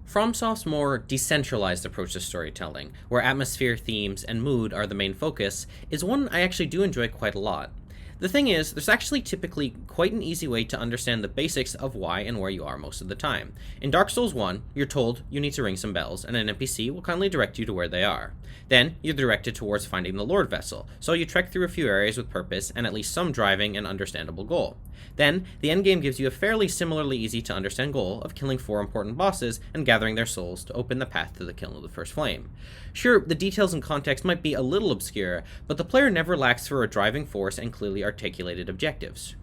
FromSoft's more decentralized approach to storytelling, where atmosphere, themes, and mood are the main focus, is one I actually do enjoy quite a lot. The thing is, there's actually typically quite an easy way to understand the basics of why and where you are most of the time. In Dark Souls 1, you're told you need to ring some bells, and an NPC will kindly direct you to where they are. Then, you're directed towards finding the Lord Vessel, so you trek through a few areas with purpose and at least some driving and understandable goal. Then, the endgame gives you a fairly similarly easy to understand goal of killing 4 important bosses and gathering their souls to open the path to the kiln of the first flame. Sure, the details and context might be a little obscure, but the player never lacks for a driving force and clearly articulated objectives.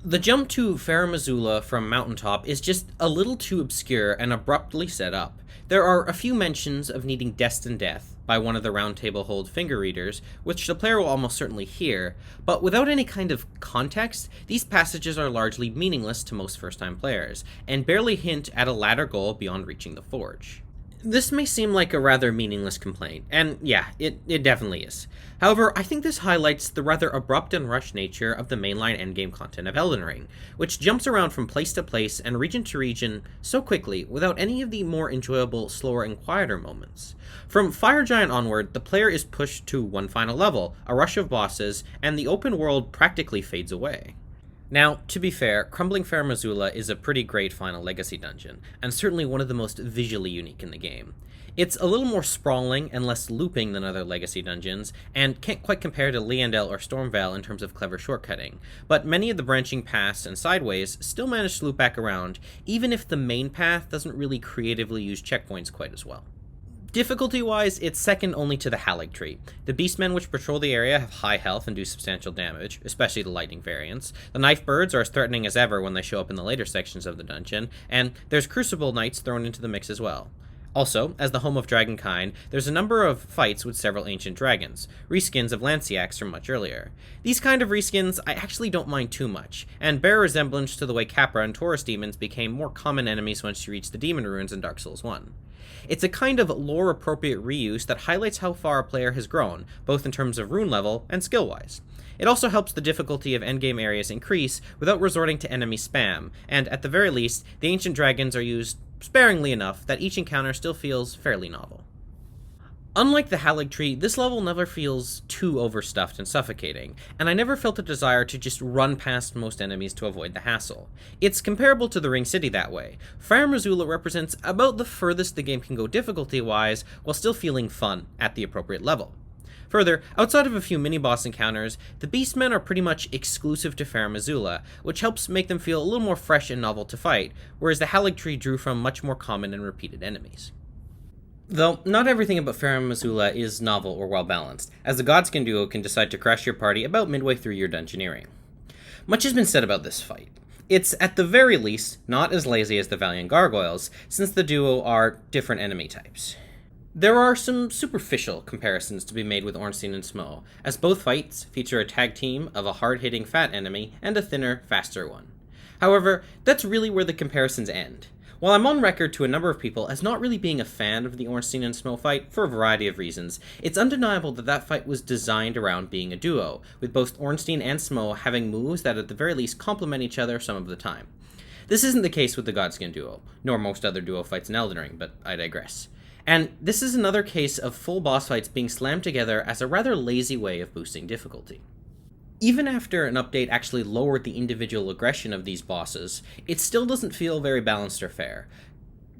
The jump to Farum Azula from Mountaintop is just a little too obscure and abruptly set up. There are a few mentions of needing Destined Death by one of the Round Table Hold finger readers, which the player will almost certainly hear, but without any kind of context, these passages are largely meaningless to most first-time players, and barely hint at a latter goal beyond reaching the Forge. This may seem like a rather meaningless complaint, and yeah, it definitely is. However, I think this highlights the rather abrupt and rushed nature of the mainline endgame content of Elden Ring, which jumps around from place to place and region to region so quickly without any of the more enjoyable, slower and quieter moments. From Fire Giant onward, the player is pushed to one final level, a rush of bosses, and the open world practically fades away. Now, to be fair, Crumbling Farum Azula is a pretty great final legacy dungeon, and certainly one of the most visually unique in the game. It's a little more sprawling and less looping than other legacy dungeons, and can't quite compare to Liandel or Stormvale in terms of clever shortcutting, but many of the branching paths and sideways still manage to loop back around, even if the main path doesn't really creatively use checkpoints quite as well. Difficulty-wise, it's second only to the Erdtree. The beastmen which patrol the area have high health and do substantial damage, especially the lightning variants. The knife birds are as threatening as ever when they show up in the later sections of the dungeon, and there's Crucible Knights thrown into the mix as well. Also, as the home of Dragonkind, there's a number of fights with several ancient dragons, reskins of Lanciacs from much earlier. These kind of reskins I actually don't mind too much, and bear resemblance to the way Capra and Taurus demons became more common enemies once you reach the demon ruins in Dark Souls 1. It's a kind of lore-appropriate reuse that highlights how far a player has grown, both in terms of rune level and skill-wise. It also helps the difficulty of endgame areas increase without resorting to enemy spam, and at the very least, the ancient dragons are used sparingly enough that each encounter still feels fairly novel. Unlike the Erdtree, this level never feels too overstuffed and suffocating, and I never felt a desire to just run past most enemies to avoid the hassle. It's comparable to the Ring City that way. Farum Azula represents about the furthest the game can go difficulty-wise, while still feeling fun at the appropriate level. Further, outside of a few mini-boss encounters, the Beastmen are pretty much exclusive to Farum Azula, which helps make them feel a little more fresh and novel to fight, whereas the Erdtree drew from much more common and repeated enemies. Though, not everything about Farum Azula is novel or well-balanced, as the Godskin duo can decide to crash your party about midway through your dungeoneering. Much has been said about this fight. It's, at the very least, not as lazy as the Valiant Gargoyles, since the duo are different enemy types. There are some superficial comparisons to be made with Ornstein and Smough, as both fights feature a tag team of a hard-hitting fat enemy and a thinner, faster one. However, that's really where the comparisons end. While I'm on record to a number of people as not really being a fan of the Ornstein and Smough fight for a variety of reasons, it's undeniable that that fight was designed around being a duo, with both Ornstein and Smough having moves that at the very least complement each other some of the time. This isn't the case with the Godskin duo, nor most other duo fights in Elden Ring, but I digress. And this is another case of full boss fights being slammed together as a rather lazy way of boosting difficulty. Even after an update actually lowered the individual aggression of these bosses, it still doesn't feel very balanced or fair.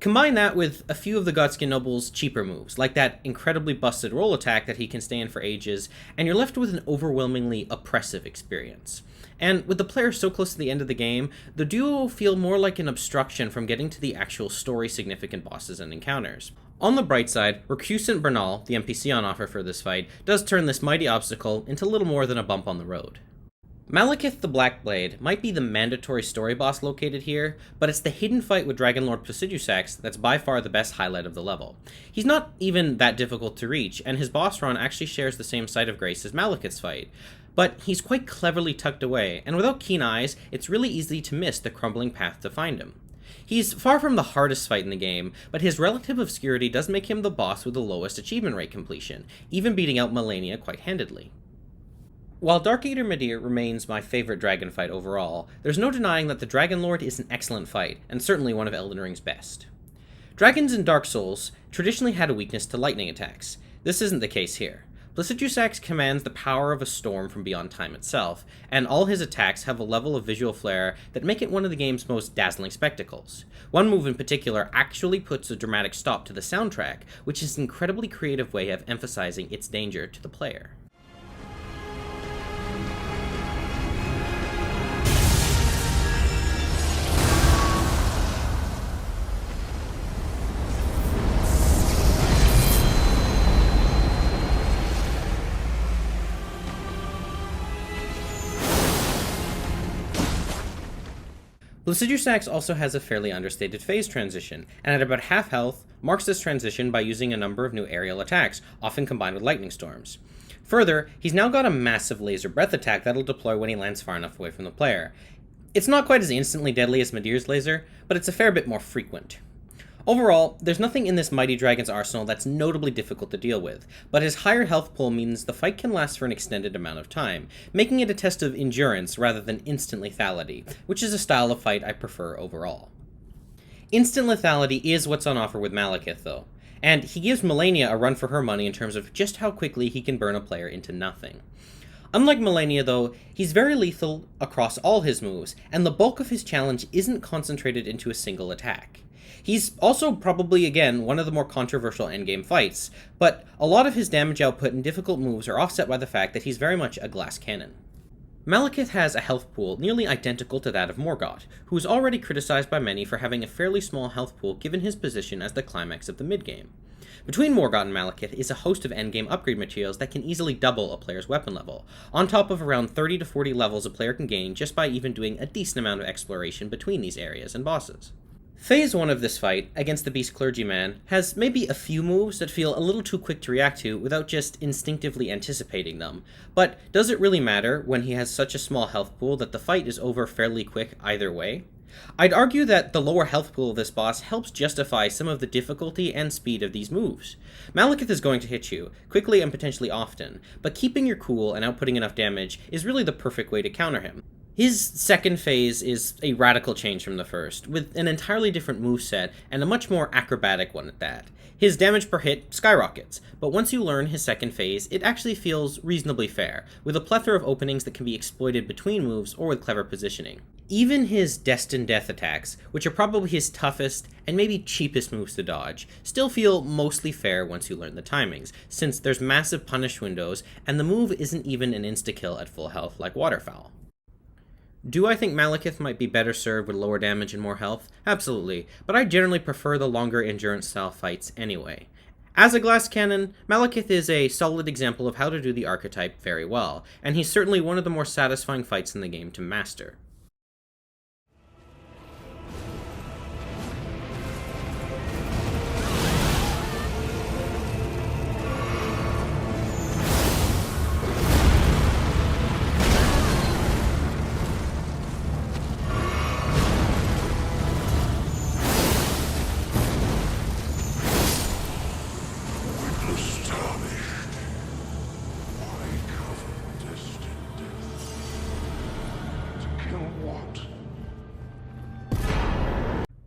Combine that with a few of the Godskin Noble's cheaper moves, like that incredibly busted roll attack that he can stay in for ages, and you're left with an overwhelmingly oppressive experience. And with the player so close to the end of the game, the duo feel more like an obstruction from getting to the actual story-significant bosses and encounters. On the bright side, Recusant Bernal, the NPC on offer for this fight, does turn this mighty obstacle into little more than a bump on the road. Malekith the Blackblade might be the mandatory story boss located here, but it's the hidden fight with Dragonlord Placidusax that's by far the best highlight of the level. He's not even that difficult to reach, and his boss run actually shares the same site of grace as Malekith's fight, but he's quite cleverly tucked away, and without keen eyes, it's really easy to miss the crumbling path to find him. He's far from the hardest fight in the game, but his relative obscurity does make him the boss with the lowest achievement rate completion, even beating out Malenia quite handedly. While Dark Eater Midir remains my favorite dragon fight overall, there's no denying that the Dragonlord is an excellent fight, and certainly one of Elden Ring's best. Dragons in Dark Souls traditionally had a weakness to lightning attacks. This isn't the case here. Placidusax commands the power of a storm from beyond time itself, and all his attacks have a level of visual flair that make it one of the game's most dazzling spectacles. One move in particular actually puts a dramatic stop to the soundtrack, which is an incredibly creative way of emphasizing its danger to the player. Placidusax also has a fairly understated phase transition, and at about half health, marks this transition by using a number of new aerial attacks, often combined with lightning storms. Further, he's now got a massive laser breath attack that'll deploy when he lands far enough away from the player. It's not quite as instantly deadly as Midir's laser, but it's a fair bit more frequent. Overall, there's nothing in this mighty dragon's arsenal that's notably difficult to deal with, but his higher health pool means the fight can last for an extended amount of time, making it a test of endurance rather than instant lethality, which is a style of fight I prefer overall. Instant lethality is what's on offer with Malekith, though, and he gives Malenia a run for her money in terms of just how quickly he can burn a player into nothing. Unlike Malenia, though, he's very lethal across all his moves, and the bulk of his challenge isn't concentrated into a single attack. He's also probably, again, one of the more controversial endgame fights, but a lot of his damage output and difficult moves are offset by the fact that he's very much a glass cannon. Malekith has a health pool nearly identical to that of Morgott, who is already criticized by many for having a fairly small health pool given his position as the climax of the mid-game. Between Morgott and Malekith is a host of endgame upgrade materials that can easily double a player's weapon level, on top of around 30 to 40 levels a player can gain just by even doing a decent amount of exploration between these areas and bosses. Phase 1 of this fight, against the Beast Clergyman, has maybe a few moves that feel a little too quick to react to without just instinctively anticipating them, but does it really matter when he has such a small health pool that the fight is over fairly quick either way? I'd argue that the lower health pool of this boss helps justify some of the difficulty and speed of these moves. Malekith is going to hit you, quickly and potentially often, but keeping your cool and outputting enough damage is really the perfect way to counter him. His second phase is a radical change from the first, with an entirely different moveset and a much more acrobatic one at that. His damage per hit skyrockets, but once you learn his second phase, it actually feels reasonably fair, with a plethora of openings that can be exploited between moves or with clever positioning. Even his Destined Death attacks, which are probably his toughest and maybe cheapest moves to dodge, still feel mostly fair once you learn the timings, since there's massive punish windows and the move isn't even an insta-kill at full health like Waterfowl. Do I think Malekith might be better served with lower damage and more health? Absolutely, but I generally prefer the longer endurance style fights anyway. As a glass cannon, Malekith is a solid example of how to do the archetype very well, and he's certainly one of the more satisfying fights in the game to master.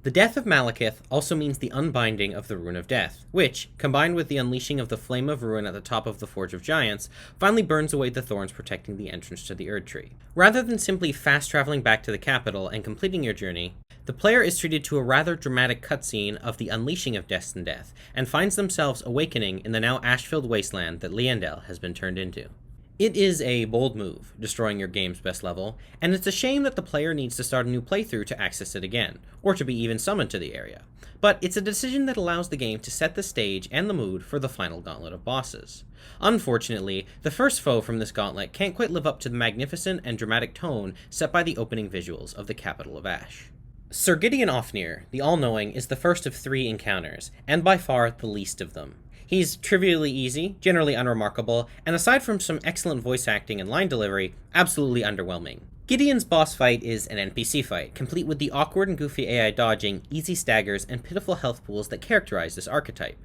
The death of Malekith also means the unbinding of the Rune of Death, which, combined with the unleashing of the Flame of Ruin at the top of the Forge of Giants, finally burns away the thorns protecting the entrance to the Erdtree. Rather than simply fast-traveling back to the capital and completing your journey, the player is treated to a rather dramatic cutscene of the unleashing of Destined Death, and finds themselves awakening in the now ash-filled wasteland that Liandel has been turned into. It is a bold move, destroying your game's best level, and it's a shame that the player needs to start a new playthrough to access it again, or to be even summoned to the area. But it's a decision that allows the game to set the stage and the mood for the final gauntlet of bosses. Unfortunately, the first foe from this gauntlet can't quite live up to the magnificent and dramatic tone set by the opening visuals of the capital of Ash. Sir Gideon Ofnir, the All-Knowing, is the first of 3 encounters, and by far the least of them. He's trivially easy, generally unremarkable, and aside from some excellent voice acting and line delivery, absolutely underwhelming. Gideon's boss fight is an NPC fight, complete with the awkward and goofy AI dodging, easy staggers, and pitiful health pools that characterize this archetype.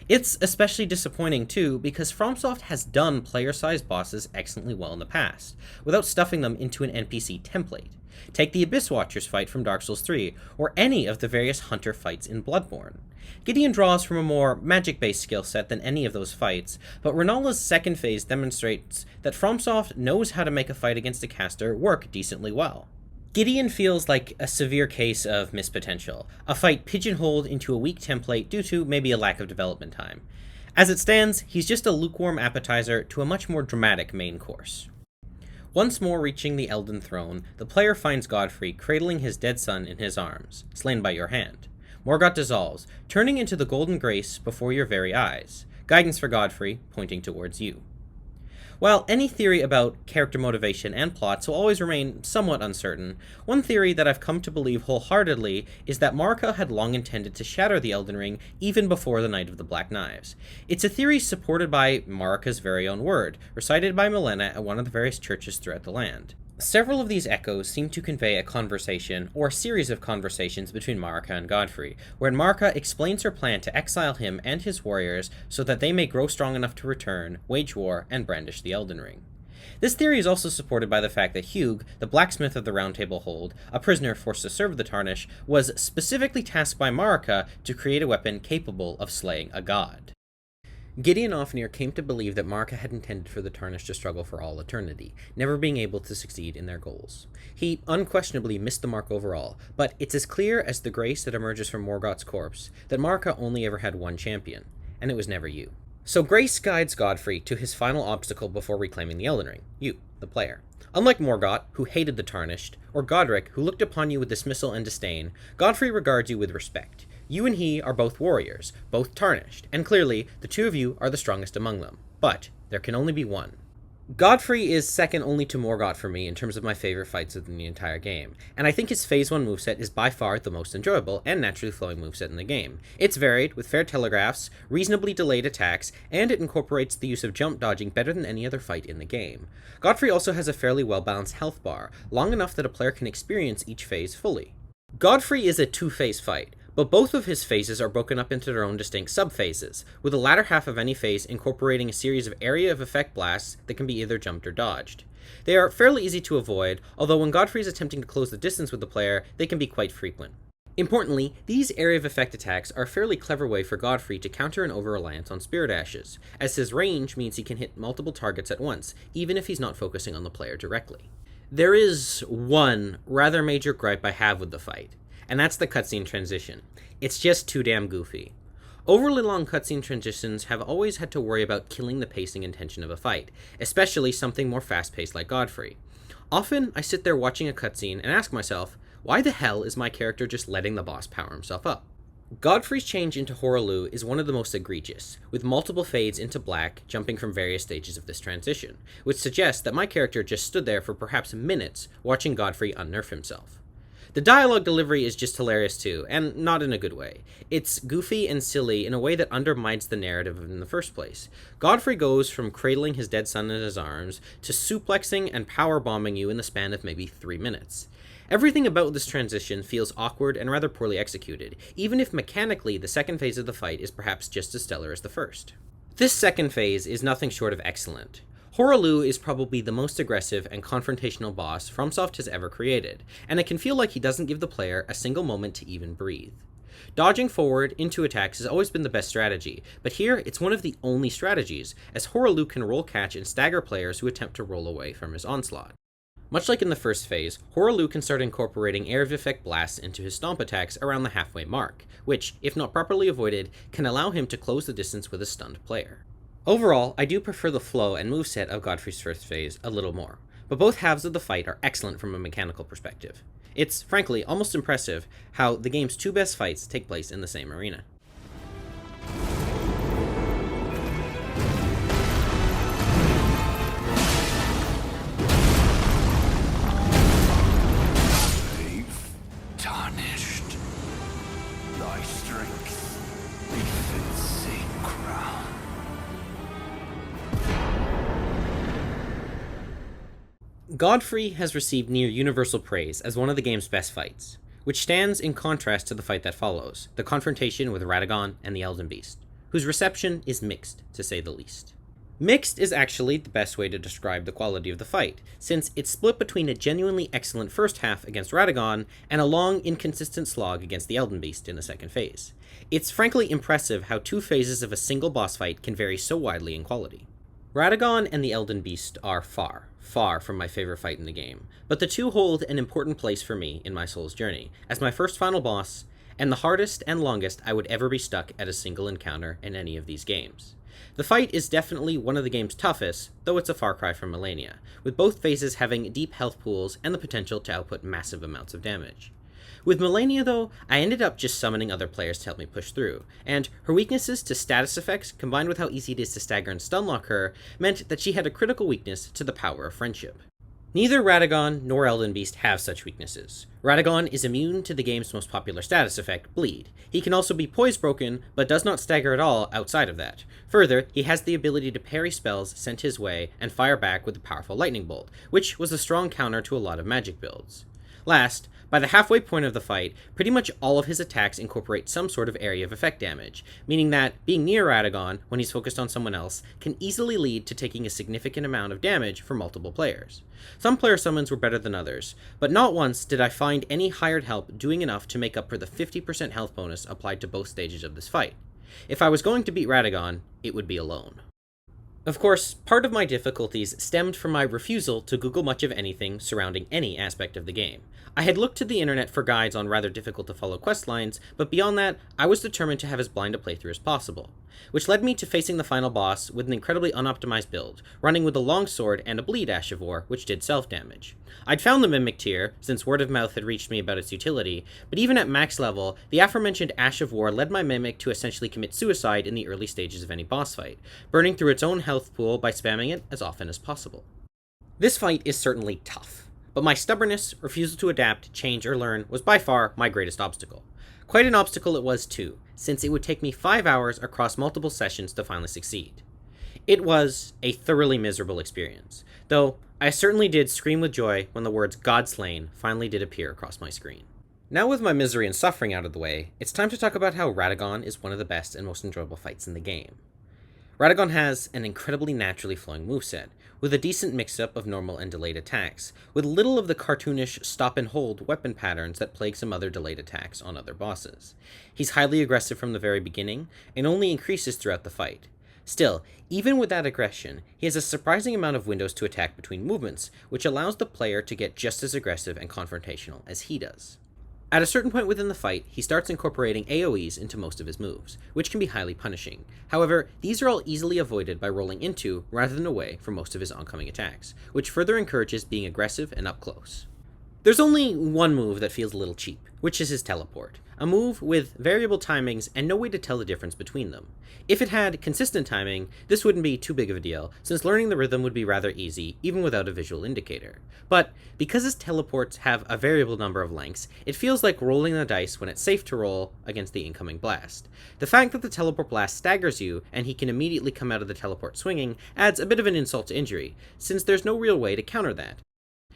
It's especially disappointing too, because FromSoft has done player-sized bosses excellently well in the past, without stuffing them into an NPC template. Take the Abyss Watchers fight from Dark Souls 3, or any of the various hunter fights in Bloodborne. Gideon draws from a more magic-based skill set than any of those fights, but Renala's second phase demonstrates that FromSoft knows how to make a fight against a caster work decently well. Gideon feels like a severe case of missed potential, a fight pigeonholed into a weak template due to maybe a lack of development time. As it stands, he's just a lukewarm appetizer to a much more dramatic main course. Once more reaching the Elden Throne, the player finds Godfrey cradling his dead son in his arms, slain by your hand. Morgott dissolves, turning into the golden grace before your very eyes. Guidance for Godfrey, pointing towards you. While any theory about character motivation and plots will always remain somewhat uncertain, one theory that I've come to believe wholeheartedly is that Marika had long intended to shatter the Elden Ring even before the Night of the Black Knives. It's a theory supported by Marika's very own word, recited by Milena at one of the various churches throughout the land. Several of these echoes seem to convey a conversation, or a series of conversations between Marika and Godfrey, wherein Marika explains her plan to exile him and his warriors so that they may grow strong enough to return, wage war, and brandish the Elden Ring. This theory is also supported by the fact that Hugh, the blacksmith of the Round Table Hold, a prisoner forced to serve the Tarnish, was specifically tasked by Marika to create a weapon capable of slaying a god. Gideon Ofnir came to believe that Marika had intended for the Tarnished to struggle for all eternity, never being able to succeed in their goals. He unquestionably missed the mark overall, but it's as clear as the grace that emerges from Morgott's corpse that Marika only ever had one champion, and it was never you. So grace guides Godfrey to his final obstacle before reclaiming the Elden Ring, you, the player. Unlike Morgott, who hated the Tarnished, or Godric, who looked upon you with dismissal and disdain, Godfrey regards you with respect. You and he are both warriors, both tarnished, and clearly, the two of you are the strongest among them. But there can only be one. Godfrey is second only to Morgott for me in terms of my favorite fights within the entire game, and I think his Phase 1 moveset is by far the most enjoyable and naturally flowing moveset in the game. It's varied, with fair telegraphs, reasonably delayed attacks, and it incorporates the use of jump dodging better than any other fight in the game. Godfrey also has a fairly well-balanced health bar, long enough that a player can experience each phase fully. Godfrey is a two-phase fight, but both of his phases are broken up into their own distinct sub-phases, with the latter half of any phase incorporating a series of area of effect blasts that can be either jumped or dodged. They are fairly easy to avoid, although when Godfrey is attempting to close the distance with the player, they can be quite frequent. Importantly, these area of effect attacks are a fairly clever way for Godfrey to counter an over-reliance on Spirit Ashes, as his range means he can hit multiple targets at once, even if he's not focusing on the player directly. There is one rather major gripe I have with the fight, and that's the cutscene transition. It's just too damn goofy. Overly long cutscene transitions have always had to worry about killing the pacing and tension of a fight, especially something more fast-paced like Godfrey. Often, I sit there watching a cutscene and ask myself, why the hell is my character just letting the boss power himself up? Godfrey's change into Hoarah is one of the most egregious, with multiple fades into black jumping from various stages of this transition, which suggests that my character just stood there for perhaps minutes watching Godfrey unnerf himself. The dialogue delivery is just hilarious too, and not in a good way. It's goofy and silly in a way that undermines the narrative in the first place. Godfrey goes from cradling his dead son in his arms to suplexing and powerbombing you in the span of maybe 3 minutes. Everything about this transition feels awkward and rather poorly executed, even if mechanically the second phase of the fight is perhaps just as stellar as the first. This second phase is nothing short of excellent. Hoarah is probably the most aggressive and confrontational boss FromSoft has ever created, and it can feel like he doesn't give the player a single moment to even breathe. Dodging forward into attacks has always been the best strategy, but here it's one of the only strategies, as Hoarah can roll catch and stagger players who attempt to roll away from his onslaught. Much like in the first phase, Hoarah can start incorporating area of effect blasts into his stomp attacks around the halfway mark, which, if not properly avoided, can allow him to close the distance with a stunned player. Overall, I do prefer the flow and moveset of Godfrey's first phase a little more, but both halves of the fight are excellent from a mechanical perspective. It's, frankly, almost impressive how the game's two best fights take place in the same arena. They've tarnished thy strength beneath its same crown. Godfrey has received near universal praise as one of the game's best fights, which stands in contrast to the fight that follows, the confrontation with Radagon and the Elden Beast, whose reception is mixed, to say the least. Mixed is actually the best way to describe the quality of the fight, since it's split between a genuinely excellent first half against Radagon and a long, inconsistent slog against the Elden Beast in the second phase. It's frankly impressive how two phases of a single boss fight can vary so widely in quality. Radagon and the Elden Beast are far from my favorite fight in the game, but the two hold an important place for me in my Souls journey, as my first final boss, and the hardest and longest I would ever be stuck at a single encounter in any of these games. The fight is definitely one of the game's toughest, though it's a far cry from Malenia, with both phases having deep health pools and the potential to output massive amounts of damage. With Malenia, though, I ended up just summoning other players to help me push through, and her weaknesses to status effects combined with how easy it is to stagger and stunlock her meant that she had a critical weakness to the power of friendship. Neither Radagon nor Elden Beast have such weaknesses. Radagon is immune to the game's most popular status effect, Bleed. He can also be poise broken, but does not stagger at all outside of that. Further, he has the ability to parry spells sent his way and fire back with a powerful lightning bolt, which was a strong counter to a lot of magic builds. Last, by the halfway point of the fight, pretty much all of his attacks incorporate some sort of area of effect damage, meaning that being near Radagon when he's focused on someone else can easily lead to taking a significant amount of damage for multiple players. Some player summons were better than others, but not once did I find any hired help doing enough to make up for the 50% health bonus applied to both stages of this fight. If I was going to beat Radagon, it would be alone. Of course, part of my difficulties stemmed from my refusal to Google much of anything surrounding any aspect of the game. I had looked to the internet for guides on rather difficult to follow questlines, but beyond that, I was determined to have as blind a playthrough as possible, which led me to facing the final boss with an incredibly unoptimized build, running with a longsword and a bleed Ash of War, which did self-damage. I'd found the Mimic tier, since word of mouth had reached me about its utility, but even at max level, the aforementioned Ash of War led my Mimic to essentially commit suicide in the early stages of any boss fight, burning through its own health pool by spamming it as often as possible. This fight is certainly tough, but my stubbornness, refusal to adapt, change, or learn was by far my greatest obstacle. Quite an obstacle it was too, since it would take me 5 hours across multiple sessions to finally succeed. It was a thoroughly miserable experience, though I certainly did scream with joy when the words "God Slain" finally did appear across my screen. Now with my misery and suffering out of the way, it's time to talk about how Radagon is one of the best and most enjoyable fights in the game. Radagon has an incredibly naturally flowing moveset, with a decent mix-up of normal and delayed attacks, with little of the cartoonish stop-and-hold weapon patterns that plague some other delayed attacks on other bosses. He's highly aggressive from the very beginning, and only increases throughout the fight. Still, even with that aggression, he has a surprising amount of windows to attack between movements, which allows the player to get just as aggressive and confrontational as he does. At a certain point within the fight, he starts incorporating AoEs into most of his moves, which can be highly punishing. However, these are all easily avoided by rolling into rather than away from most of his oncoming attacks, which further encourages being aggressive and up close. There's only one move that feels a little cheap, which is his teleport, a move with variable timings and no way to tell the difference between them. If it had consistent timing, this wouldn't be too big of a deal, since learning the rhythm would be rather easy, even without a visual indicator. But because his teleports have a variable number of lengths, it feels like rolling the dice when it's safe to roll against the incoming blast. The fact that the teleport blast staggers you, and he can immediately come out of the teleport swinging, adds a bit of an insult to injury, since there's no real way to counter that.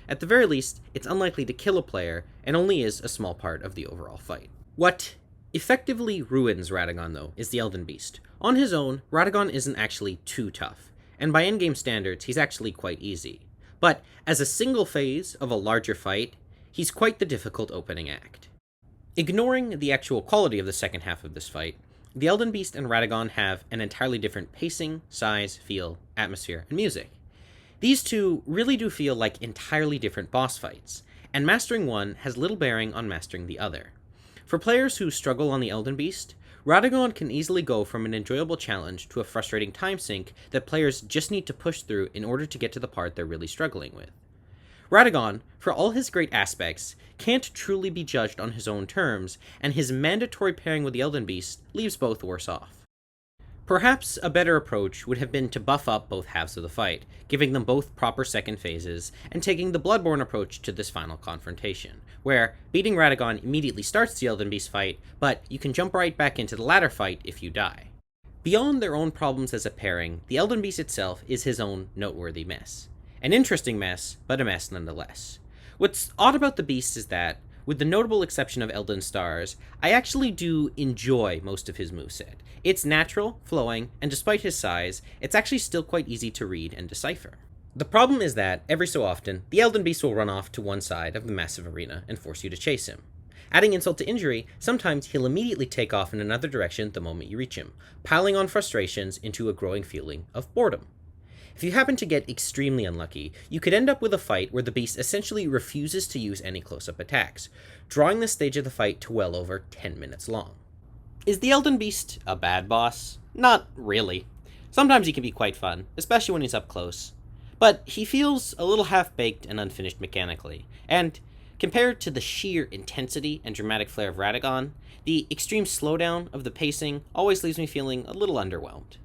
At the very least, it's unlikely to kill a player, and only is a small part of the overall fight. What effectively ruins Radagon, though, is the Elden Beast. On his own, Radagon isn't actually too tough, and by endgame standards, he's actually quite easy. But as a single phase of a larger fight, he's quite the difficult opening act. Ignoring the actual quality of the second half of this fight, the Elden Beast and Radagon have an entirely different pacing, size, feel, atmosphere, and music. These two really do feel like entirely different boss fights, and mastering one has little bearing on mastering the other. For players who struggle on the Elden Beast, Radagon can easily go from an enjoyable challenge to a frustrating time sink that players just need to push through in order to get to the part they're really struggling with. Radagon, for all his great aspects, can't truly be judged on his own terms, and his mandatory pairing with the Elden Beast leaves both worse off. Perhaps a better approach would have been to buff up both halves of the fight, giving them both proper second phases, and taking the Bloodborne approach to this final confrontation, where beating Radagon immediately starts the Elden Beast fight, but you can jump right back into the latter fight if you die. Beyond their own problems as a pairing, the Elden Beast itself is his own noteworthy mess. An interesting mess, but a mess nonetheless. What's odd about the Beast is that, with the notable exception of Elden Stars, I actually do enjoy most of his moveset. It's natural, flowing, and despite his size, it's actually still quite easy to read and decipher. The problem is that, every so often, the Elden Beast will run off to one side of the massive arena and force you to chase him. Adding insult to injury, sometimes he'll immediately take off in another direction the moment you reach him, piling on frustrations into a growing feeling of boredom. If you happen to get extremely unlucky, you could end up with a fight where the beast essentially refuses to use any close-up attacks, drawing this stage of the fight to well over 10 minutes long. Is the Elden Beast a bad boss? Not really. Sometimes he can be quite fun, especially when he's up close. But he feels a little half-baked and unfinished mechanically, and compared to the sheer intensity and dramatic flair of Radagon, the extreme slowdown of the pacing always leaves me feeling a little underwhelmed.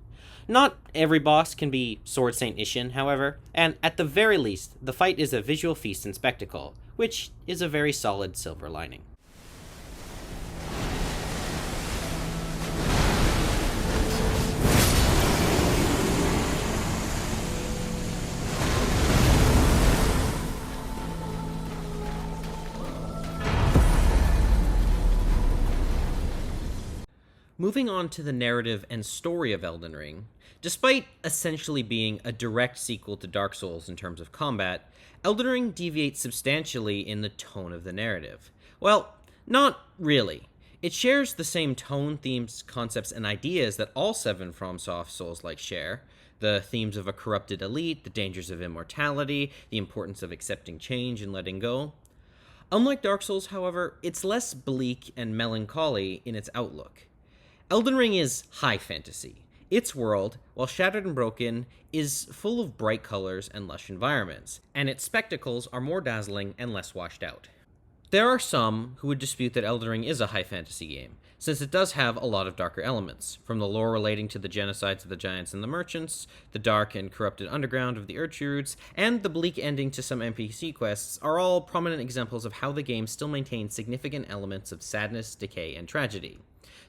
Not every boss can be Sword Saint Ishin, however, and at the very least, the fight is a visual feast and spectacle, which is a very solid silver lining. Moving on to the narrative and story of Elden Ring, despite essentially being a direct sequel to Dark Souls in terms of combat, Elden Ring deviates substantially in the tone of the narrative. Well, not really. It shares the same tone, themes, concepts, and ideas that all 7 FromSoft Souls-like share. The themes of a corrupted elite, the dangers of immortality, the importance of accepting change and letting go. Unlike Dark Souls, however, it's less bleak and melancholy in its outlook. Elden Ring is high fantasy. Its world, while shattered and broken, is full of bright colors and lush environments, and its spectacles are more dazzling and less washed out. There are some who would dispute that Elden Ring is a high fantasy game, since it does have a lot of darker elements, from the lore relating to the genocides of the giants and the merchants, the dark and corrupted underground of the Erdtree Roots, and the bleak ending to some NPC quests are all prominent examples of how the game still maintains significant elements of sadness, decay, and tragedy.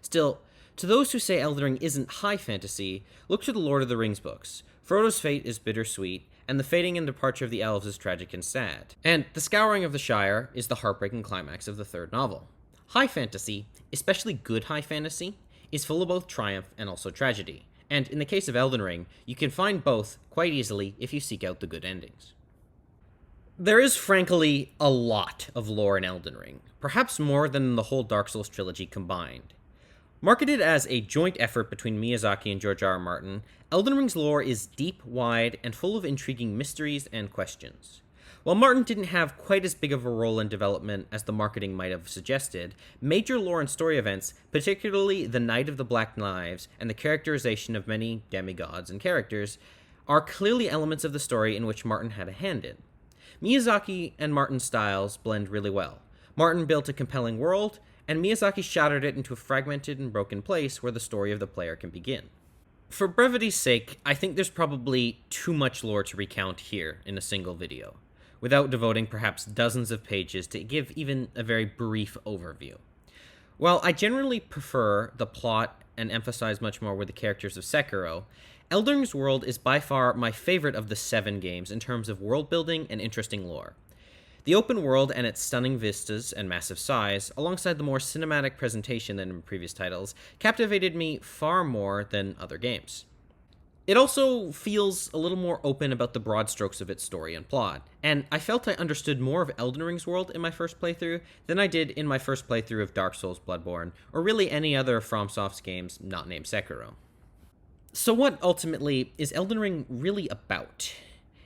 Still, to those who say Elden Ring isn't high fantasy, look to the Lord of the Rings books. Frodo's fate is bittersweet, and the fating and departure of the elves is tragic and sad. And the Scouring of the Shire is the heartbreaking climax of the 3rd novel. High fantasy, especially good high fantasy, is full of both triumph and also tragedy. And in the case of Elden Ring, you can find both quite easily if you seek out the good endings. There is frankly a lot of lore in Elden Ring, perhaps more than the whole Dark Souls trilogy combined. Marketed as a joint effort between Miyazaki and George R.R. Martin, Elden Ring's lore is deep, wide, and full of intriguing mysteries and questions. While Martin didn't have quite as big of a role in development as the marketing might have suggested, major lore and story events, particularly the Knight of the Black Knives and the characterization of many demigods and characters, are clearly elements of the story in which Martin had a hand in. Miyazaki and Martin's styles blend really well. Martin built a compelling world, and Miyazaki shattered it into a fragmented and broken place where the story of the player can begin. For brevity's sake, I think there's probably too much lore to recount here in a single video, without devoting perhaps dozens of pages to give even a very brief overview. While I generally prefer the plot and emphasize much more with the characters of Sekiro, Elden Ring's world is by far my favorite of the 7 games in terms of world building and interesting lore. The open world and its stunning vistas and massive size, alongside the more cinematic presentation than in previous titles, captivated me far more than other games. It also feels a little more open about the broad strokes of its story and plot, and I felt I understood more of Elden Ring's world in my first playthrough than I did in my first playthrough of Dark Souls Bloodborne, or really any other FromSoft's games not named Sekiro. So what, ultimately, is Elden Ring really about?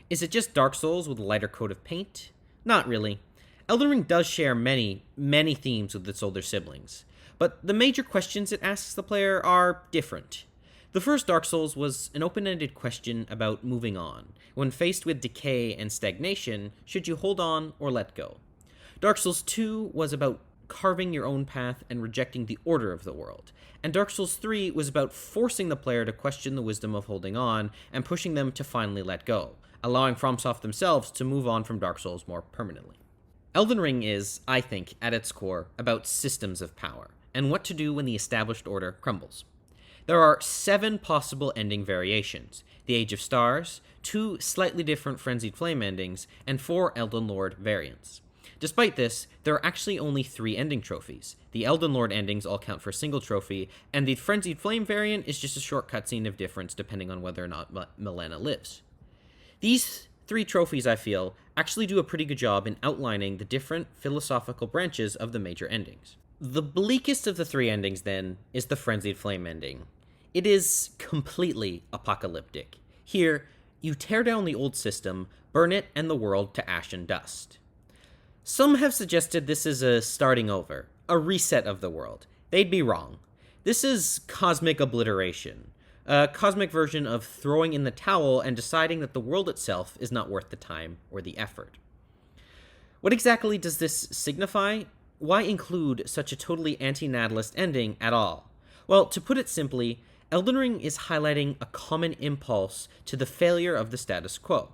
Is it just Dark Souls with a lighter coat of paint? Not really. Elden Ring does share many, many themes with its older siblings, but the major questions it asks the player are different. The first Dark Souls was an open-ended question about moving on. When faced with decay and stagnation, should you hold on or let go? Dark Souls 2 was about carving your own path and rejecting the order of the world. And Dark Souls 3 was about forcing the player to question the wisdom of holding on and pushing them to finally let go, allowing FromSoft themselves to move on from Dark Souls more permanently. Elden Ring is, I think, at its core, about systems of power, and what to do when the established order crumbles. There are 7 possible ending variations: the Age of Stars, 2 slightly different Frenzied Flame endings, and 4 Elden Lord variants. Despite this, there are actually only 3 ending trophies. The Elden Lord endings all count for a single trophy, and the Frenzied Flame variant is just a short cutscene of difference depending on whether or not Milena lives. These 3 trophies, I feel, actually do a pretty good job in outlining the different philosophical branches of the major endings. The bleakest of the 3 endings, then, is the Frenzied Flame ending. It is completely apocalyptic. Here, you tear down the old system, burn it and the world to ash and dust. Some have suggested this is a starting over, a reset of the world. They'd be wrong. This is cosmic obliteration, a cosmic version of throwing in the towel and deciding that the world itself is not worth the time or the effort. What exactly does this signify? Why include such a totally anti-natalist ending at all? Well, to put it simply, Elden Ring is highlighting a common impulse to the failure of the status quo.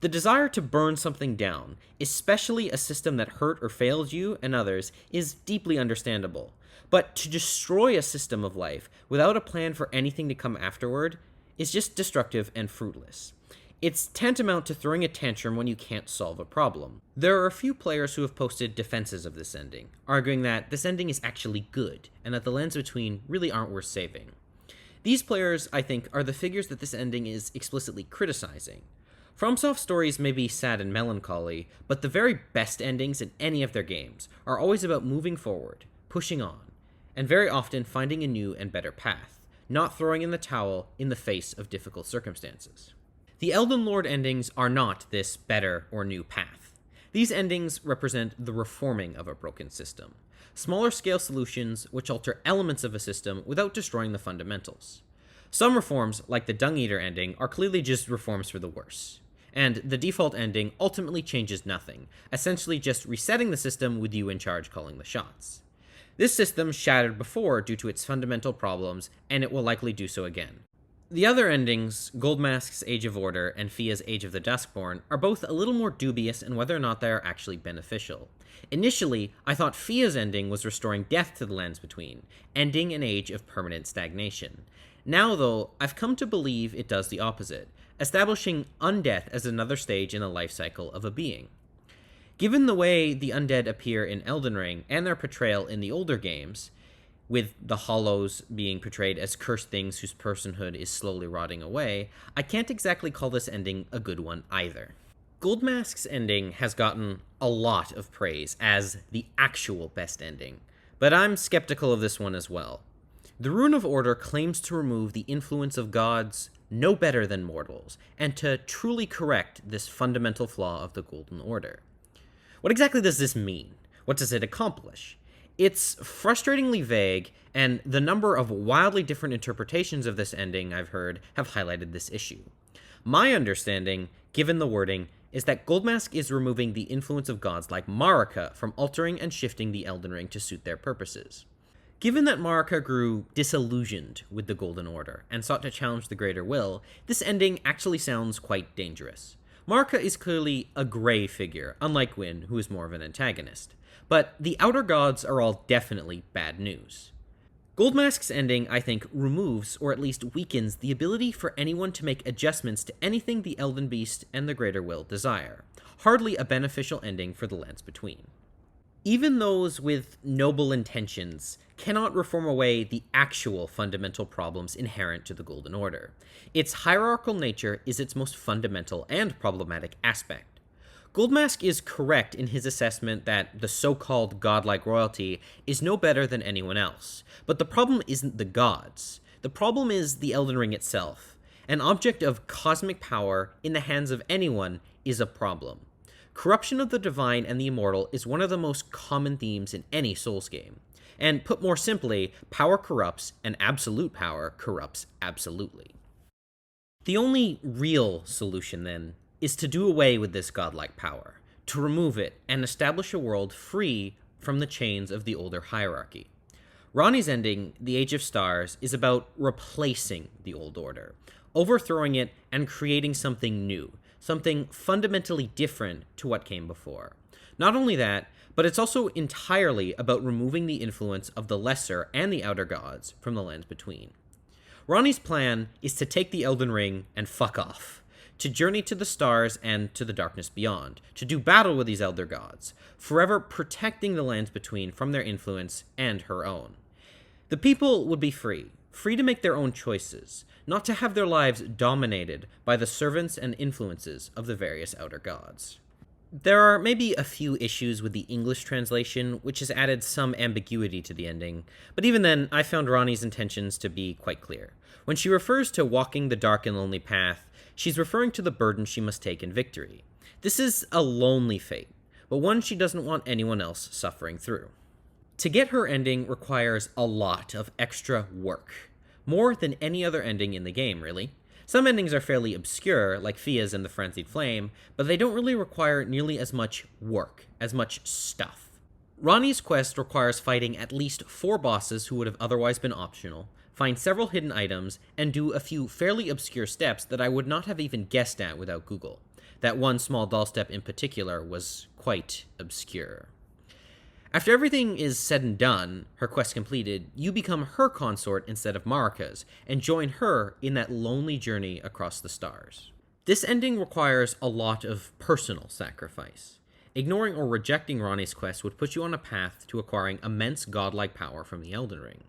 The desire to burn something down, especially a system that hurt or failed you and others, is deeply understandable. But to destroy a system of life without a plan for anything to come afterward is just destructive and fruitless. It's tantamount to throwing a tantrum when you can't solve a problem. There are a few players who have posted defenses of this ending, arguing that this ending is actually good, and that the lands between really aren't worth saving. These players, I think, are the figures that this ending is explicitly criticizing. FromSoft stories may be sad and melancholy, but the very best endings in any of their games are always about moving forward, pushing on, and very often finding a new and better path, not throwing in the towel in the face of difficult circumstances. The Elden Lord endings are not this better or new path. These endings represent the reforming of a broken system, smaller scale solutions which alter elements of a system without destroying the fundamentals. Some reforms, like the Dung Eater ending, are clearly just reforms for the worse. And the default ending ultimately changes nothing, essentially just resetting the system with you in charge calling the shots. This system shattered before due to its fundamental problems, and it will likely do so again. The other endings, Goldmask's Age of Order and Fia's Age of the Duskborn, are both a little more dubious in whether or not they are actually beneficial. Initially, I thought Fia's ending was restoring death to the lands between, ending an age of permanent stagnation. Now, though, I've come to believe it does the opposite, establishing undeath as another stage in the life cycle of a being. Given the way the undead appear in Elden Ring and their portrayal in the older games, with the Hollows being portrayed as cursed things whose personhood is slowly rotting away, I can't exactly call this ending a good one either. Goldmask's ending has gotten a lot of praise as the actual best ending, but I'm skeptical of this one as well. The Rune of Order claims to remove the influence of gods no better than mortals, and to truly correct this fundamental flaw of the Golden Order. What exactly does this mean? What does it accomplish? It's frustratingly vague, and the number of wildly different interpretations of this ending I've heard have highlighted this issue. My understanding, given the wording, is that Goldmask is removing the influence of gods like Marika from altering and shifting the Elden Ring to suit their purposes. Given that Marika grew disillusioned with the Golden Order and sought to challenge the Greater Will, this ending actually sounds quite dangerous. Marika is clearly a gray figure, unlike Gwyn, who is more of an antagonist. But the Outer Gods are all definitely bad news. Goldmask's ending, I think, removes, or at least weakens, the ability for anyone to make adjustments to anything the Elden Beast and the Greater Will desire. Hardly a beneficial ending for the lands between. Even those with noble intentions cannot reform away the actual fundamental problems inherent to the Golden Order. Its hierarchical nature is its most fundamental and problematic aspect. Goldmask is correct in his assessment that the so-called godlike royalty is no better than anyone else, but the problem isn't the gods. The problem is the Elden Ring itself. An object of cosmic power in the hands of anyone is a problem. Corruption of the divine and the immortal is one of the most common themes in any Souls game. And put more simply, power corrupts, and absolute power corrupts absolutely. The only real solution, then, is to do away with this godlike power, to remove it and establish a world free from the chains of the older hierarchy. Ronnie's ending, The Age of Stars, is about replacing the old order, overthrowing it and creating something new, something fundamentally different to what came before. Not only that, but it's also entirely about removing the influence of the lesser and the outer gods from the lands between. Ronnie's plan is to take the Elden Ring and fuck off, to journey to the stars and to the darkness beyond, to do battle with these elder gods, forever protecting the lands between from their influence and her own. The people would be free to make their own choices, not to have their lives dominated by the servants and influences of the various outer gods. There are maybe a few issues with the English translation, which has added some ambiguity to the ending, but even then, I found Ronnie's intentions to be quite clear. When she refers to walking the dark and lonely path, she's referring to the burden she must take in victory. This is a lonely fate, but one she doesn't want anyone else suffering through. To get her ending requires a lot of extra work, more than any other ending in the game, really. Some endings are fairly obscure, like Fia's and the Frenzied Flame, but they don't really require nearly as much work, as much stuff. Ronnie's quest requires fighting at least 4 bosses who would have otherwise been optional, find several hidden items, and do a few fairly obscure steps that I would not have even guessed at without Google. That one small doll step in particular was quite obscure. After everything is said and done, her quest completed, you become her consort instead of Marika's, and join her in that lonely journey across the stars. This ending requires a lot of personal sacrifice. Ignoring or rejecting Ronnie's quest would put you on a path to acquiring immense godlike power from the Elden Ring.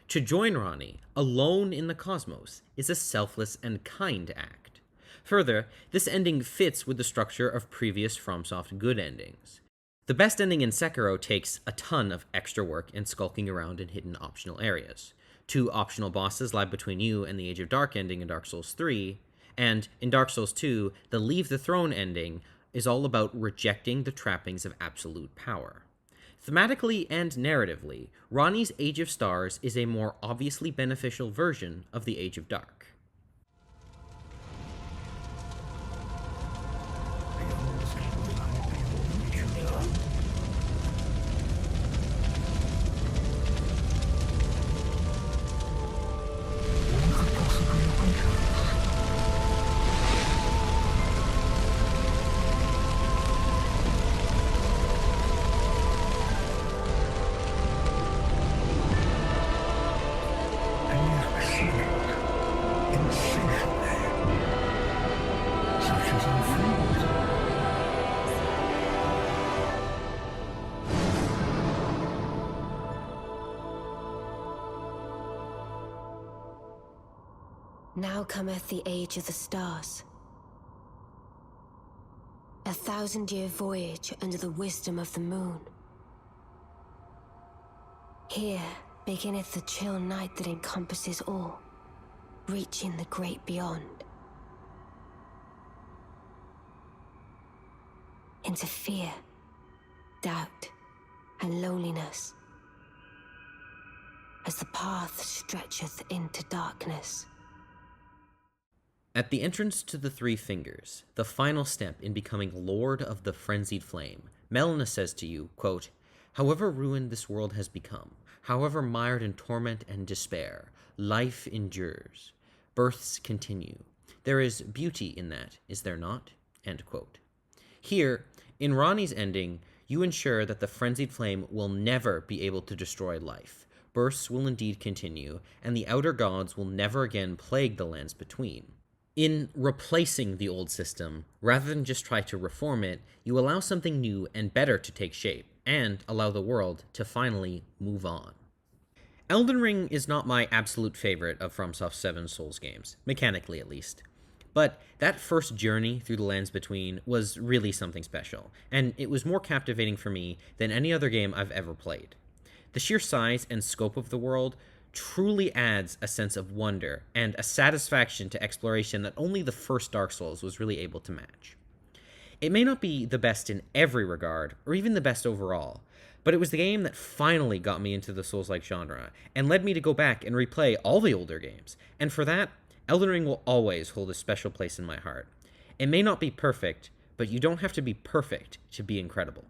To join Ronnie, alone in the cosmos, is a selfless and kind act. Further, this ending fits with the structure of previous FromSoft good endings. The best ending in Sekiro takes a ton of extra work and skulking around in hidden optional areas. 2 optional bosses lie between you and the Age of Dark ending in Dark Souls 3, and in Dark Souls 2, the Leave the Throne ending is all about rejecting the trappings of absolute power. Thematically and narratively, Ronnie's Age of Stars is a more obviously beneficial version of the Age of Dark. Now cometh the age of the stars. 1,000-year voyage under the wisdom of the moon. Here beginneth the chill night that encompasses all, reaching the great beyond. Into fear, doubt, and loneliness, as the path stretcheth into darkness. At the entrance to the Three Fingers, the final step in becoming Lord of the Frenzied Flame, Melina says to you, quote, "However ruined this world has become, however mired in torment and despair, life endures. Births continue. There is beauty in that, is there not?" End quote. Here, in Ronnie's ending, you ensure that the Frenzied Flame will never be able to destroy life. Births will indeed continue, and the outer gods will never again plague the lands between. In replacing the old system, rather than just try to reform it, you allow something new and better to take shape, and allow the world to finally move on. Elden Ring is not my absolute favorite of FromSoft's 7 Souls games, mechanically at least. But that first journey through the lands between was really something special, and it was more captivating for me than any other game I've ever played. The sheer size and scope of the world truly adds a sense of wonder and a satisfaction to exploration that only the first Dark Souls was really able to match. It may not be the best in every regard, or even the best overall, but it was the game that finally got me into the Souls-like genre, and led me to go back and replay all the older games, and for that, Elden Ring will always hold a special place in my heart. It may not be perfect, but you don't have to be perfect to be incredible.